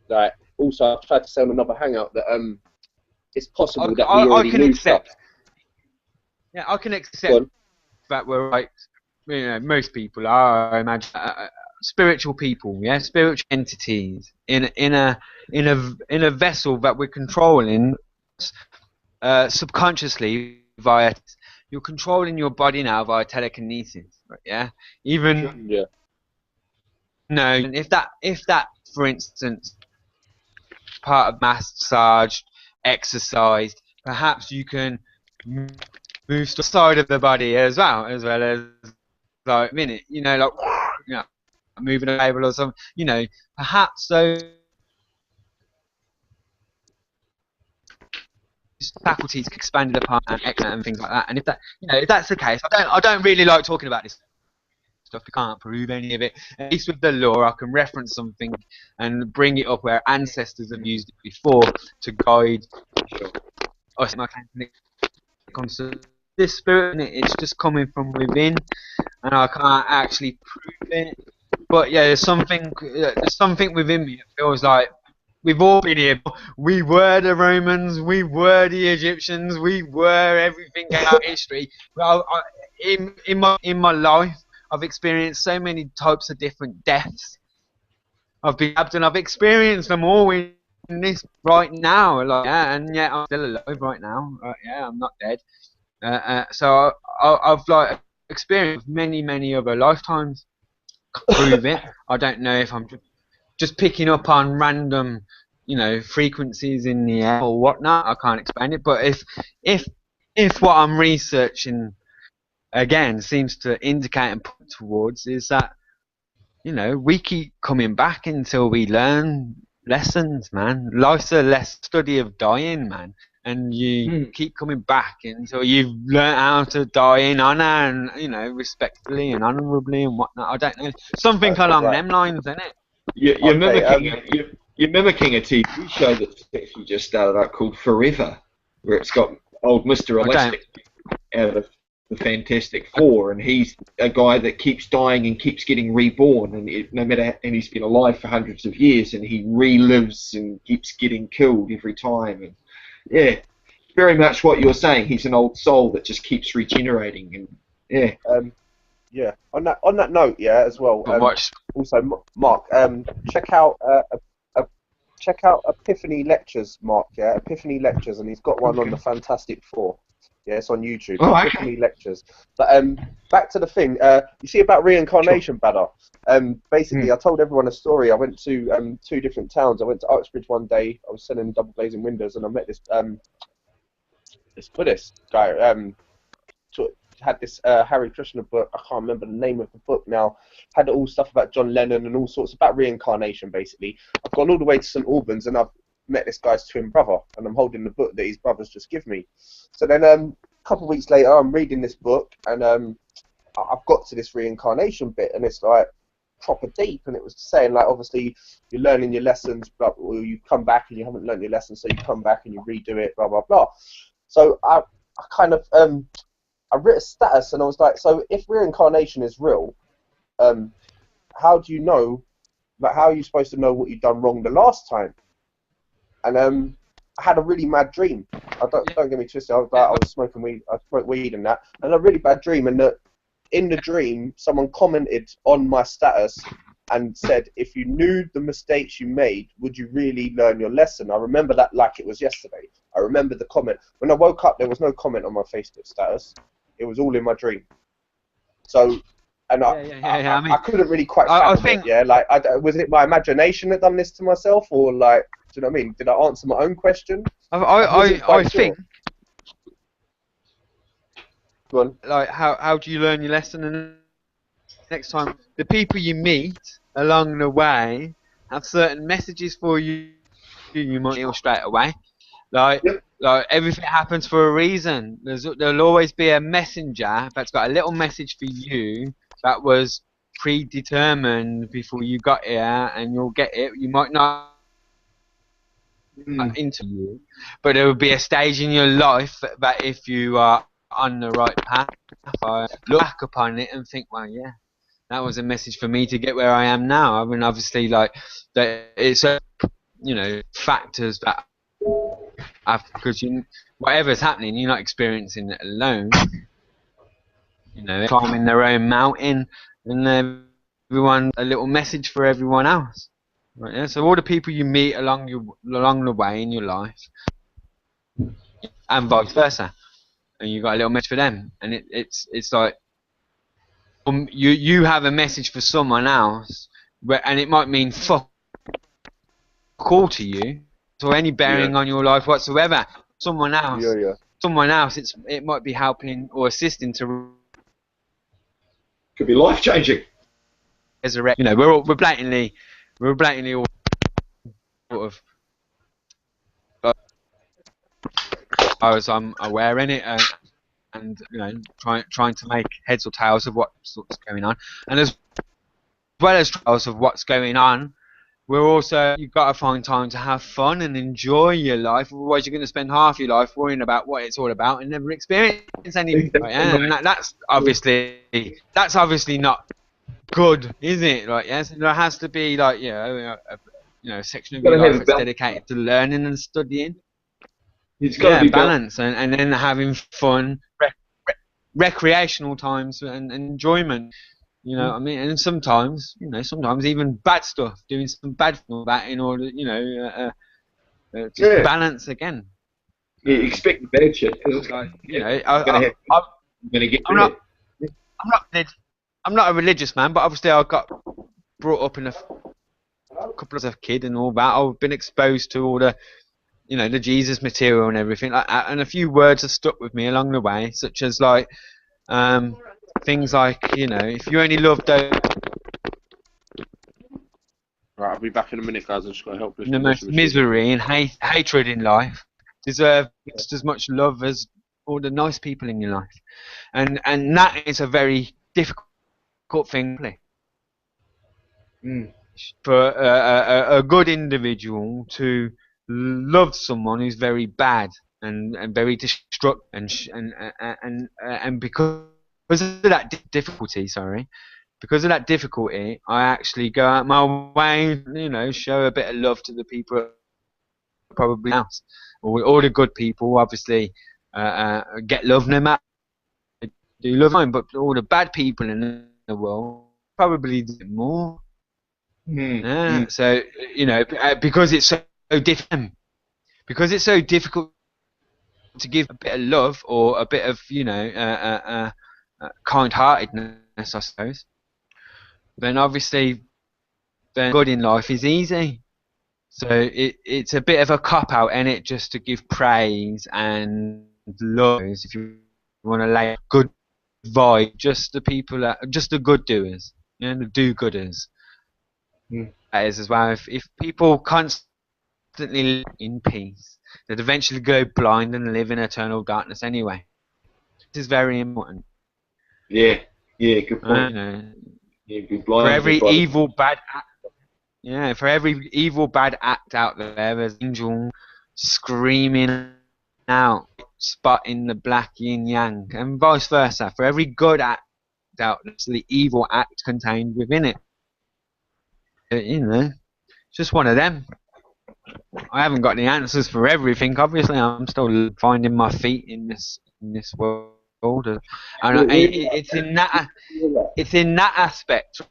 Like, also, I've tried to say on another hangout that it's possible that we already knew stuff. Yeah, I can accept that we're most people are, I imagine, spiritual people, yeah, spiritual entities in a vessel that we're controlling subconsciously via. You're controlling your body now via telekinesis, right, yeah. Even if that, for instance, part of massaged, exercised, perhaps you can move to the side of the body as well as like minute, like moving a table or something, perhaps those faculties expanded upon and things like that. And if that's the case, I don't really like talking about this stuff. We can't prove any of it. At least with the law, I can reference something and bring it up where ancestors have used it before to guide us. When it comes to this spirit, it's just coming from within, and I can't actually prove it. But yeah, there's something within me that feels like we've all been here. We were the Romans, we were the Egyptians, we were everything in our history. Well, in my life, I've experienced so many types of different deaths. I've been stabbed and I've experienced them all in this right now. And yet I'm still alive right now. I'm not dead. So I've like experienced many other lifetimes. Prove it. I don't know if I'm just picking up on random, frequencies in the air or whatnot. I can't explain it. But if what I'm researching again seems to indicate and point towards is that, we keep coming back until we learn lessons, man. Life's a study of dying, man. And you keep coming back until you've learned how to die in honour and, respectfully and honourably and whatnot. I don't know. Something along them lines, isn't it? You're mimicking a TV show that's actually just started up called Forever, where it's got old Mr. Elastic out of the Fantastic Four, and he's a guy that keeps dying and keeps getting reborn, and he's been alive for hundreds of years, and he relives and keeps getting killed every time. And yeah, very much what you're saying. He's an old soul that just keeps regenerating, and On that note, as well. Also, Mark, check out Epiphany Lectures, Mark. Yeah, Epiphany Lectures, and he's got one on the Fantastic Four. Yeah, it's on YouTube. Epiphany Lectures. But back to the thing. You see about reincarnation, Badder. Basically, I told everyone a story. I went to 2 different towns. I went to Uxbridge one day. I was selling double glazing windows, and I met this Buddhist guy. Had this Hare Krishna book. I can't remember the name of the book now. Had all stuff about John Lennon and all sorts about reincarnation. Basically, I've gone all the way to St Albans, and I've met this guy's twin brother, and I'm holding the book that his brother's just given me. So then a couple of weeks later, I'm reading this book, and I've got to this reincarnation bit, and it's like proper deep, and it was saying like obviously you're learning your lessons, but you come back and you haven't learned your lessons, so you come back and you redo it, blah blah blah. So I kind of I wrote a status, and I was like, so if reincarnation is real, how do you know? Like, how are you supposed to know what you've done wrong the last time? And I had a really mad dream. Don't get me twisted. I was smoking weed. I smoked weed and that, and a really bad dream. And in the dream, someone commented on my status and said, "If you knew the mistakes you made, would you really learn your lesson?" I remember that like it was yesterday. I remember the comment. When I woke up, there was no comment on my Facebook status. It was all in my dream. So, and I couldn't really quite fathom it. Yeah, like, was it my imagination that done this to myself, or like, do you know what I mean? Did I answer my own question? I think. Go on. Like, how do you learn your lesson? And next time, the people you meet along the way have certain messages for you. You might feel straight away. Like everything happens for a reason. There'll always be a messenger that's got a little message for you that was predetermined before you got here, and you'll get it. You might not into you, but there will be a stage in your life that if you are on the right path, I look back upon it and think, well, yeah, that was a message for me to get where I am now. I mean, obviously, like that, it's factors that. Because whatever's happening, you're not experiencing it alone. you know, climbing their own mountain, and everyone a little message for everyone else. Right, yeah? So all the people you meet along the way in your life, and vice versa, and you got a little message for them, and it's like you have a message for someone else, and it might mean fuck all to you, or any bearing on your life whatsoever. Someone else, it might be helping or assisting to could be life changing. Resurrect. You know, we're blatantly all sort of, as far as I'm aware in it, and you know, trying to make heads or tails of what's going on, and as well as tails of what's going on, we're also, you've got to find time to have fun and enjoy your life. Otherwise, you're going to spend half your life worrying about what it's all about and never experience anything. Right? And that's obviously not good, is it? Right? Yes, there has to be like a section of your life that's dedicated to learning and studying. It's got to be balance and then having fun, recreational times and enjoyment. You know what I mean? And sometimes even bad stuff, doing some bad stuff that in order, to balance again. You expect the bad shit because I'm not a religious man, but obviously I got brought up in a couple as a kid and all that. I've been exposed to all the, the Jesus material and everything like that, and a few words have stuck with me along the way, such as like things like, if you only love those. Right, I'll be back in a minute, guys. I just got to help this. The most misery and hatred in life deserve just as much love as all the nice people in your life, and that is a very difficult thing to play. For a good individual to love someone who's very bad and very destructive and because of that difficulty, because of that difficulty, I actually go out my way, show a bit of love to the people probably else. All the good people obviously get love no matter do love them, but all the bad people in the world probably do more. So because it's so different, because it's so difficult to give a bit of love or a bit of kind-heartedness, I suppose. Then obviously, good in life is easy. So it's a bit of a cop-out, and it just to give praise and love if you want to lay a good vibe, just the people just the good doers, the do-gooders. That is as well. If people constantly live in peace, they'd eventually go blind and live in eternal darkness anyway. This is very important. Yeah, good point. Be blind, for every evil bad act, for every evil bad act out there's an angel screaming out, spotting the black yin yang, and vice versa. For every good act out there's the evil act contained within it. It's just one of them. I haven't got the answers for everything. Obviously, I'm still finding my feet in this world, and it's in that aspect.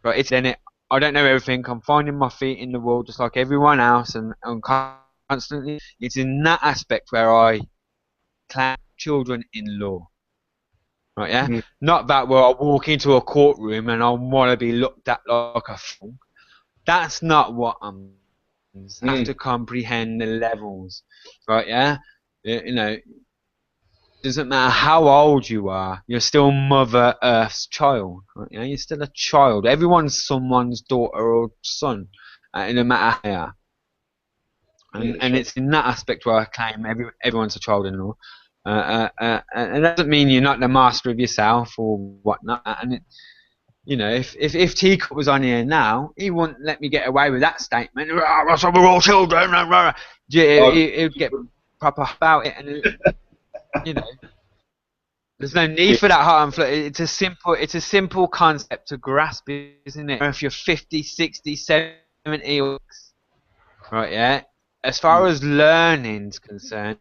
Right, it's in it. I don't know everything. I'm finding my feet in the world just like everyone else, and constantly. It's in that aspect where I claim children-in-law. Right, yeah? Not that where I walk into a courtroom and I want to be looked at like a fool. That's not what I'm. You have to comprehend the levels. Right, yeah? Doesn't matter how old you are, you're still Mother Earth's child. Right? You're still a child. Everyone's someone's daughter or son, no matter how they are. And it's in that aspect where I claim everyone's a child-in-law. And that doesn't mean you're not the master of yourself or whatnot. And if Teacup was on here now, he wouldn't let me get away with that statement. So we're all children. He would get proper about it, and there's no need for that heart and flow. It's a simple concept to grasp, isn't it? If you're 50, 60, 70, right? Yeah. As far as learning's concerned,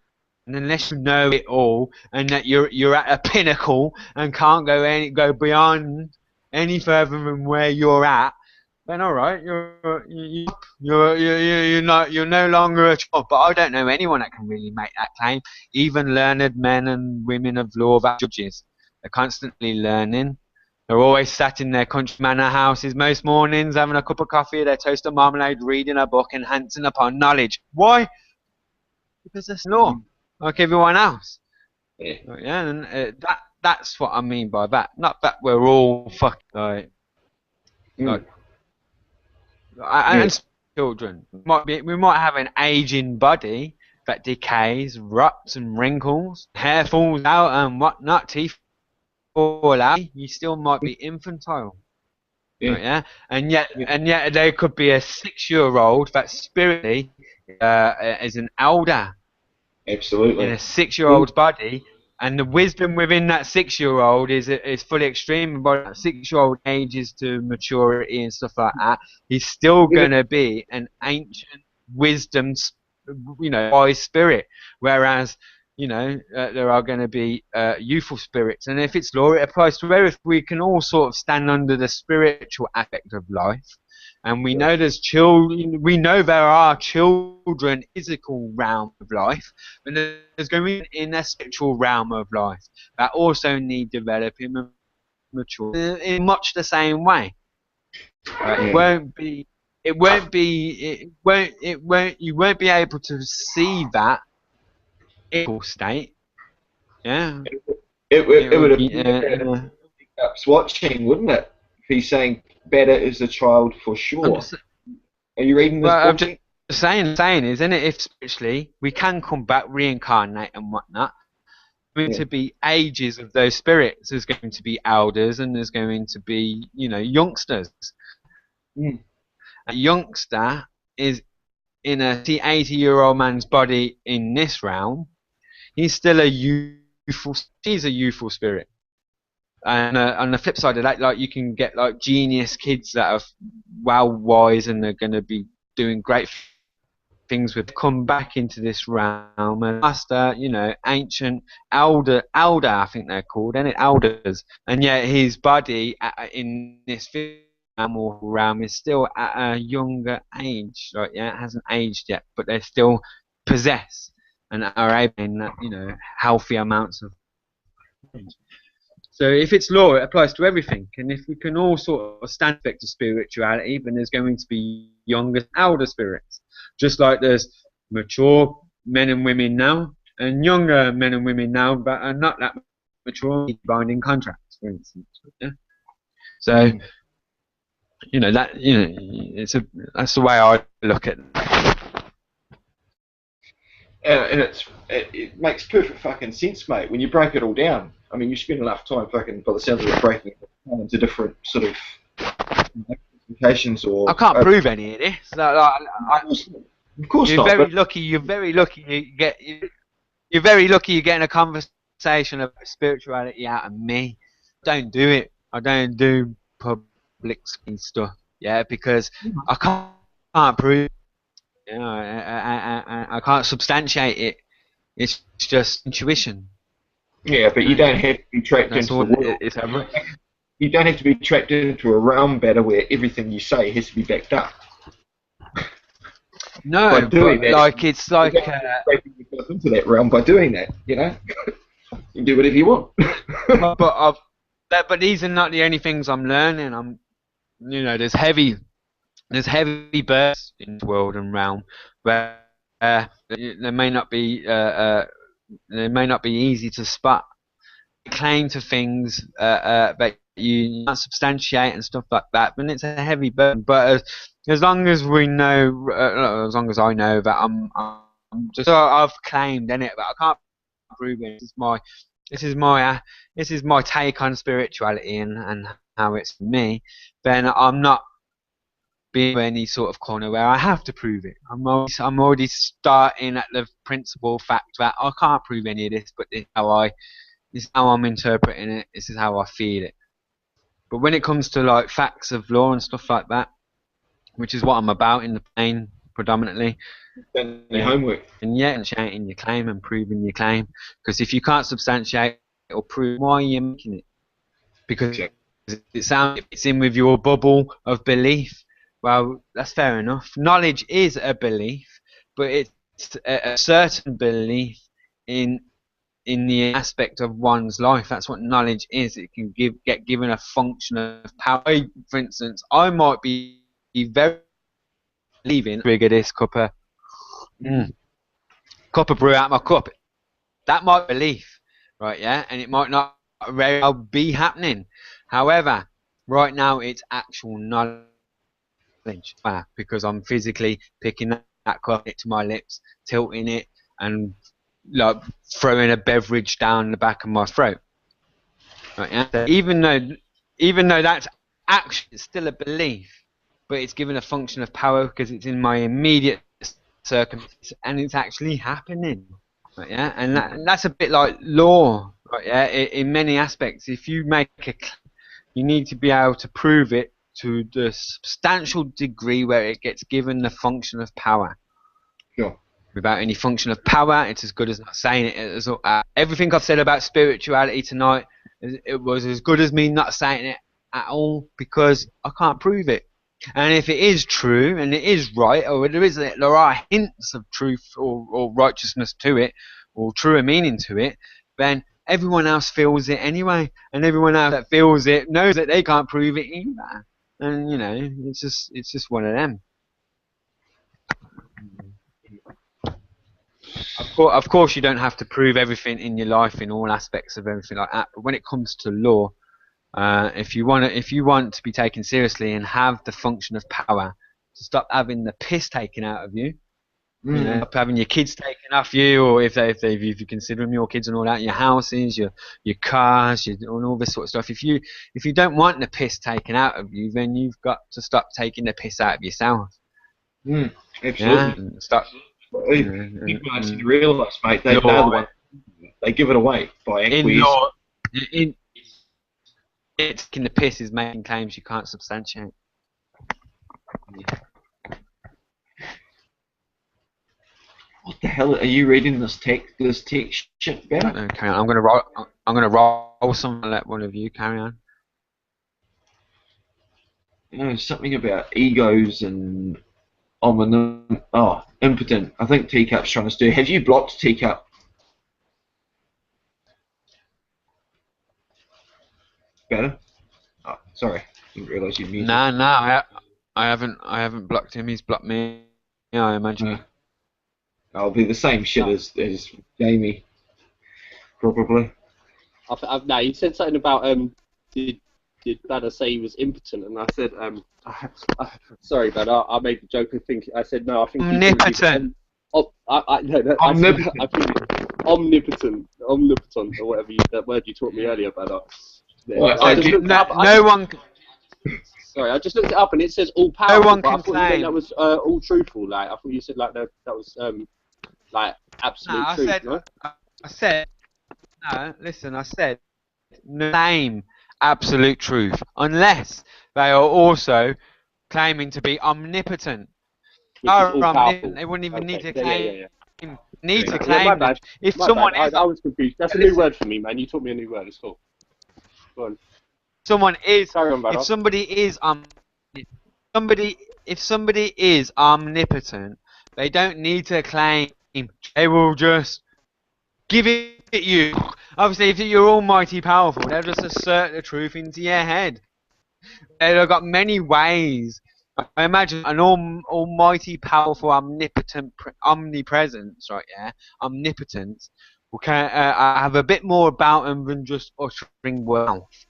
unless you know it all and that you're at a pinnacle and can't go beyond any further than where you're at, then all right, you're no longer a child. But I don't know anyone that can really make that claim. Even learned men and women of law that judges, they're constantly learning. They're always sat in their country manor houses most mornings, having a cup of coffee, their toast and marmalade, reading a book, enhancing upon knowledge. Why? Because that's law, like everyone else. Yeah, and that's what I mean by that. Not that we're all fucking and children. We might have an aging body that decays, rots and wrinkles, hair falls out and whatnot, teeth fall out. You still might be infantile. Yeah. And yet there could be a 6-year-old that spiritually is an elder. Absolutely. In a 6-year-old's body, and the wisdom within that 6-year-old is fully extreme. But that 6-year-old ages to maturity and stuff like that, he's still going to be an ancient wisdom, wise spirit. Whereas, there are going to be youthful spirits, and if it's law, it applies to everything. We can all sort of stand under the spiritual aspect of life. And we know there's children. We know there are children, physical realm of life, but there's going to be in a spiritual realm of life that also need developing and mature in much the same way. You won't be able to see that equal state. Yeah. It would have watching, wouldn't it? If he's saying better is a child for sure. Are you reading this? I'm just saying, isn't it? If spiritually we can come back, reincarnate and whatnot, there's going to be ages of those spirits. There's going to be elders and there's going to be, youngsters. A youngster is in a 80-year-old man's body in this realm. He's still a youthful spirit. And on the flip side of that, like, you can get like genius kids that are well wise and they're going to be doing great things with, come back into this realm and master, ancient elder, I think they're called, and elders. And yet his body in this realm is still at a younger age, right? Yeah, it hasn't aged yet, but they still possess and are able in healthy amounts of. So if it's law, it applies to everything. And if we can all sort of stand back to spirituality, then there's going to be younger, elder spirits. Just like there's mature men and women now, and younger men and women now, but are not that mature, binding contracts, for instance. Yeah? So, that's the way I look at it. And it makes perfect fucking sense, mate, when you break it all down. I mean, you spend enough time fucking, by the sounds of it, breaking it down into different sort of applications or. I can't prove any of this. Of course you're not. Very lucky. You're very lucky. You're very lucky. You're getting a conversation about spirituality out of me. Don't do it. I don't do public stuff. Yeah, because I can't prove it. I can't substantiate it. It's just intuition. Yeah, but you don't have to be trapped into the world. You don't have to be trapped into a realm better where everything you say has to be backed up. No, but like it's like into that realm by doing that, you can do whatever you want. but these are not the only things I'm learning. There's heavy births in the world and realm where they may not be easy to spot. Claim to things that you can't substantiate and stuff like that, but it's a heavy burden. But as long as we know, as long as I know that I've claimed in it, but I can't prove it. This is my take on spirituality and how it's me. Then I'm not being any sort of corner where I have to prove it. I'm already starting at the principal fact that I can't prove any of this, but this is how I'm interpreting it. This is how I feel it. But when it comes to like facts of law and stuff like that, which is what I'm about in the main predominantly. Done their homework. And yet, substantiating your claim and proving your claim. Because if you can't substantiate or prove, why are you making it? Because it sounds it's in with your bubble of belief. Well, that's fair enough. Knowledge is a belief, but it's a certain belief in the aspect of one's life. That's what knowledge is. It can get given a function of power. For instance, I might be very believing trigger this cup of brew out of my cup. That might be belief, right? Yeah, and it might not very well be happening. However, right now it's actual knowledge, because I'm physically picking that cup to my lips, tilting it, and like throwing a beverage down the back of my throat. Right, yeah? So even though that's actually still a belief, but it's given a function of power because it's in my immediate circumstance and it's actually happening. Right, yeah, and that's a bit like law, right? Yeah, in many aspects. If you make a claim, you need to be able to prove it to the substantial degree where it gets given the function of power. Sure. Without any function of power, it's as good as not saying it. Everything I've said about spirituality tonight, it was as good as me not saying it at all, because I can't prove it. And if it is true and it is right, or there are hints of truth or righteousness to it, or truer meaning to it, then everyone else feels it anyway, and everyone else that feels it knows that they can't prove it either. And you know, it's just one of them. Of course, you don't have to prove everything in your life in all aspects of everything like that. But when it comes to law, if you want to be taken seriously and have the function of power, to stop having the piss taken out of you, you know, stop having your kids taken off you, or if you consider them your kids and all that, your houses, your cars, and all this sort of stuff. If you don't want the piss taken out of you, then you've got to stop taking the piss out of yourself. Absolutely. Yeah? And stop. People actually realise, mate, they're the one. They give it away by acquiescing. Taking the piss is making claims you can't substantiate. What the hell are you reading this text shit about? Okay, I'm gonna roll some and let one of you carry on. You know, something about egos and impotent. I think Teacup's trying to steer. Have you blocked Teacup? Better? Oh, sorry. Didn't realise you muted. No, I haven't blocked him. He's blocked me. Yeah, I imagine. I'll be the same shit as Jamie, probably. No, you said something about did Badder say he was impotent, and I said sorry, Badder, I made the joke. I said no. I think omnipotent. Omnipotent. I think omnipotent, or whatever that word you taught me earlier, Badder. No one. Sorry, I just looked it up and it says all powerful. No one but can I thought claim that was all truthful. Like I thought you said like that was like absolute truth. I said name absolute truth unless they are also claiming to be omnipotent. They wouldn't even need to claim. To claim. Bad. If my someone bad. I was confused. That's a new word for me, man. You taught me a new word. It's cool. Go on. If somebody is omnipotent, they don't need to claim. They will just give it you. Obviously, if you're almighty powerful, they'll just assert the truth into your head. They've got many ways. I imagine an almighty powerful omnipresence, right? Yeah, omnipotence will have a bit more about them than just uttering wealth.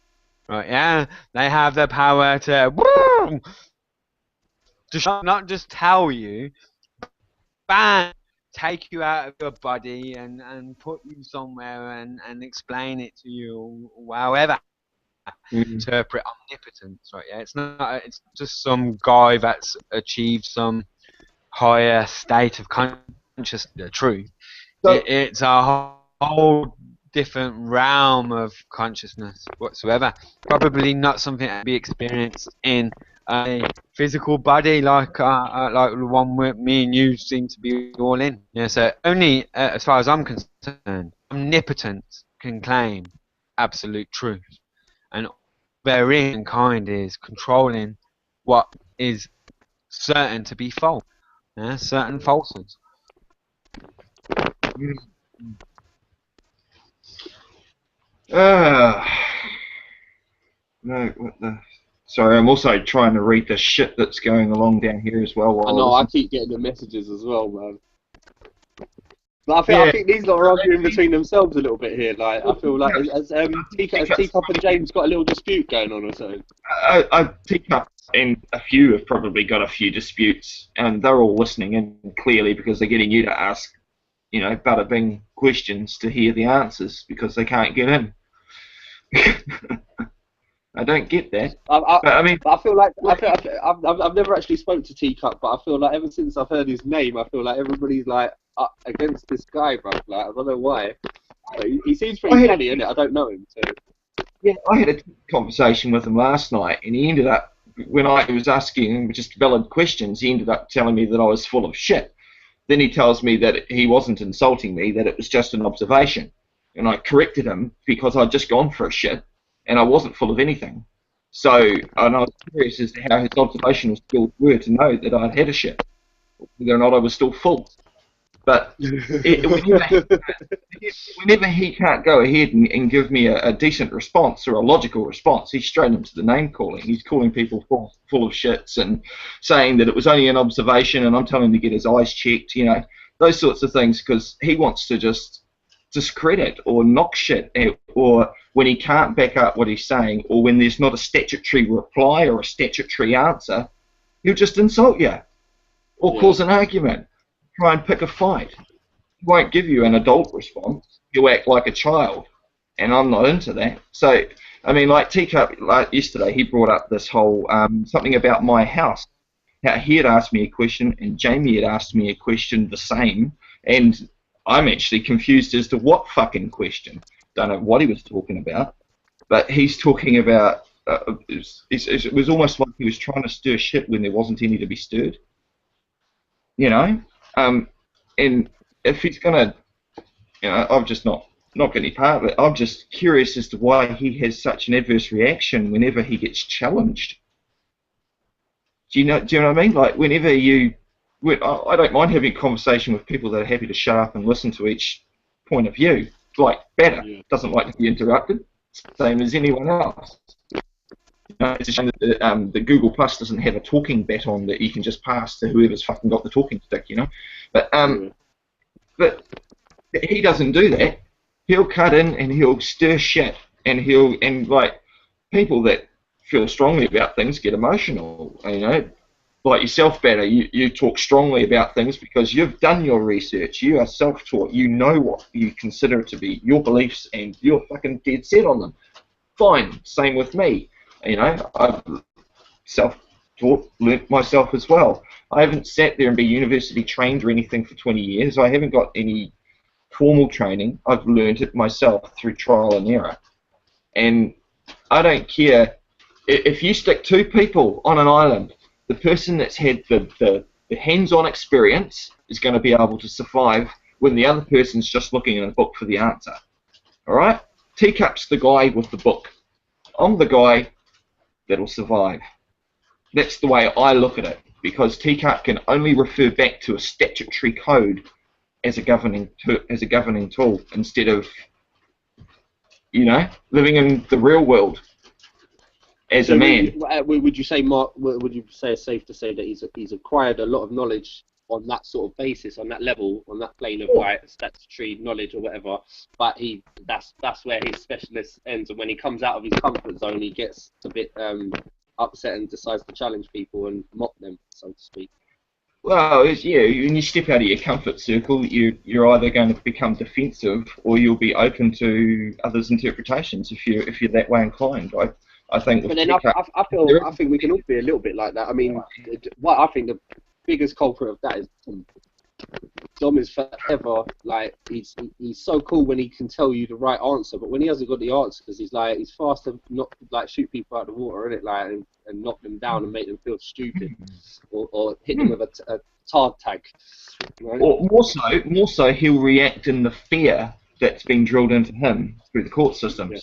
Right, yeah, they have the power to not just tell you, but take you out of your body and put you somewhere and explain it to you, however. Interpret omnipotence, right? Yeah, it's just some guy that's achieved some higher state of consciousness, the truth. So, it's a whole different realm of consciousness whatsoever. Probably not something to be experienced in a physical body like the one where me and you seem to be all in. Yeah, so only, as far as I'm concerned, omnipotence can claim absolute truth, and therein kind is controlling what is certain to be false. Yeah, certain falsehoods. No, what the... Sorry, I'm also trying to read the shit that's going along down here as well. I know, I keep getting the messages as well, man. But I think these lot are arguing between themselves a little bit here. Like, I feel like has Teacup and James got a little dispute going on or something? Teacup and a few have probably got a few disputes, and they're all listening in clearly because they're getting you to ask, you know, bada bing questions to hear the answers because they can't get in. I don't get that. I feel like I've never actually spoke to Teacup, but I feel like ever since I've heard his name, I feel like everybody's like against this guy, bro. Like, I don't know why. But he seems pretty funny, innit? I don't know him. So. Yeah, I had a conversation with him last night, and he ended up, when I was asking him just valid questions, he ended up telling me that I was full of shit. Then he tells me that he wasn't insulting me, that it was just an observation. And I corrected him because I'd just gone for a shit, and I wasn't full of anything. So, and I was curious as to how his observational skills were to know that I'd had a shit, whether or not I was still full. But whenever he can't go ahead and give me a decent response or a logical response, he's straight into the name calling. He's calling people full of shits and saying that it was only an observation, and I'm telling him to get his eyes checked, you know, those sorts of things, because he wants to just discredit or knock shit, or when he can't back up what he's saying, or when there's not a statutory reply or a statutory answer, he'll just insult you or cause an argument. Try and pick a fight. He won't give you an adult response. He'll act like a child, and I'm not into that. So, I mean, like Teacup, like yesterday, he brought up this whole something about my house. How he had asked me a question, and Jamie had asked me a question the same, and I'm actually confused as to what fucking question. Don't know what he was talking about, but he's talking about. It was almost like he was trying to stir shit when there wasn't any to be stirred. You know. And if he's gonna, you know, I'm just not getting part of it. I'm just curious as to why he has such an adverse reaction whenever he gets challenged. Do you know what I mean? Like whenever I don't mind having a conversation with people that are happy to shut up and listen to each point of view. Like better doesn't like to be interrupted, same as anyone else. It's a shame that the Google Plus doesn't have a talking baton that you can just pass to whoever's fucking got the talking stick, you know. But he doesn't do that. He'll cut in and he'll stir shit, and like people that feel strongly about things get emotional, you know. Like yourself, Banner, you talk strongly about things because you've done your research. You are self-taught. You know what you consider to be your beliefs, and you're fucking dead set on them. Fine. Same with me. You know, I've self-taught, learnt myself as well. I haven't sat there and been university trained or anything for 20 years. I haven't got any formal training. I've learnt it myself through trial and error. And I don't care if you stick two people on an island, the person that's had the hands-on experience is going to be able to survive when the other person's just looking in a book for the answer. All right? Teacup's the guy with the book. I'm the guy that'll survive. That's the way I look at it, because Teacup can only refer back to a statutory code as a governing tool instead of, you know, living in the real world as a man. Would you say, Mark? Would you say it's safe to say that he's acquired a lot of knowledge on that sort of basis, on that level, on that plane of statutory knowledge or whatever? But that's where his specialist ends, and when he comes out of his comfort zone, he gets a bit upset and decides to challenge people and mock them, so to speak. Well, when you step out of your comfort circle, you're either going to become defensive or you'll be open to others' interpretations if you're that way inclined. I think. But then I think we can all be a little bit like that. I mean, what I think the biggest culprit of that is Dom is forever like he's so cool when he can tell you the right answer, but when he hasn't got the answers, he's fast to not like shoot people out of the water, isn't it? Like and knock them down and make them feel stupid, or hit them with a tard tag. Right? Or more so, he'll react in the fear that's been drilled into him through the court systems. Yeah.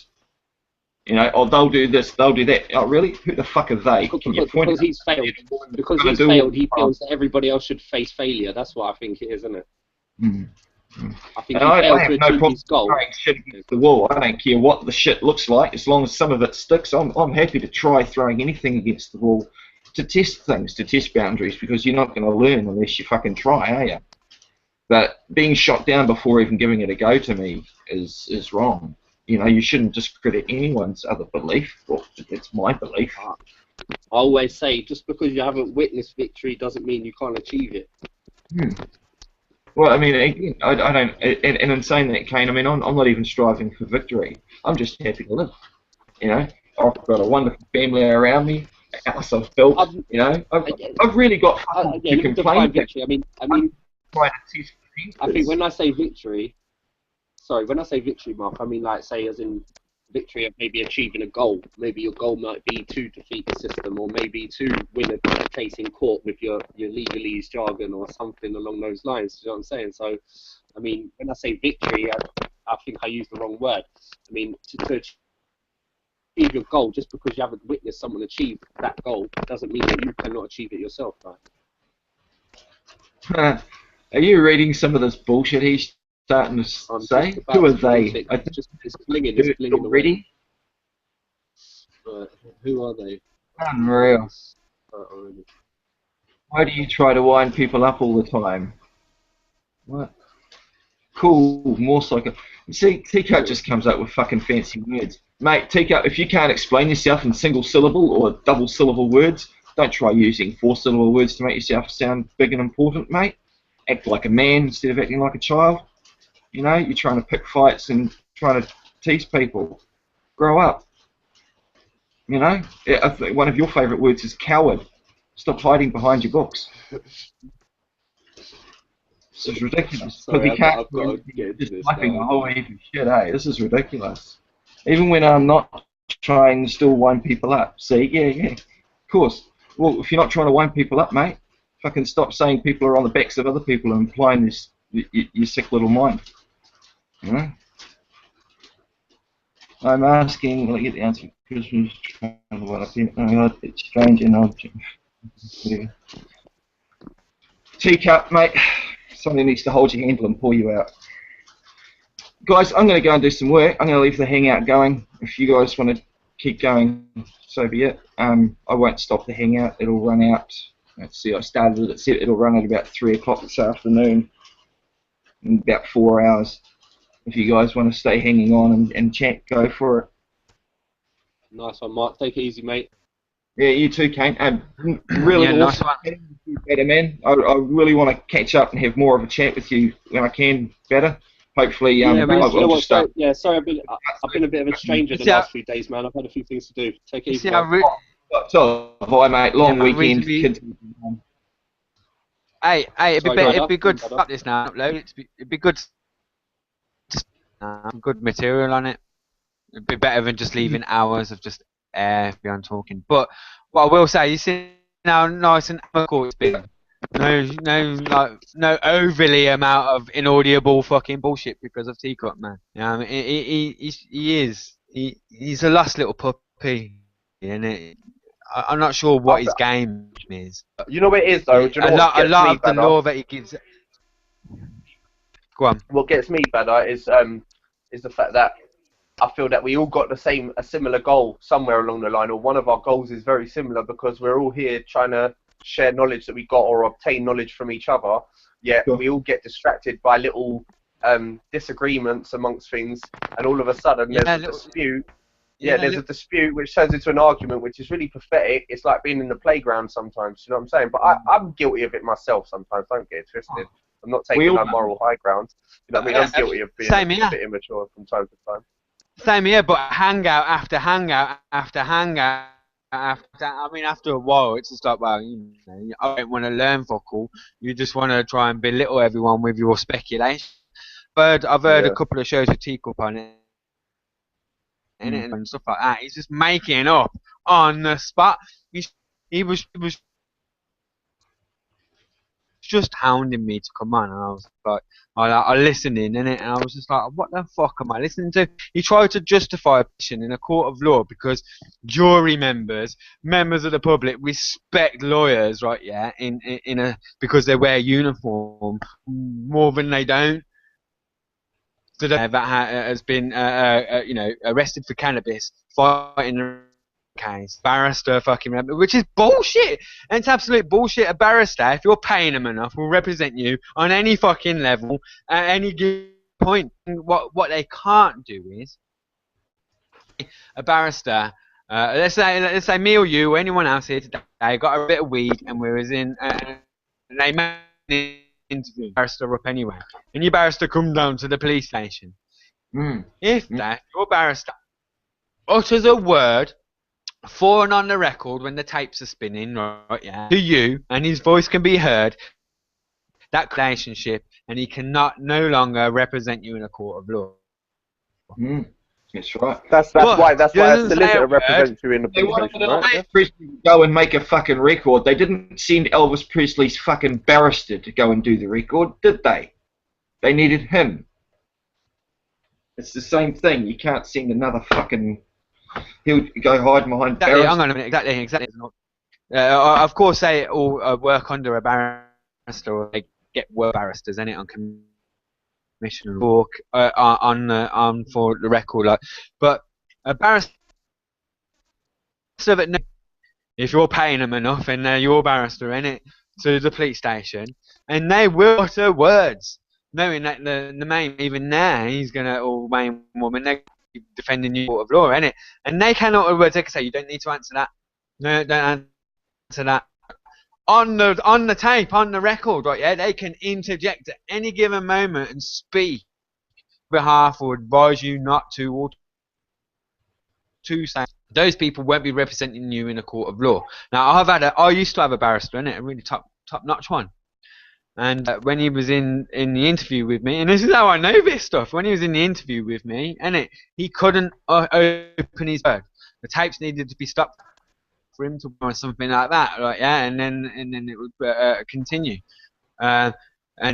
You know, or they'll do this, they'll do that. Oh, really? Who the fuck are they? Because he's failed. Because he's failed, he feels that everybody else should face failure. That's what I think it is, isn't it? I think he failed to achieve his goal. Shit against the wall. I don't care what the shit looks like, as long as some of it sticks. I'm happy to try throwing anything against the wall to test things, to test boundaries, because you're not going to learn unless you fucking try, are you? But being shot down before even giving it a go to me is wrong. You know, you shouldn't discredit anyone's other belief. Well, it's my belief. I always say, just because you haven't witnessed victory doesn't mean you can't achieve it. Well, I mean, again, I don't, and in saying that, Kane, I mean, I'm not even striving for victory. I'm just happy to live. You know, I've got a wonderful family around me, a house I've built. You know, I've really got to complain. Victory. I mean, I think when I say victory. Sorry, when I say victory, Mark, I mean like say as in victory of maybe achieving a goal. Maybe your goal might be to defeat the system, or maybe to win a case in court with your legalese jargon or something along those lines. You know what I'm saying? So, I mean, when I say victory, I think I used the wrong word. I mean, to achieve your goal, just because you haven't witnessed someone achieve that goal, doesn't mean that you cannot achieve it yourself, right? Are you reading some of this bullshit he's starting to say? Who are they? It's blinging already. Who are they? Unreal. Why do you try to wind people up all the time? What? Cool, more psycho. See, Teacup just comes up with fucking fancy words. Mate, Teacup, if you can't explain yourself in single syllable or double syllable words, don't try using 4 syllable words to make yourself sound big and important, mate. Act like a man instead of acting like a child. You know, you're trying to pick fights and trying to tease people. Grow up. You know, I think one of your favourite words is coward. Stop hiding behind your books. This is ridiculous. Because he can't just wiping a whole heap of shit, eh? This is ridiculous. Even when I'm not trying to still wind people up. See, yeah, of course. Well, if you're not trying to wind people up, mate, fucking stop saying people are on the backs of other people and implying this, your sick little mind. You know? I'm asking, will I get the answer? Christmas, what I think, oh God, it's strange and object. Teacup, mate. Somebody needs to hold your handle and pull you out. Guys, I'm going to go and do some work. I'm going to leave the hangout going. If you guys want to keep going, so be it. I won't stop the hangout. It'll run out. Let's see, I started it at 7. It'll run at about 3 o'clock this afternoon. In about 4 hours. If you guys want to stay hanging on and chat, go for it. Nice one, Mark. Take it easy, mate. Yeah, you too, Kane. Really awesome. Nice one. Better, man. I really want to catch up and have more of a chat with you when I can better. Hopefully, sorry, I've been a bit of a stranger the last few days, man. I've had a few things to do. Take it easy. So, bye, mate. Long weekend. Hey, it'd be good to stop this now. It'd be good to good material on it. It'd be better than just leaving hours of just air beyond talking. But what I will say, you see how nice and amicable it's been. No overly amount of inaudible fucking bullshit because of Teacup, man. You know, I mean, he's a lost little puppy, and I'm not sure what his game is. You know what it is though. Do you know a lot of the law that he gives. Go on. What gets me better is the fact that I feel that we all got a similar goal somewhere along the line, or one of our goals is very similar because we're all here trying to share knowledge that we got or obtain knowledge from each other. Yet we all get distracted by little disagreements amongst things, and all of a sudden there's a dispute. There's a dispute which turns into an argument, which is really pathetic. It's like being in the playground sometimes. You know what I'm saying? But I'm guilty of it myself sometimes. Don't get it twisted. I'm not taking no moral high ground. You know what I mean? I'm guilty of being a bit immature from time to time. Same here, but hangout after hangout after hangout after a while, it's just like, well, you know, I don't want to learn fuck all. You just want to try and belittle everyone with your speculation. But I've heard a couple of shows with Teacup on it, and stuff like that. He's just making up on the spot. He was just hounding me to come on, and I was like, I listened in, and I was just like, what the fuck am I listening to? He tried to justify a petition in a court of law because jury members of the public respect lawyers, right? Yeah, because they wear uniform more than they don't. So that has been, arrested for cannabis, fighting the case, barrister fucking, which is bullshit. And it's absolute bullshit. A barrister, if you're paying them enough, will represent you on any fucking level at any given point. What they can't do is a barrister. Let's say me or you or anyone else here today got a bit of weed and we was in, and they made an interview, barrister up anyway, and your barrister come down to the police station. If your barrister utters a word foreign on the record when the tapes are spinning, right, yeah, to you, and his voice can be heard, that relationship, and he cannot no longer represent you in a court of law. That's right. That's why a solicitor represents you in the police station, right? Elvis Presley to go and make a fucking record. They didn't send Elvis Presley's fucking barrister to go and do the record, did they? They needed him. It's the same thing. You can't send another fucking... He'll go hide behind barrister. Hang on a minute. Exactly. Of course, they all work under a barrister, or they get work barristers, innit, on commission book on for the record. Like, but a barrister, that if you're paying them enough, and they're your barrister, innit, to the police station, and they will utter words, knowing that the main, even there, he's gonna, or main woman, they're defending you court of law, innit? And they cannot utter words. They can say, you don't need to answer that. No, don't answer that. On the tape, on the record, right? Yeah, they can interject at any given moment and speak on behalf or advise you not to, or to say. Those people won't be representing you in a court of law. Now, I used to have a barrister, innit? A really top-notch one. And when he was in the interview with me, and this is how I know this stuff, when he was in the interview with me, he couldn't open his word. The tapes needed to be stopped for him to, or something like that, right? Yeah, and then it would continue. And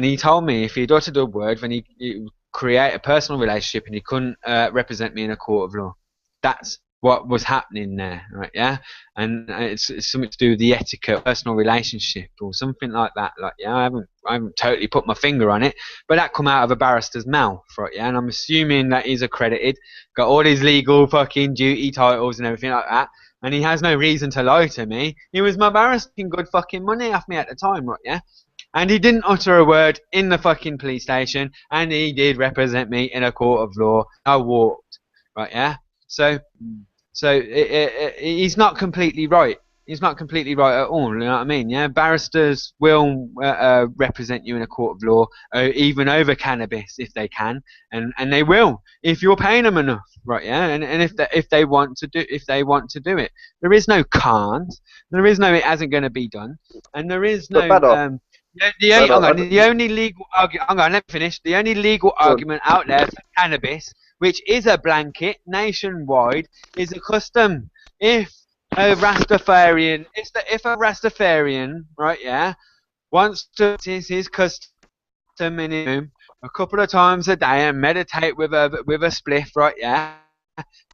he told me if he'd uttered a word, then he would create a personal relationship, and he couldn't represent me in a court of law. That's what was happening there, right? Yeah, and it's something to do with the etiquette, personal relationship, or something like that. Like, yeah, I haven't totally put my finger on it, but that come out of a barrister's mouth, right? Yeah, and I'm assuming that he's accredited, got all his legal fucking duty titles and everything like that, and he has no reason to lie to me. He was my barrister, good fucking money off me at the time, right? Yeah. And he didn't utter a word in the fucking police station, and he did represent me in a court of law. I walked, right? Yeah. So he's not completely right. He's not completely right at all. You know what I mean? Yeah. Barristers will represent you in a court of law, even over cannabis if they can, and they will if you're paying them enough, right? Yeah. And if they want to do it, there is no can't. There is no it hasn't going to be done, and there is no the only legal argument. Hang on, let me finish. The only legal argument out there for cannabis, which is a blanket nationwide, is a custom. If a Rastafarian, right, yeah, wants to practice his custom in his room a couple of times a day and meditate with a spliff, right, yeah,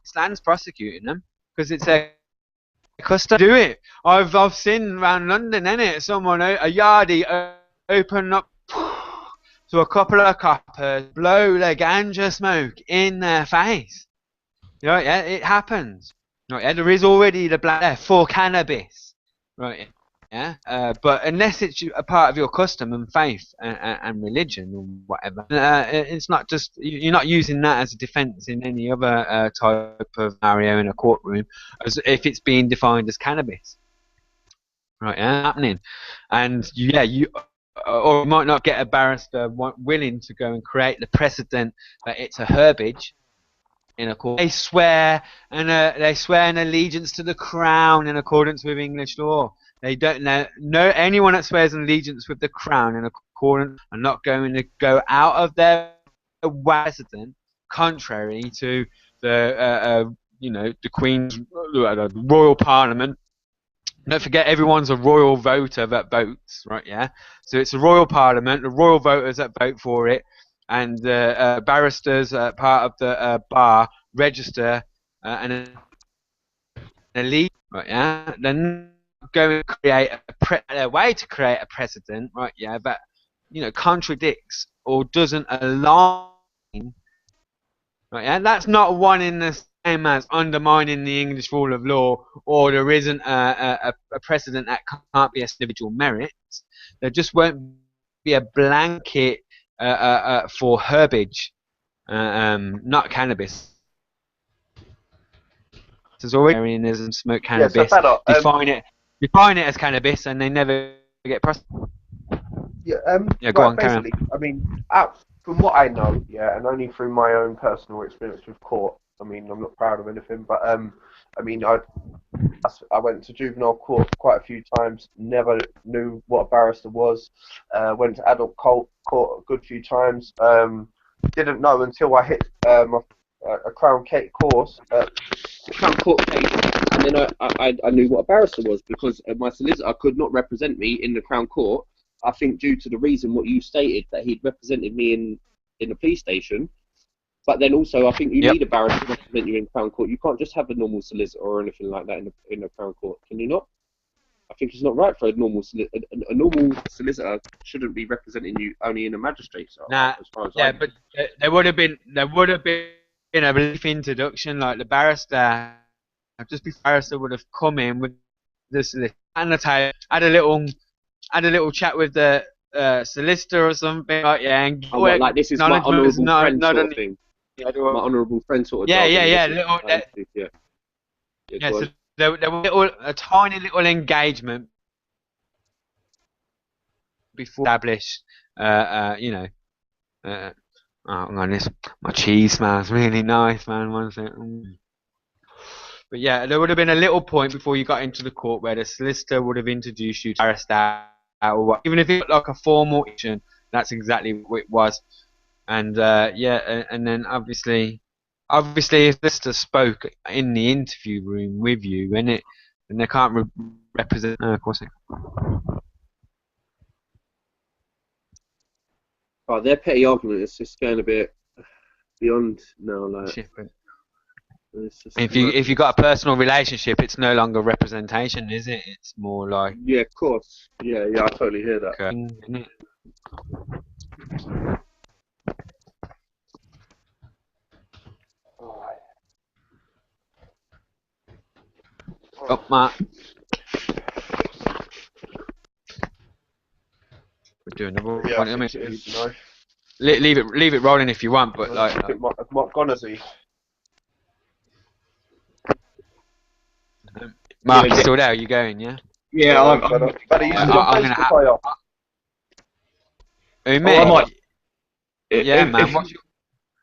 Stan's prosecuting them because it's a custom. Do it. I've seen around London, innit? Someone, a yardie, open up to a couple of coppers, blow the ganja smoke in their face. You know, yeah, it happens. Right, yeah, there is already the black there for cannabis. Right, yeah. But unless it's a part of your custom and faith and religion or whatever, it's not just, you're not using that as a defence in any other type of scenario in a courtroom, as if it's being defined as cannabis. Right, yeah, happening, and yeah, you might not get a barrister willing to go and create the precedent that it's a herbage. in accordance. They swear an allegiance to the crown in accordance with English law. They don't know anyone that swears an allegiance with the crown in accordance are not going to go out of their resident contrary to the the Queen's royal parliament. Don't forget, everyone's a royal voter that votes, right? Yeah. So it's a royal parliament, the royal voters that vote for it, and barristers, part of the bar, register an elite, right? Yeah. They're not going to create a way to create a precedent, right? Yeah, that contradicts or doesn't align, right? Yeah. That's not one in the same as undermining the English rule of law, or there isn't a precedent that can't be individual merits. There just won't be a blanket for herbage, not cannabis. There's always Arianism, smoke cannabis, define it as cannabis, and they never get prosecuted. Yeah, go on, basically, I mean, from what I know, and only through my own personal experience with court, I mean, I'm not proud of anything, but I mean, I went to juvenile court quite a few times, never knew what a barrister was, went to adult court a good few times, didn't know until I hit a Crown course, Crown Court case, and then I knew what a barrister was, because my solicitor could not represent me in the Crown Court. I think due to the reason what you stated, that he'd represented me in the police station. But then also, I think you need a barrister to represent you in Crown Court. You can't just have a normal solicitor or anything like that in the Crown Court. Can you not? I think it's not right for a normal solicitor. A normal solicitor shouldn't be representing you only in a magistrate's. Nah, as far as but there would have been a brief introduction, like the barrister. Just before the barrister would have come in with the solicitor, annotated, had a little chat with the solicitor or something, like and like this is my honourable friend sort of thing. My honourable friend sort of. So there was a tiny little engagement before established. Oh, hang on, my cheese smells really nice, man. One second. But yeah, there would have been a little point before you got into the court where the solicitor would have introduced you to barrister, or what, even if it looked like a formal action. That's exactly what it was. And and then obviously, if the solicitor spoke in the interview room with you, and they can't represent. Of course. Oh, their petty argument is just going a bit beyond now, like. If you got a personal relationship, it's no longer representation, is it? It's more like. Yeah, of course. Yeah, I totally hear that. Okay. Oh, Mark. We're doing another one. I mean, leave it rolling if you want, but Mark Gonazy. Mark, you still there? Are you going? Yeah. Yeah, I'm going to have. Who, me? Yeah, man.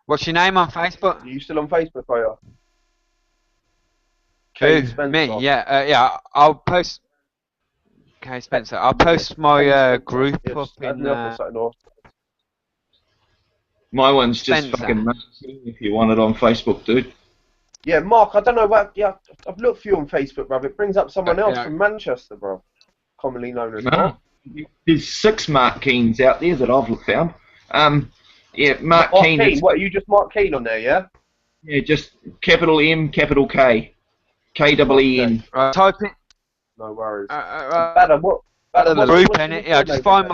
What's your name on Facebook? Are you still on Facebook, are you? Who? Me? Yeah. I'll post. Okay, Spencer. I'll post my group up in. My one's just Spencer. Fucking amazing if you want it on Facebook, dude. Yeah, Mark, I don't know about. Yeah, I've looked for you on Facebook, bro. It brings up someone else from Manchester, bro. Commonly known as Mark. There's 6 Mark Keens out there that I've found. Mark Keane. What, are you just Mark Keane on there, yeah? Yeah, just capital M, capital K. K-E-E-N. Type it. No worries. Better than group in it. Yeah, just find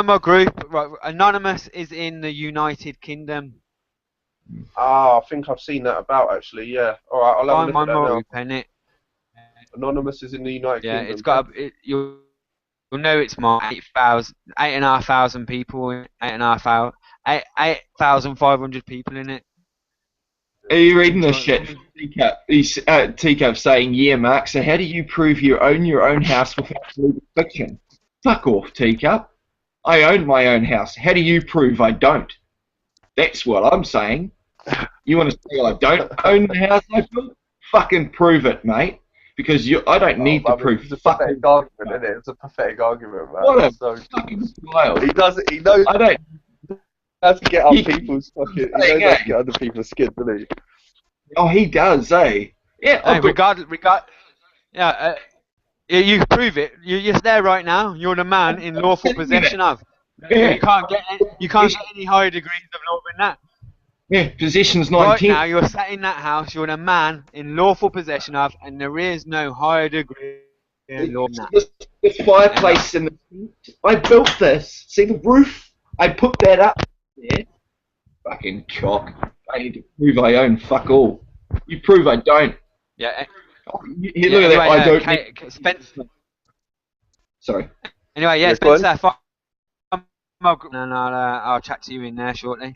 my group. Right, Anonymous is in the United Kingdom. I think I've seen that about actually. Yeah. All right, I'll have a look at that now. Group in it. Anonymous is in the United Kingdom. Yeah, it's got. You'll know it's more 8,500 people. 8,500 people in it. Are you reading this shit? Teacup saying, yeah, Mark, so how do you prove you own your own house without legal fiction? Fuck off, Teacup. I own my own house. How do you prove I don't? That's what I'm saying. You want to say I don't own the house I built? Fucking prove it, mate. Because I don't need to prove. It's a pathetic argument, isn't it? It's a pathetic argument, man. What a fucking child. He knows. I don't. How to get up people's fucking. He knows how to get under people's skin, doesn't he? Oh, he does, eh? Yeah. Hey, yeah. You prove it. You're there right now. You're the man in lawful possession of. Yeah. You can't get any higher degrees of law than that. Yeah, possession's 19. Right now, you're sat in that house. You're the man in lawful possession of, and there is no higher degree in law than that. This fireplace in the. I built this. See the roof? I put that up there. Fucking cock. I need to prove I own fuck all. You prove I don't. Yeah. Look at that. I don't. Spencer. Sorry. Anyway, yeah, Spencer. And I'll chat to you in there shortly.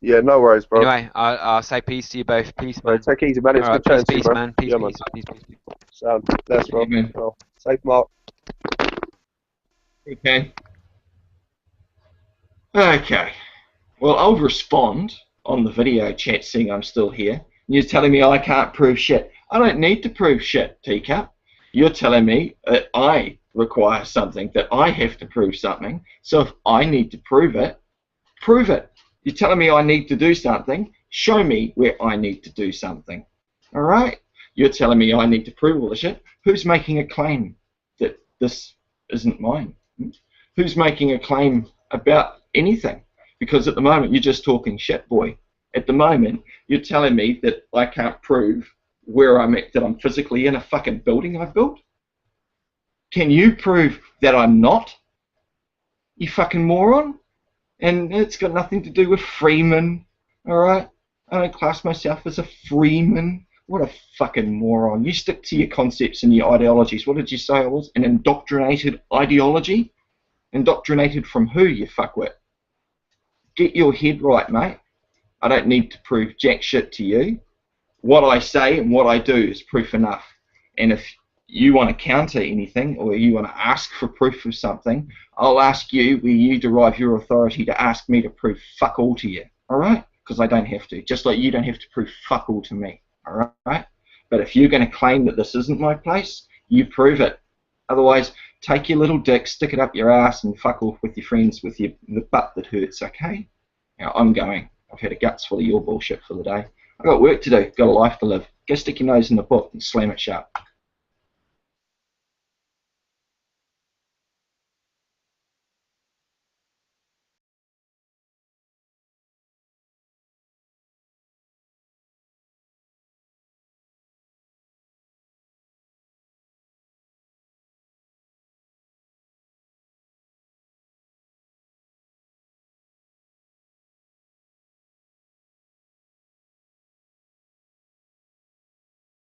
Yeah, no worries, bro. Anyway, I'll say peace to you both. Peace, man. Right, take it easy, man. It's All good chatting to you, peace, bro. man. Peace, Yeah, peace, man. peace. Sound. That's bro. Well, safe, Mark. Okay. Okay. Well, I'll respond on the video chat seeing I'm still here. You're telling me I can't prove shit. I don't need to prove shit, Teacup. You're telling me that I require something, that I have to prove something. So if I need to prove it, prove it. You're telling me I need to do something, show me where I need to do something. Alright? You're telling me I need to prove all this shit. Who's making a claim that this isn't mine? Who's making a claim about anything? Because at the moment you're just talking shit, boy. At the moment you're telling me that I can't prove where I'm at, that I'm physically in a fucking building I've built. Can you prove that I'm not? You fucking moron. And it's got nothing to do with freeman, alright? I don't class myself as a freeman. What a fucking moron. You stick to your concepts and your ideologies. What did you say I was? An indoctrinated ideology? Indoctrinated from who, you fuckwit? Get your head right, mate. I don't need to prove jack shit to you. What I say and what I do is proof enough. And if you want to counter anything or you want to ask for proof of something, I'll ask you where you derive your authority to ask me to prove fuck all to you, alright? Because I don't have to, just like you don't have to prove fuck all to me, alright? But if you're going to claim that this isn't my place, you prove it. Otherwise, take your little dick, stick it up your ass and fuck off with your friends with the butt that hurts, okay? Now, I'm going. I've had a guts full of your bullshit for the day. I've got work to do, got a life to live. Go stick your nose in the book and slam it shut.